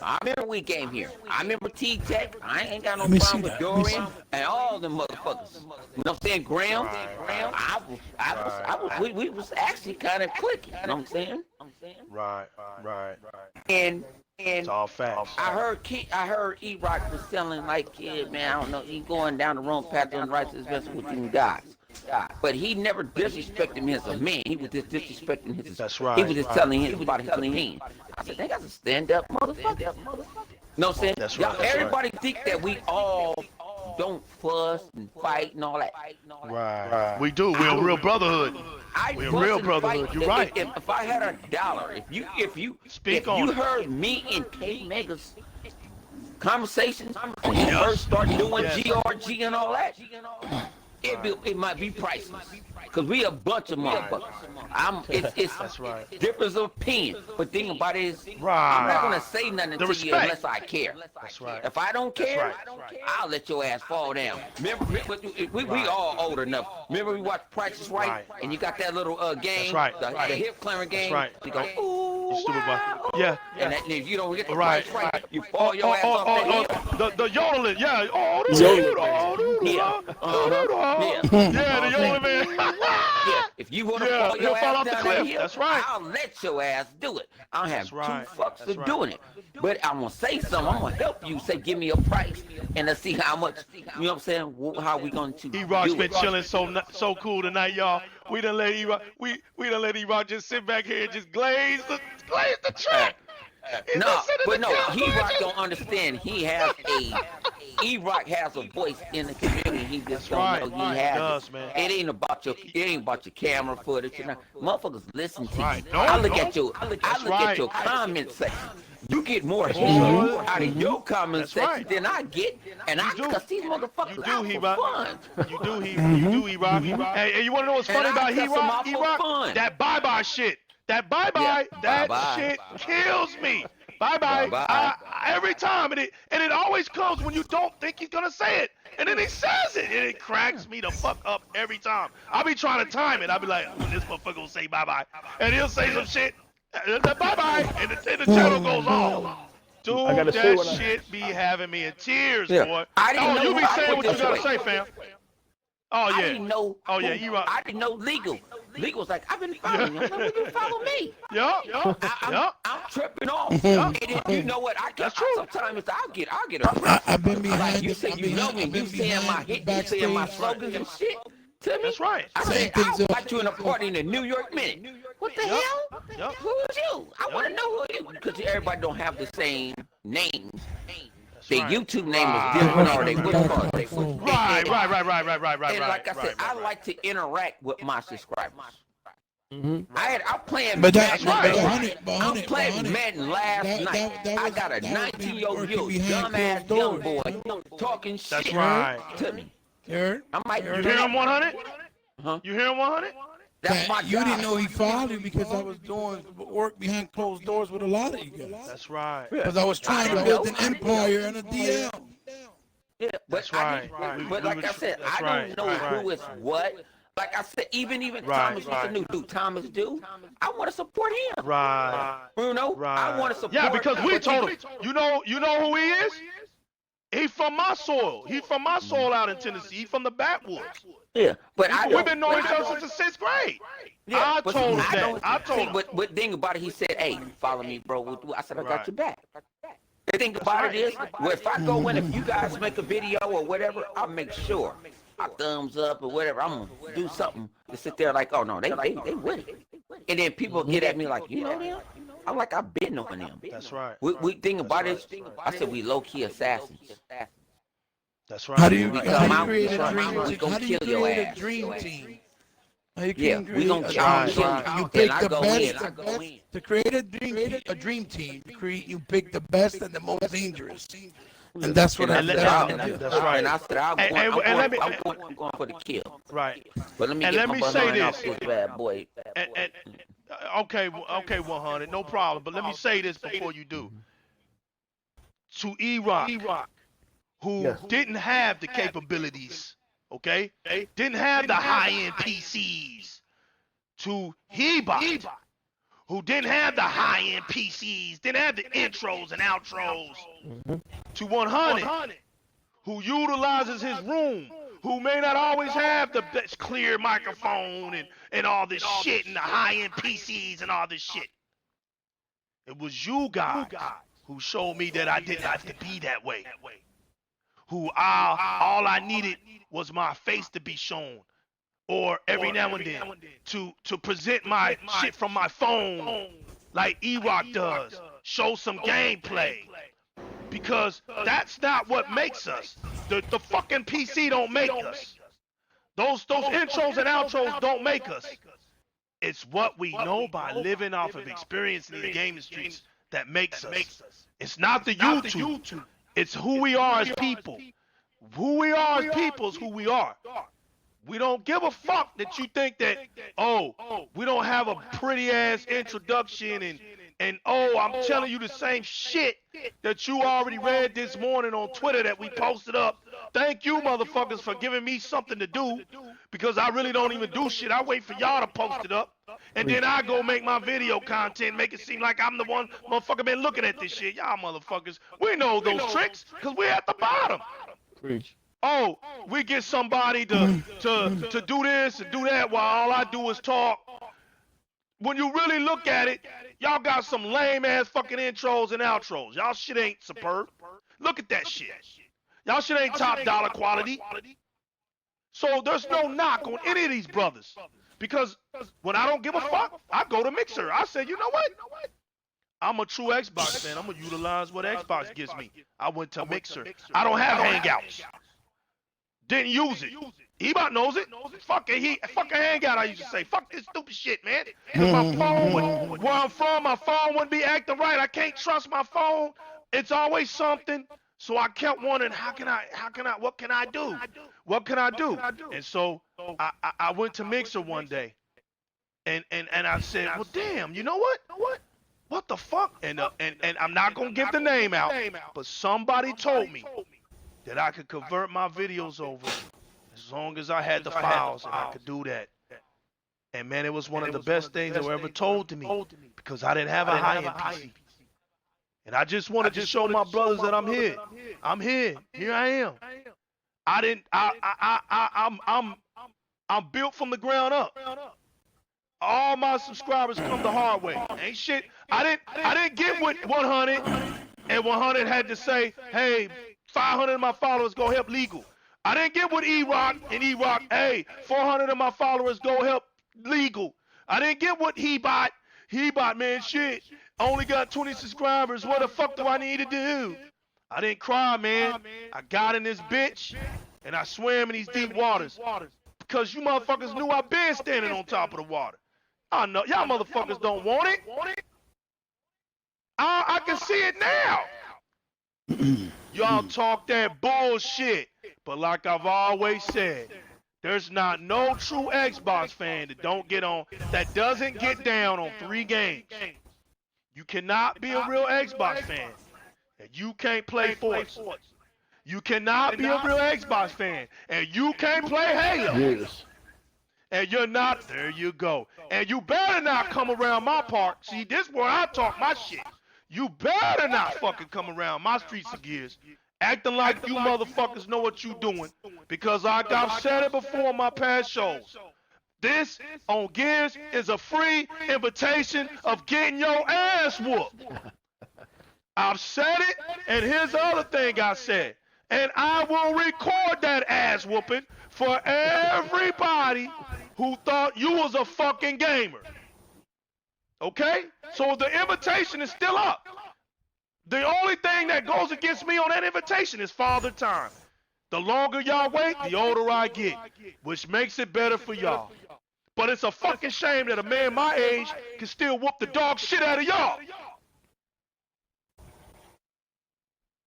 I remember We Game Here. I remember T-Tech. I ain't got no problem with Dorian and all them motherfuckers. You know what I'm saying? Graham. We was actually kind of clicking. You know what I'm saying? Right. And It's all facts. I heard EROK was selling like, yeah, man, I don't know, he going down the wrong path doing the right to his best with you guys. But he never disrespected me as a man. He was just disrespecting his. That's right. He was just telling him about his opinion. I said, they got to stand up, motherfucker. You know what I'm saying? That's right. Everybody think that we all don't fuss and fight and all that. Right. We do. We're a real brotherhood. We're a real brotherhood. You're right. If I had $1, if you heard me and K Mega's conversations when he first started doing GRG and all that, it might be priceless. Cause we a bunch of motherfuckers. It's That's right. difference of opinion. But the thing about it is, Right. I'm not gonna say nothing to you unless I care. That's right. If I don't care, right. I'll let your ass fall down. Remember, we all old enough. Remember we watched Price is Right, and you got that little game, right. the hip clearing game. right. You go, ooh, You stupid wow. boy. Yeah. And if you don't get the Right. price right, you fall your ass off that hill. The yodeling, yeah. Oh, the yodeling man. Yeah, if you want to fall he'll your fall ass off the down cliff. that hill, That's right. I'll let your ass do it. I'll have two right. fucks That's for right. doing it. But I'm going to say something. I'm going to help you. Say, give me a price. And let's see how much, you know what I'm saying, how we going to EROK's do been it. chilling so cool tonight, y'all. We done let EROK, we done let EROK just sit back here and just glaze the track. EROK don't understand. EROK has a voice in the community. He just don't know he has it. Man. It ain't about your camera footage. You know, motherfuckers listen to Right. you. No, I look no. at your comment section. You get more hit Boy. out of your comment That's section right. than I get, and I do. cuss these motherfuckers out for fun. You do, EROK. Hey, you want to know what's funny And I about cuss 'em out for EROK? fun. That bye-bye shit. That bye-bye, shit kills me. Bye-bye. Bye-bye. Every time, and it always comes when you don't think he's gonna say it, and then he says it, and it cracks me the fuck up every time. I'll be trying to time it. I'll be like, when this motherfucker will say bye-bye, and he'll say some shit, bye-bye, and the channel goes off. Dude, I gotta say what that shit be having me in tears, Yeah. boy. I didn't know You be I saying put what you this gotta way. say, fam. Oh, yeah. I didn't know. Oh, yeah, EROK. I didn't know Legal. Legal was like, I've been following you. I'm like, you follow me. I'm tripping off. And then, you know what? Sometimes I'll get a I've been behind. like you say, you know me. You saying my hit, you saying my slogans and shit to me. That's right. I Same said, things I'll up. watch you in a party in the New York Minute. What the hell? Yup. Who is you? I want to know who you. Because everybody don't have the same names. Their YouTube name is different, or they what you call it? Right. And like I said, I like to interact with my subscribers. I'm playing But Madden. I'm I'm playing Madden last night. I got a 19-year-old dumbass young boy talking shit That's right. to me. Heard? I might You hear him 100? Huh? You hear him 100? That's my you job. didn't know he followed you because I was doing work behind closed doors with a lot of you guys. That's right. Because I was trying to build an empire and a DL. Yeah, but That's I right. didn't, but like I said, I don't know who is what. Like I said, even Thomas, what's the new dude? Thomas dude. I want to support him. Right. You know, Right. I want to support. Yeah, because we but told him. You know who he is? He from my soil. He from my soil out in Tennessee. He from the backwoods. Yeah, but We've been knowing each other since the 6th grade. Yeah, I but told him I that. don't I told see, him. but thing about it, he said, "Hey, follow me, bro." I said, "I got Right. your back." The thing about it is, well, if I go in, if you guys make a video or whatever, I'll make sure I thumbs up or whatever. I'm gonna do something to sit there like, oh no, they with it. And then people get at me like, you know them? I'm like, I've been knowing them. That's right. We think about it. I said we low key assassins. That's right. How do you We create a come dream out, we team? gonna How do you kill your create a ass. dream team? How you Yeah, can we create gonna a kill dream you. team? You And pick I the go best. in. To create a dream team, you pick the best and the most dangerous. And that's what And I That's right. And I said, I'm going for the kill. Right. But let me And get let my me say behind off this. this bad boy. And okay, 100, no problem. But let me say this before you do. To EROK, who Yes. didn't have the capabilities, okay, didn't have the high-end PCs. To HEBOT, who didn't have the high-end PCs, didn't have the intros and outros. To 100, who utilizes his room, who may not always have the best clear microphone and all this shit and the high-end PCs and all this shit. It was you guys who showed me that I didn't have to be that way. Who all I needed was my face to be shown, or every now and then to present my shit from my phone like EROK does, show some gameplay. Because that's not what makes us. The fucking PC don't make us. Those intros and outros don't make us. It's what we know by living off of experience in the gaming streets that makes us. It's not the YouTube. It's who we are as people. Who we are as people is who we are. We don't give a fuck that you think that, oh, we don't have a pretty ass introduction and oh, I'm telling you the same shit that you already read this morning on Twitter that we posted up. Thank you, motherfuckers, for giving me something to do, because I really don't even do shit. I wait for y'all to post it up, and then I go make my video content, make it seem like I'm the one motherfucker been looking at this shit. Y'all motherfuckers, we know those tricks, because we're at the bottom. Preach. Oh, we get somebody to do this and do that while all I do is talk. When you really look at it, y'all got some lame ass fucking intros and outros. Y'all shit ain't superb. Look at that shit. Y'all shit ain't top dollar quality. So there's no knock on any of these brothers. Because when I don't give a fuck, I go to Mixer. I say, you know what? I'm a true Xbox fan. I'm going to utilize what Xbox gives me. I went to Mixer. I don't have Hangouts. Didn't use it. EBOT knows it. Fuck a hangout, I used to say. Fuck this stupid shit, man. 'Cause my phone, where I'm from, my phone wouldn't be acting right. I can't trust my phone. It's always something. So I kept wondering, what can I do? What can I do? And so I went to Mixer one day, and I said, well, damn, you know what? What the fuck? And I'm not gonna give the name out, but somebody told me that I could convert my videos over as long as I had the files, and I could do that. And man, it was one of the best things that were ever told to me, because I didn't have a high-end PC. And I just wanted to show my brothers that I'm here. I'm here. Here I am. I'm built from the ground up. All my subscribers come the hard way. Ain't shit. I didn't get what 100 and 100 had to say, hey, 500 of my followers go help legal. I didn't get what EROK and EROK, hey, 400 of my followers go help legal. I didn't get what HEBOT, man, shit, I only got 20 subscribers. What the fuck do I need to do? I didn't cry, man. I got in this bitch, and I swam in these deep waters. Because you motherfuckers knew I've been standing on top of the water. I know, y'all motherfuckers don't want it. I can see it now. Y'all talk that bullshit. But like I've always said, There's not no true Xbox fan that doesn't get down on 3 games. You cannot be a real Xbox fan and you can't play Forza. You cannot be a real Xbox fan and you can't play Halo. Yes. And you're not, there you go. And you better not come around my park. See, this is where I talk my shit. You better not fucking come around my streets of Gears acting like you motherfuckers know what you doing, because I've said it before on my past shows. This on Gears is a free invitation of getting your ass whooped. I've said it, and here's the other thing I said. And I will record that ass whooping for everybody who thought you was a fucking gamer. Okay? So the invitation is still up. The only thing that goes against me on that invitation is father time. The longer y'all wait, the older I get, which makes it better for y'all. But it's a fucking shame that a man my age can still whoop the dog shit out of y'all.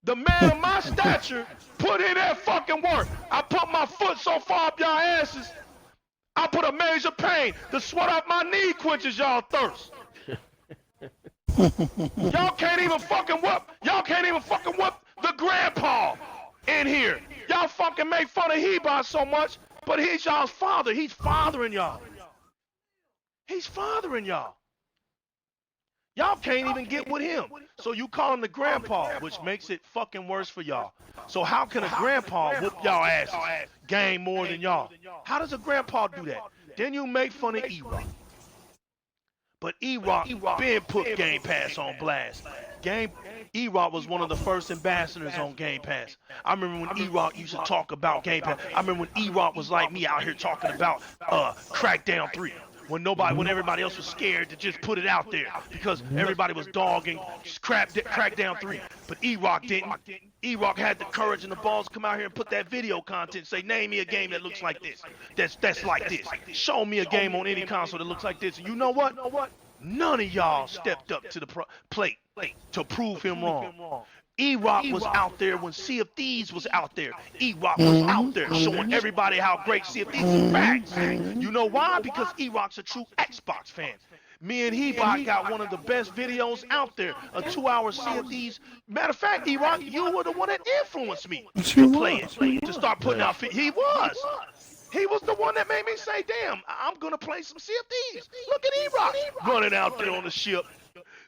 The man of my stature put in that fucking work. I put my foot so far up y'all asses, I put a major pain. The sweat off my knee quenches y'all thirst. Y'all can't even fucking whoop the grandpa in here. Y'all fucking make fun of HEBOT so much, but he's y'all's father. He's fathering y'all. He's fathering y'all. Y'all can't even get with him. So you call him the grandpa, which makes it fucking worse for y'all. So how can a grandpa whoop y'all asses, game more than y'all? How does a grandpa do that? Then you make fun of EROK. But EROK been put Game Pass on blast. EROK was one of the first ambassadors on Game Pass. I remember when EROK used to talk about Game Pass. I remember when EROK was like me out here talking about Crackdown 3. When everybody else was scared to just put it out there because everybody was dogging Crackdown 3. But EROK didn't. EROK had the courage and the balls to come out here and put that video content, say, name me a game that looks like this, that's like this. Show me a game on any console that looks like this. And you know what? None of y'all stepped up to the plate to prove him wrong. EROK was out there when Sea of Thieves was out there. EROK was out there showing everybody how great Sea of Thieves is. Facts. You know why? Because EROK's a true Xbox fan. Me and HEBOT got one of the best videos out there, a 2-hour Sea of Thieves. Matter of fact, EROK, you were the one that influenced me to play it, to start putting out. He was the one that made me say, damn, I'm going to play some Sea of Thieves. Look at EROK running out there on the ship,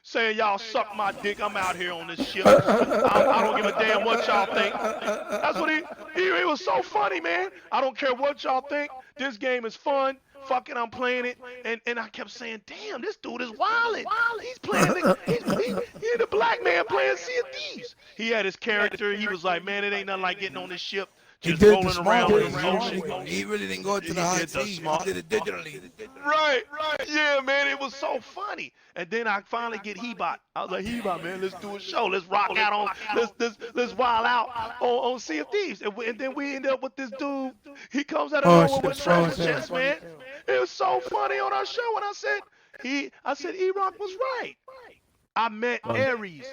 saying y'all suck my dick, I'm out here on this ship. I don't give a damn what y'all think. That's what he was so funny, man. I don't care what y'all think. This game is fun. Fuck it, I'm playing it. And I kept saying, damn, this dude is wildin'. He's playing he's the black man playing Sea of Thieves. He had his character. He was like, man, it ain't nothing like getting on this ship, just rolling around in the ocean. He really didn't go to the high seas. He did it digitally. Right. Yeah, man, it was so funny. And then I finally get HEBOT. I was like, HEBOT, man, let's do a show. Let's rock out on, let's wild out on Sea of Thieves. And then we end up with this dude. He comes out of nowhere with treasure chest, man. It was so funny on our show. And I said EROK was right. I met Ares.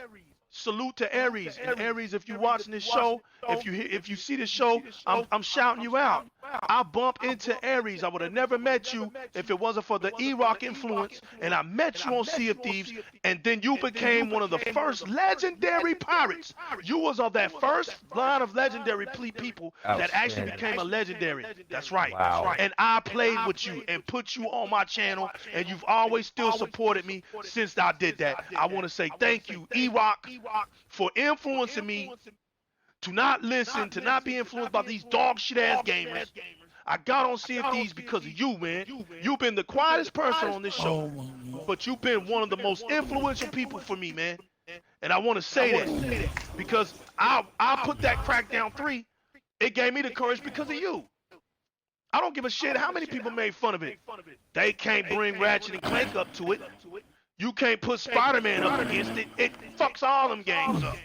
Salute to Ares. And Ares, if you're watching this show, if you see this show, I'm shouting you out. I bumped into Ares. I would have never met you if it wasn't for the EROK influence. And I met you on Sea of Thieves. And then you became one of the first legendary pirates. You was of that first line of legendary people that actually became a legendary. That's right. Wow. And I played with you and put you on my channel. And you've always still supported me since I did that. I want to say thank you, EROK, for influencing me to not listen, to not be influenced by these dog shit ass gamers. I got on Sea of Thieves because of you, man. You've been the quietest person on this show, but you've been one of the most influential people for me, man. And I want to say that because I put that Crackdown 3. It gave me the courage because of you. I don't give a shit how many people made fun of it. They can't bring Ratchet and Clank up to it. You can't put Spider-Man up against it. It fucks all them games up.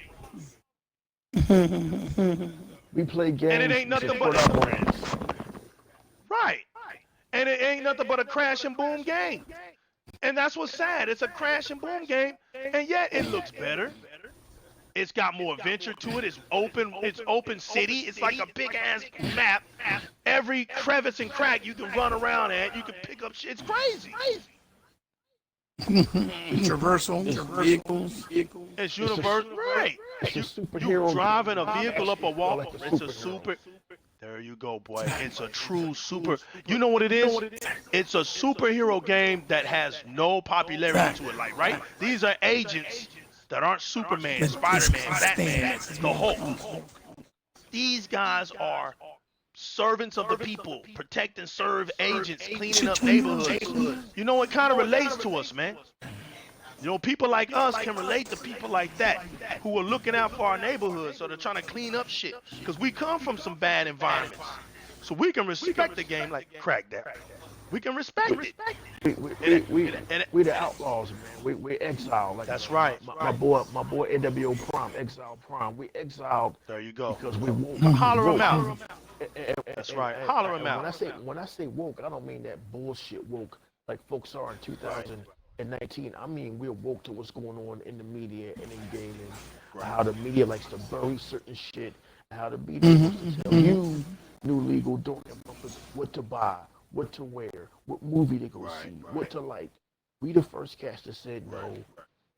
We play games. And it ain't nothing but right. And it ain't nothing but a crash and boom game. And that's what's sad. It's a crash and boom game, and yet it looks better. It's got more adventure to it. It's open city. It's like a big ass map. every crevice and crack you can run around at. You can pick up shit. It's crazy. Traversal vehicles. It's universal, right? It's a You superhero. driving a vehicle up a wall. Like a It's a superhero. super. There you go, boy. It's a true super. You know what it is? It's a superhero game that has no popularity to it. Like, right? These are agents that aren't Superman, Spider-Man, Batman, the Hulk. These guys are servants of the people, protect and serve agents, cleaning up neighborhoods. You know, it kind of relates to us, man. You know, people like us can relate to people like that who are looking out for our neighborhoods, so they're trying to clean up shit. Because we come from some bad environments. So we can respect the game like crack that. We can respect it. We the outlaws, man. We exiled. Like That's right. My boy NWO Prime, Exile Prime. We exiled. There you go. Because we woke. Holler them out. That's right. Holler 'em out. When I say woke, I don't mean that bullshit woke like folks are in 2019. I mean we're woke to what's going on in the media and in gaming. How the media likes to bury certain shit. How the media wants to tell you new legal don't what to buy, what to wear, what movie to go see, what to like. We the first cast that said no.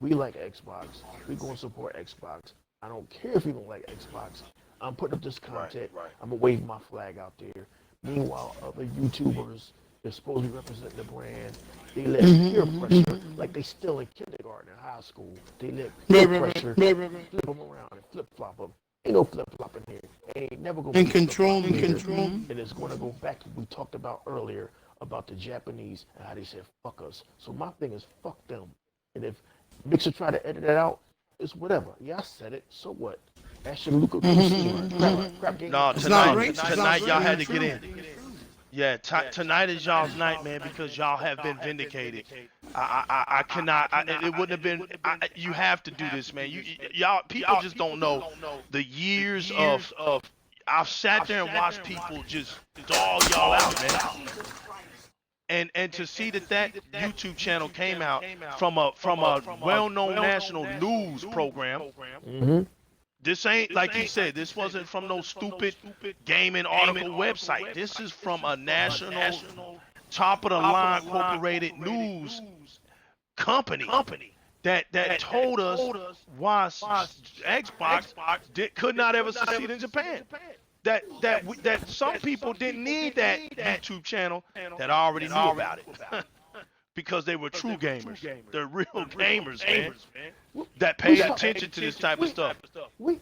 We like Xbox. We gonna support Xbox. I don't care if you don't like Xbox. I'm putting up this content. I'm gonna wave my flag out there. Meanwhile, other YouTubers, they're supposed to be representing the brand. They let peer pressure, like they still in kindergarten and high school. They let peer pressure flip them around and flip flop them. Ain't no flip flopping here. Ain't never gonna be Control. And it's gonna go back to what we talked about earlier about the Japanese and how they said fuck us. So my thing is fuck them. And if Mixer try to edit it out, it's whatever. Yeah, I said it. So what? Actually, Luca, crap game. No, tonight y'all had to get in. Yeah, tonight is y'all's night, man, because y'all have been vindicated. I cannot. It wouldn't have been. You have to do this, man. Y'all people just don't know the years of. I've sat there and watched people just dog y'all out, man. And to see that YouTube channel came out from a well-known national news program. This ain't, like you said, this wasn't from no stupid gaming article website. This is from a national, top-of-the-line incorporated news company that told us why Xbox could not ever succeed in Japan. That some people didn't need that YouTube channel that already knew about it. Because they were true gamers. They're real gamers, man. That paid attention to this type of stuff. We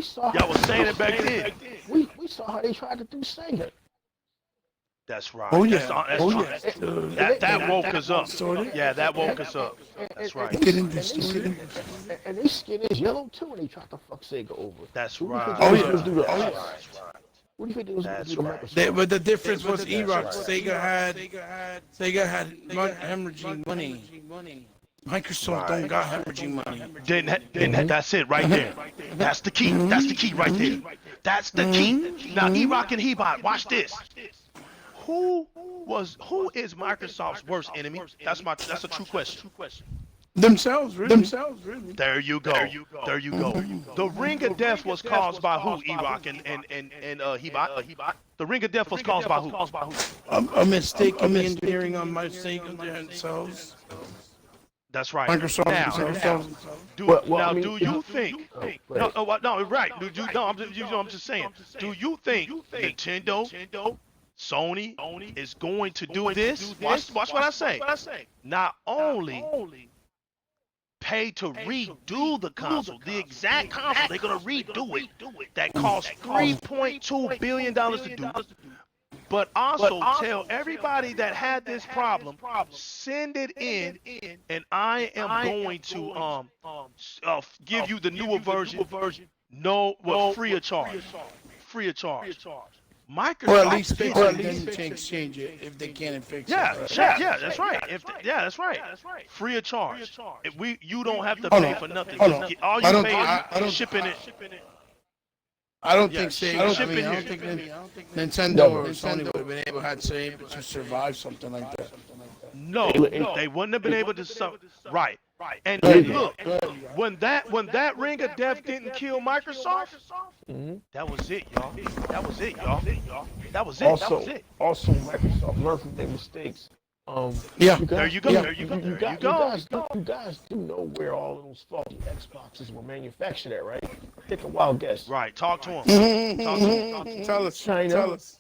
saw. Y'all was saying it back then. We saw how they tried to do Sega. That's right. Oh yeah. That woke us up. Yeah, that woke us up. That's right. And their skin is yellow too when they tried to fuck Sega over. That's right. Oh yeah. That's right. What do you think they was going to do to Microsoft? But the difference was EROK. Sega had hemorrhaging money. Microsoft don't got hemorrhaging money. That's it right there. That's the key. That's the key right there. That's the key. Now EROK and HEBOT, watch this. Who is Microsoft's worst enemy? That's a true question. Themselves, really. There you go. The Ring of Death was caused by who? EROK and HEBOT. The Ring of Death was caused by who? A mistake in the engineering on my sake of themselves. That's right. Microsoft. Do you think? No, right. I'm just saying. Do you think Nintendo, Sony is going to do this? Watch what I say. Not only pay to redo the console, the exact console, they're gonna redo it. That costs $3.2 billion to do. But also tell everybody that had this problem, send it in, and I am going to give you the newer version. Free of charge. Microsoft, Or at least fix it, then change it if they can't fix it. Yeah, that's right. That's right. Free of charge. You don't have to pay for nothing. All you pay is shipping it. I don't think Nintendo or Sony would have been able to survive something like that. No, they wouldn't have been able to. Right. And Good, look, good. when that ring of death didn't kill Microsoft, Mhm. that was it, y'all. That was it, y'all. That was it. Also, Microsoft learned from their mistakes. Yeah. You There guys, you go. you, There you go. you, you, There you got, you go. guys, you guys do know where all of those faulty Xboxes were manufactured at, right? Take a wild guess. Right. Talk to him. Talk to him. Tell us. China, Tell us.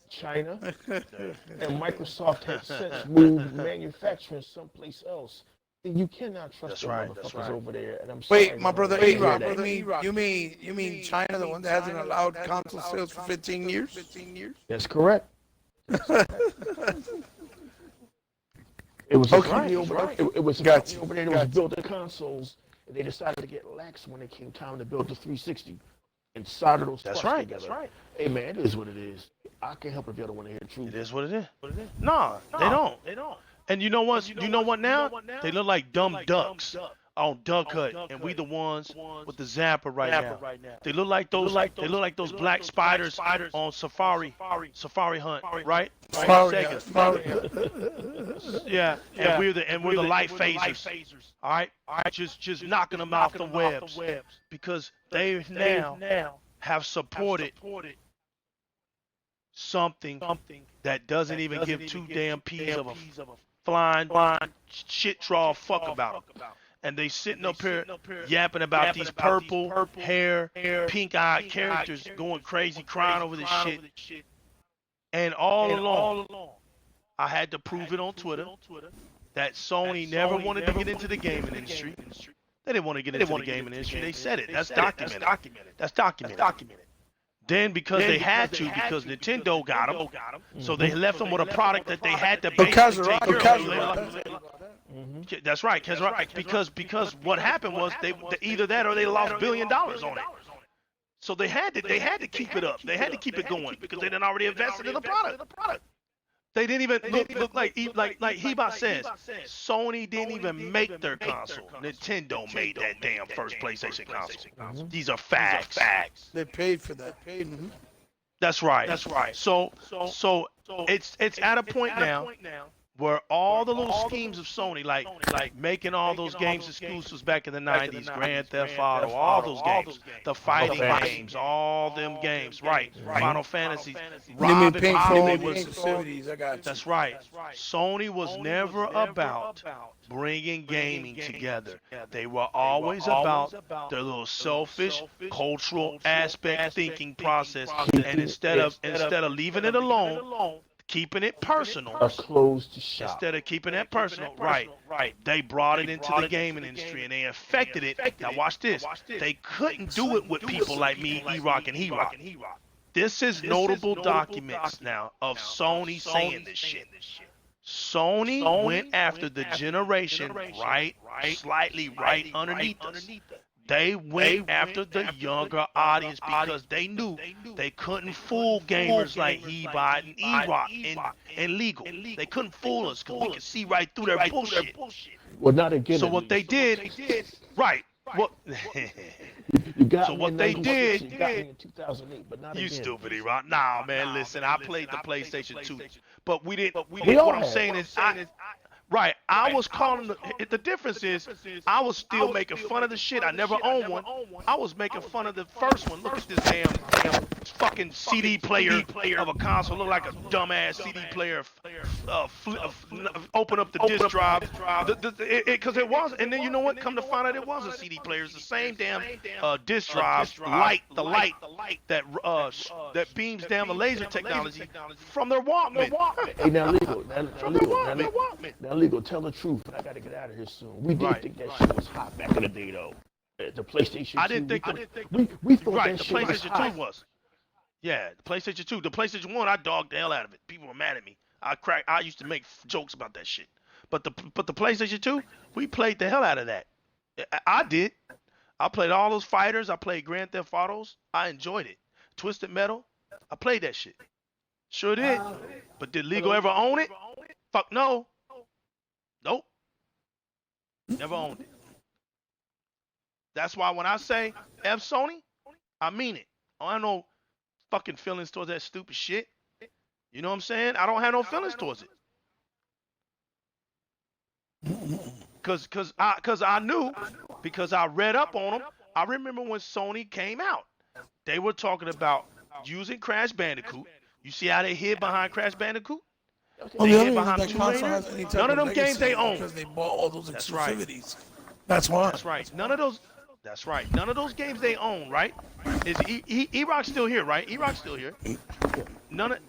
China, and Microsoft has since moved manufacturing someplace else. You cannot trust That's the right, that's motherfuckers right. over there. And I'm sorry, Wait, my man, brother I hear E-Rock, that. you mean China, the one that hasn't allowed console sales for 15 years? That's correct. It was a company over there. It was a company over there that was building consoles, and they decided to get lax when it came time to build the 360 and solder those That's parts right. together. That's right. Hey man, it is what it is. I can't help if y'all don't want to hear the truth. It is what it is. Nah, they don't. And you know what? You know what now? They look like dumb ducks on Duck Hunt, and we the ones with the zapper right now. They look like those. They look like those black spiders on Safari Hunt, right? Yeah, and we're the light phasers. All right, just knocking them off the webs because they now have supported something that doesn't even give two damn peas of a flying shit draw fuck about them. And they sitting up here yapping about these purple hair, pink-eyed characters going crazy, crying over this shit. And all along, I had to prove it on Twitter that Sony never wanted to get into the gaming industry. They didn't want to get into the gaming industry. They said it. That's documented. That's documented. Then because they had to, because Nintendo got them, so they left them with a product that they had to basically take care of. That's right, because what happened was they either that or they lost $1 billion on it. So they had to keep it up. They had to keep it going because they done already invested in the product. They didn't even look like HEBOT says. Sony didn't even make their console. Nintendo made that damn first PlayStation console. These are facts. They paid for that. That's right. So it's at a point now where all the little schemes of Sony, like making all those games exclusives back in the 90s, Grand Theft Auto, all those games, the fighting games, all them games, right? Final Fantasy, robbing Hollywood. facilities. I got you. That's right. Sony was never about bringing gaming together. They were always about their little selfish cultural aspect thinking process, and instead of leaving it alone, keeping it personal, A closed shop. instead of keeping it personal, right? They brought it into the gaming industry and they affected it. Now watch this. They couldn't do it with people like me, EROK, and HEBOT. This is notable documents now of Sony saying this shit. Sony went after the generation slightly right underneath us. They went after the younger audience because they knew they couldn't fool gamers like HEBOT and EROK and Legal. They couldn't fool us because we could see right through their bullshit. Well, not again. So what they did, right? What? You got So me what in they 96, did, you got me in 2008, but not you again. stupid, EROK. Nah, man, listen, I played the PlayStation 2, but we didn't. We all What I'm had. saying is, I was calling the difference is I was still making fun of the shit. I never owned one. I was making fun of the first one. Look at this damn fucking CD player of a console. Look like a dumbass CD player. Open up the disc drive because it was. And then you know what? Come to find out, it was a CD player. It's the same damn disc drive light that beams down the laser technology from their Walkman. Hey, now legal, tell the truth. I gotta get out of here soon. We did think that shit was hot back in the day, though. The PlayStation 2. I didn't think we thought right. that The shit was PlayStation hot. 2 was. Yeah, the PlayStation 2. The PlayStation 1, I dogged the hell out of it. People were mad at me. I used to make jokes about that shit. But the PlayStation 2, we played the hell out of that. I did. I played all those fighters. I played Grand Theft Autos. I enjoyed it. Twisted Metal. I played that shit. Sure did. But did Legal ever own it? Fuck no. Nope. Never owned it. That's why when I say F Sony, I mean it. I don't have no fucking feelings towards that stupid shit. You know what I'm saying? I don't have no feelings towards it. cause I knew, because I read up on them. I remember when Sony came out, they were talking about using Crash Bandicoot. You see how they hid behind Crash Bandicoot? Well, They the hid only reason behind that Tomb console Raider. has any type None of of them games legacy they is own. because they bought all those That's right. exclusivities. That's why. That's right. None of those. That's right. None of those games they own, right? Is EROK still here, right? EROK still here. None of.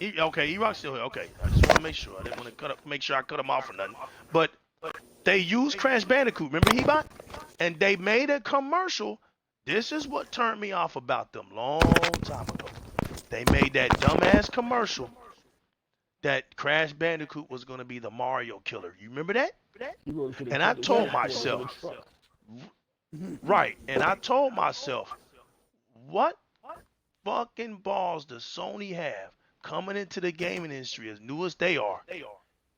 Okay, EROK still here. Okay, I just want to make sure. I didn't want to make sure I cut him off or nothing. But they used Crash Bandicoot. Remember HEBOT? And they made a commercial. This is what turned me off about them long time ago. They made that dumbass commercial that Crash Bandicoot was going to be the Mario killer. You remember that? And I told myself, right, and I told myself, what fucking balls does Sony have coming into the gaming industry as new as they are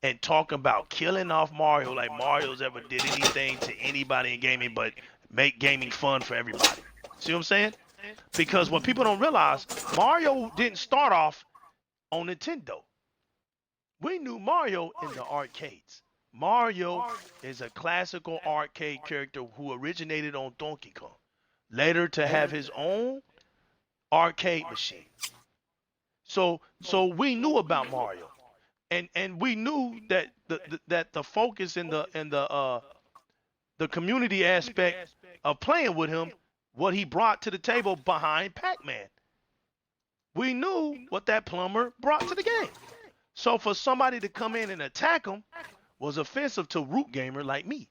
and talking about killing off Mario like Mario's ever did anything to anybody in gaming but make gaming fun for everybody. See what I'm saying? Because what people don't realize, Mario didn't start off on Nintendo. We knew Mario in the arcades. Mario is a classical arcade character who originated on Donkey Kong. Later to have his own arcade machine. So we knew about Mario. And we knew that the focus in the community aspect of playing with him, what he brought to the table behind Pac-Man. We knew what that plumber brought to the game. So for somebody to come in and attack him was offensive to root gamer like me.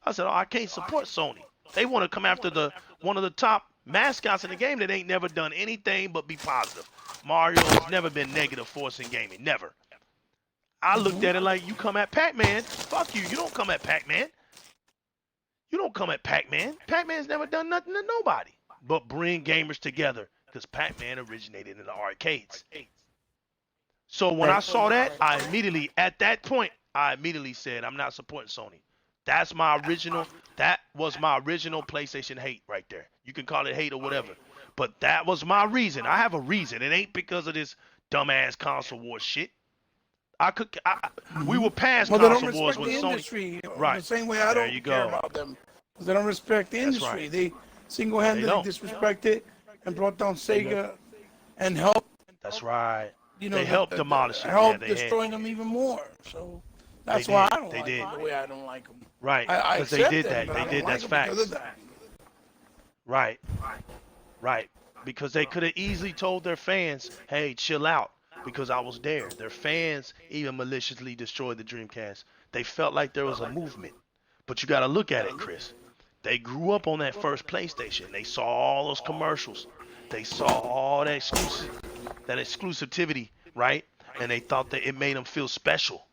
I said, oh, I can't support Sony. They want to come after one of the top mascots in the game that ain't never done anything but be positive. Mario has never been negative force in gaming, never. I looked at it like, you come at Pac-Man, fuck you. You don't come at Pac-Man. You don't come at Pac-Man. Pac-Man's never done nothing to nobody but bring gamers together because Pac-Man originated in the arcades. So when I saw that, at that point, I immediately said, I'm not supporting Sony. That was my original PlayStation hate right there. You can call it hate or whatever. But that was my reason. I have a reason. It ain't because of this dumbass console war shit. We were past console wars with Sony. Industry, right. The same way I don't care about them. Because they don't respect the industry. Right. They single-handedly disrespect it and brought down Sega and helped. That's right. You know, they helped demolish it. Helped destroying them even more. So that's why I don't like them. The way I don't like them. Right. Because they did that. They did. That's facts. Right. Right. Because they could have easily told their fans, hey, chill out. Because I was there. Their fans even maliciously destroyed the Dreamcast. They felt like there was a movement. But you got to look at it, Chris. They grew up on that first PlayStation. They saw all those commercials. They saw all that exclusivity, right? And they thought that it made them feel special.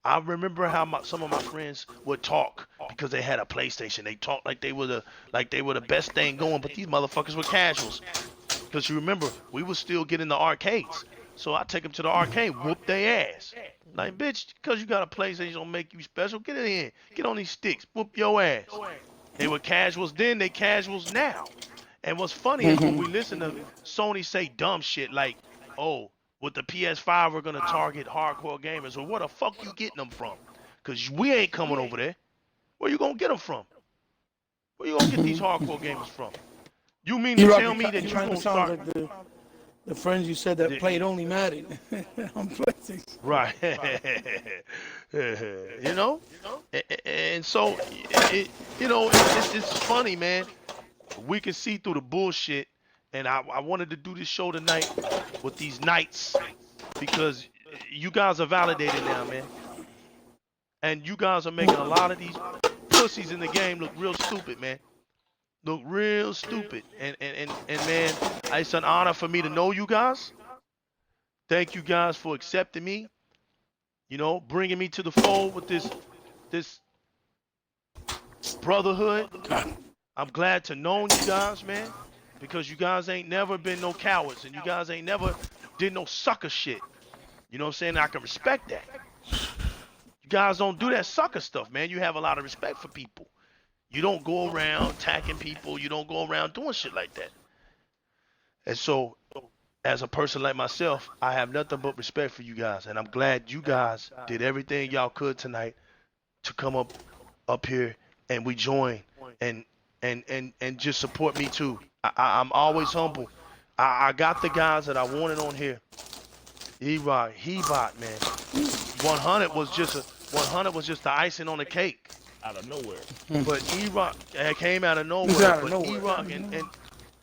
I remember how some of my friends would talk because they had a PlayStation. They talked like they were the best thing going, but these motherfuckers were casuals. Because you remember, we would still get in the arcades. So I take them to the arcade, whoop their ass. Like, bitch, because you got a PlayStation don't make you special. Get in here. Get on these sticks. Whoop your ass. They were casuals then, they casuals now. And what's funny is when we listen to Sony say dumb shit like, oh, with the PS5 we're going to target hardcore gamers. Well, where the fuck you getting them from? Because we ain't coming over there. Where you going to get them from? Where you going to get these hardcore gamers from? You mean to tell me that you're going to start... Like the friends you said that played only Madden on PlayStation. Right. You know? And so, it's funny, man. We can see through the bullshit. And I wanted to do this show tonight with these knights because you guys are validated now, man. And you guys are making a lot of these pussies in the game look real stupid, man. Look real stupid. And man, it's an honor for me to know you guys. Thank you guys for accepting me. You know, bringing me to the fold with this brotherhood. I'm glad to know you guys, man, because you guys ain't never been no cowards and you guys ain't never did no sucker shit. You know what I'm saying? I can respect that. You guys don't do that sucker stuff, man. You have a lot of respect for people. You don't go around attacking people. You don't go around doing shit like that. And so, as a person like myself, I have nothing but respect for you guys. And I'm glad you guys did everything y'all could tonight to come up here and we join and and just support me too. I'm always humble. I got the guys that I wanted on here. EROK, HEBOT, man. 100 was just the icing on the cake. Out of nowhere. But EROK came out of nowhere. Out of But nowhere. EROK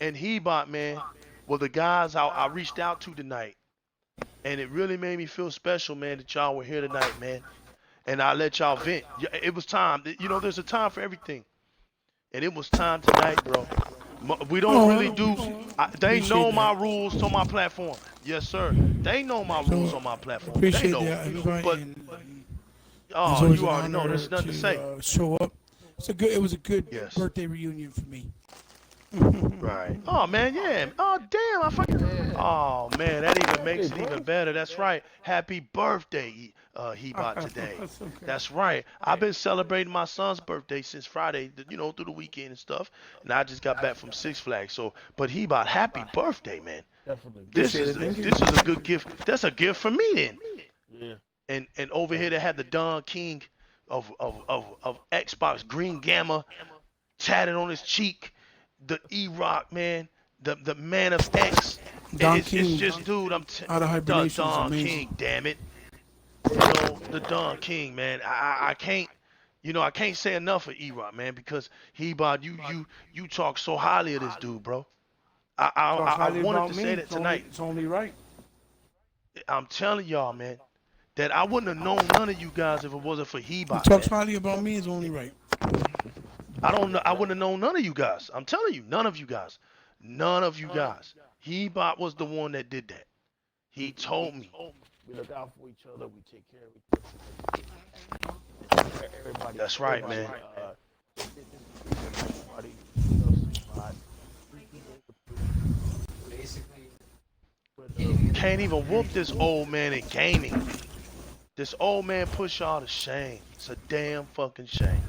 and HEBOT, man, were the guys I reached out to tonight. And it really made me feel special, man, that y'all were here tonight, man. And I let y'all vent. It was time. You know, there's a time for everything. And it was time tonight, bro. We don't really do. They know my rules on my platform. Yes, sir. They know my rules on my platform. They Appreciate know. that, everybody. But Oh, you already know. There's nothing to say. Show up. It was a good Yes. birthday reunion for me. Right. Oh man, yeah. Oh damn, I fucking. Oh man, that even makes it even better. That's right. Happy birthday, HEBOT today. That's okay. That's right. I've been celebrating my son's birthday since Friday, you know, through the weekend and stuff. And I just got back from Six Flags. So, but HEBOT, happy birthday, man. Definitely. This is a good gift. That's a gift for me then. Yeah. And over here they had the Don King of Xbox Green Gamma tatted on his cheek. The EROK, man, the man of X. Don It's King, just, dude, out of the hibernation is Don amazing. King, damn it. You know, the Don King, man. I can't, I can't say enough of EROK, man, because HEBOT, you talk so highly of this dude, bro. I wanted to say that tonight. It's only right. I'm telling y'all, man, that I wouldn't have known none of you guys if it wasn't for HEBOT. Talks highly about me is only right. I don't know. I wouldn't have known none of you guys. I'm telling you, none of you guys. None of you guys. HEBOT was the one that did that. He told me. We look out for each other. We take care of each other. Everybody. That's right, man. Everybody knows spot. Can't even whoop this old man in gaming. This old man push y'all to shame. It's a damn fucking shame.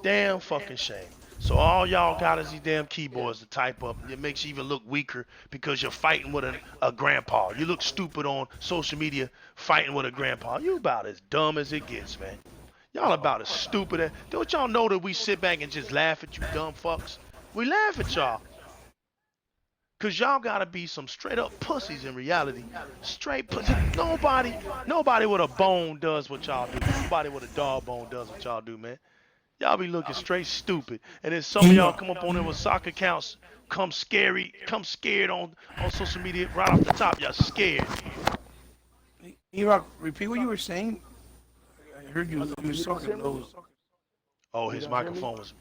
Damn fucking shame. So all y'all got is these damn keyboards to type up. It makes you even look weaker because you're fighting with a grandpa. You look stupid on social media fighting with a grandpa. You about as dumb as it gets, man. Y'all about as stupid as... Don't y'all know that we sit back and just laugh at you dumb fucks? We laugh at y'all. Cause y'all gotta be some straight up pussies in reality. Straight pussies. Nobody with a bone does what y'all do. Nobody with a dog bone does what y'all do, man. Y'all be looking straight stupid. And then some of y'all come up on there with soccer accounts, come scared on social media right off the top. Y'all scared. EROK, repeat what you were saying. I heard you were talking low. Oh, his microphone was...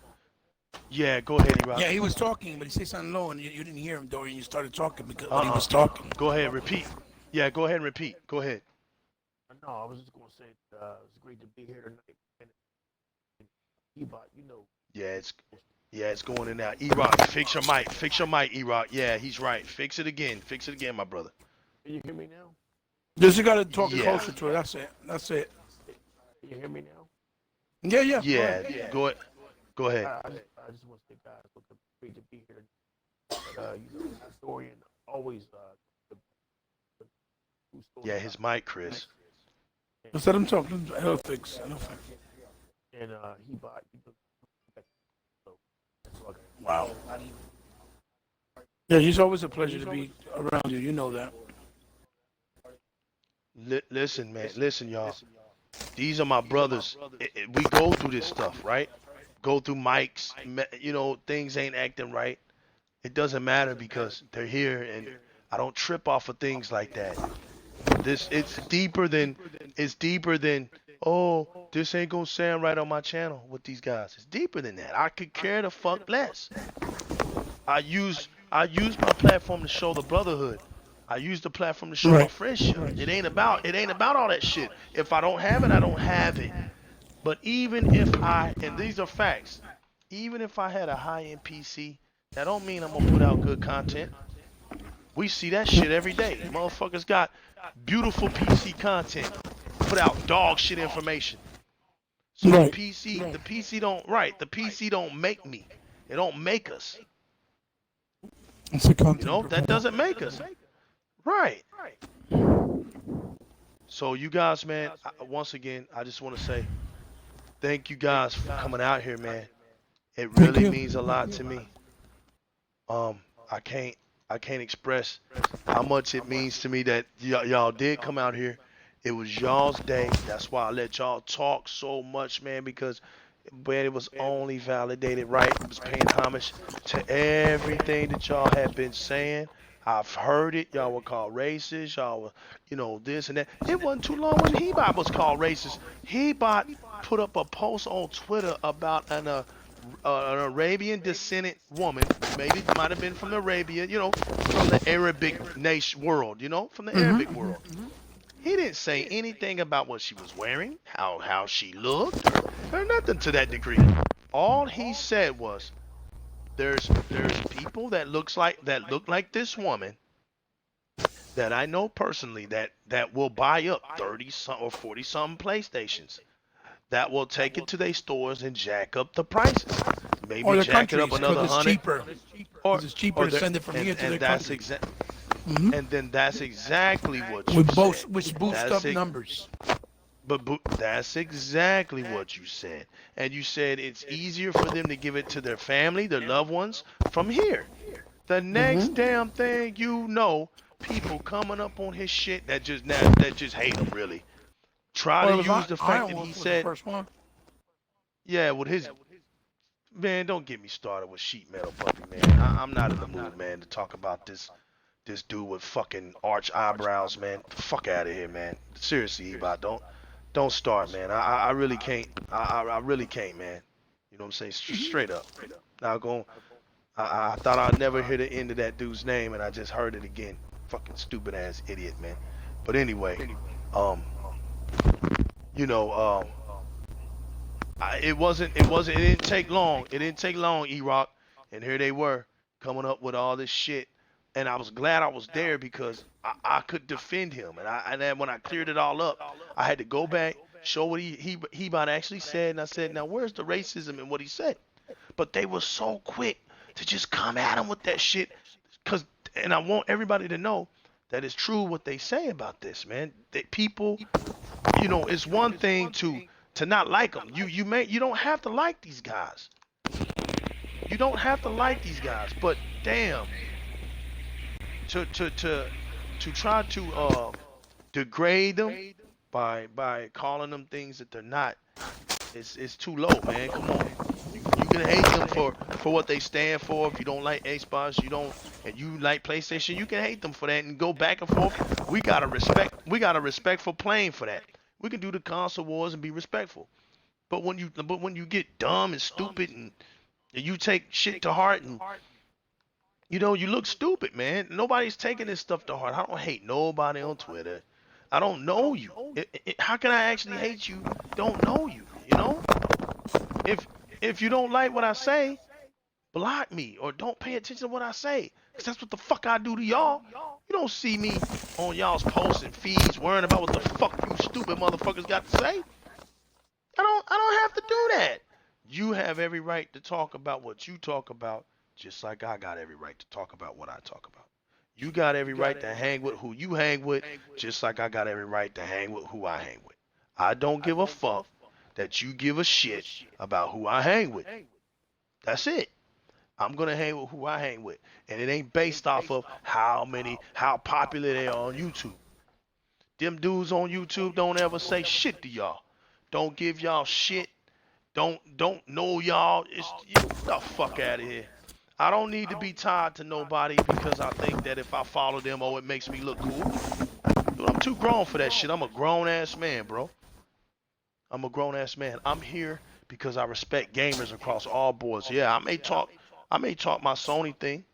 Yeah, go ahead, EROK. Yeah, he was talking, but he said something low, and you didn't hear him, Dorian. You started talking because when he was talking. Go ahead, repeat. Yeah, go ahead and repeat. Go ahead. No, I was just gonna say it's great to be here tonight. And HEBOT, you know. Yeah, it's going in now. EROK, fix your mic. Fix your mic, EROK. Yeah, he's right. Fix it again. Fix it again, my brother. Can you hear me now? Just you gotta talk closer to it. That's it. That's it. Can you hear me now? Yeah. Yeah, go ahead. Go ahead. I just want to say, guys, look, it's great to be here. But, you know, historian always the true story. Yeah, his mic, Chris. Just let him talk. He'll fix. And HEBOT, so that's all I got. Wow. Yeah, it's always a pleasure to be around you. You know that. Listen, man. Listen, y'all. These are my brothers. We go through this stuff, right? Go through mics. You know, things ain't acting right. It doesn't matter because they're here, and I don't trip off of things like that. It's deeper than oh, this ain't gonna sound right on my channel with these guys. It's deeper than that. I could care the fuck less. I use my platform to show the brotherhood. I use the platform to show my friendship. It ain't about all that shit. If I don't have it, I don't have it. But even if and these are facts, even if I had a high-end PC, that don't mean I'm gonna put out good content. We see that shit every day. Motherfuckers got beautiful PC content, put out dog shit information. So the PC don't make me. It don't make us. It's a content. You know, that doesn't make us. Right. So you guys, man, once again, I just want to say, Thank you guys for coming out here, man. It Thank really you. means a lot to me. Um, I can't I can't express how much it means to me that y'all did come out here. It was y'all's day. That's why I let y'all talk so much, man, because man, it was only validated right. It was paying homage to everything that y'all had been saying. I've heard it. Y'all were called racist. Y'all were, this and that. It wasn't too long when HEBOT was called racist. HEBOT put up a post on Twitter about an Arabian descendant woman, maybe might have been from Arabia, from the Arabic nation world, from the Arabic world. He didn't say anything about what she was wearing, how she looked, or nothing to that degree. All he said was, there's people that look like this woman that I know personally that will buy up 30 some or 40 some PlayStations, that will take it to their stores and jack up the prices. Or Maybe the jack it countries, up another because it's 100, cheaper. or Because it's cheaper to send it from here to and their that's country. and then that's exactly what you With said. which boost That's up it. numbers. But that's exactly what you said. And you said it's easier for them to give it to their family, their loved ones from here. The next damn thing people coming up on his shit that just hate him really. Try Well, to it was use the fact Iron that he Wolf was the said, first one. yeah, with his man, don't get me started with sheet metal puppy, man. I'm not in the mood, man, to talk about this dude with fucking arch eyebrows, man. Fuck out of here, man. Seriously, Ebot, don't start, man. I really can't. I really can't, man. You know what I'm saying? Straight up. Now go. I thought I'd never hear the end of that dude's name, and I just heard it again. Fucking stupid ass idiot, man. But anyway, um, you know, it didn't take long. It didn't take long, EROK, and here they were coming up with all this shit, and I was glad I was there because I could defend him, and then when I cleared it all up, I had to go back, show what he about actually said, and I said, now where's the racism in what he said? But they were so quick to just come at him with that shit, and I want everybody to know that it's true what they say about this, man. That people, it's one thing to not like them. You don't have to like these guys. You don't have to like these guys. But damn, to try to degrade them by calling them things that they're not, it's too low, man. Come on. You can hate them for what they stand for. If you don't like Xbox, and you like PlayStation, you can hate them for that and go back and forth. We gotta respect for playing for that. We can do the console wars and be respectful. But when you get dumb and stupid and you take shit to heart and you look stupid, man. Nobody's taking this stuff to heart. I don't hate nobody on Twitter. I don't know you. How can I actually hate you? Don't know you. If you don't like what I say, block me or don't pay attention to what I say. Cause that's what the fuck I do to y'all. You don't see me on y'all's posts and feeds worrying about what the fuck you stupid motherfuckers got to say. I don't have to do that. You have every right to talk about what you talk about, just like I got every right to talk about what I talk about. You got every right to hang with who you hang with, just like I got every right to hang with who I hang with. I don't give a fuck that you give a shit about who I hang with. That's it. I'm gonna hang with who I hang with, and it ain't based off of how popular they are on YouTube. Them dudes on YouTube don't ever say shit to y'all. Don't give y'all shit. Don't know y'all. Get the fuck out of here. I don't need to be tied to nobody because I think that if I follow them, it makes me look cool. Dude, I'm too grown for that shit. I'm a grown ass man, bro. I'm a grown ass man. I'm here because I respect gamers across all boards. Yeah, I may talk my Sony thing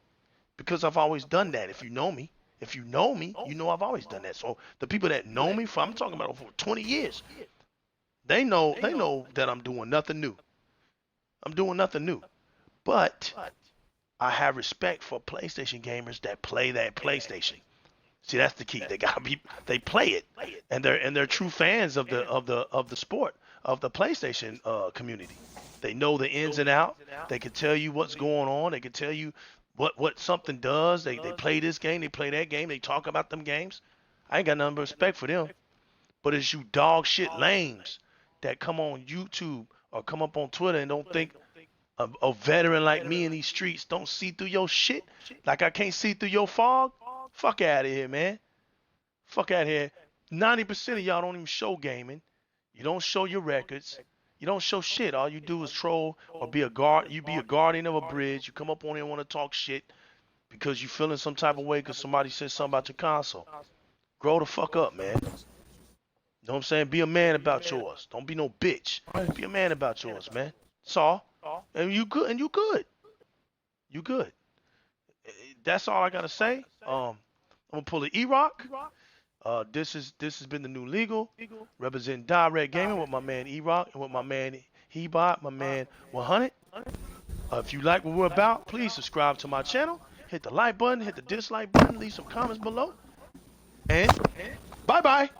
because I've always done that. If you know me, you know I've always done that. So the people that know me I'm talking about over 20 years, they know that I'm doing nothing new. I'm doing nothing new. But I have respect for PlayStation gamers that play that PlayStation. See, that's the key. They play it, and they're true fans of the sport of the PlayStation community. They know the ins and out. They can tell you what's going on. They can tell you what something does. They play this game. They play that game. They talk about them games. I ain't got nothing but respect for them. But it's you dog shit lames that come on YouTube or come up on Twitter and don't think a veteran like me in these streets don't see through your shit, like I can't see through your fog. Fuck out of here, man. Fuck out of here. 90% of y'all don't even show gaming. You don't show your records. You don't show shit. All you do is troll or be a guard. You be a guardian of a bridge. You come up on here and want to talk shit because you feeling some type of way because somebody said something about your console. Grow the fuck up, man. You know what I'm saying? Be a man about yours. Don't be no bitch. Be a man about yours, man. That's all. And you good. And you good. You good. That's all I gotta say. I'm gonna pull the EROK. This has been the new legal representing Di-RREC Gaming with my man EROK and with my man HEBOT, my man 100. If you like what we're about, please subscribe to my channel. Hit the like button, hit the dislike button, leave some comments below. And bye bye.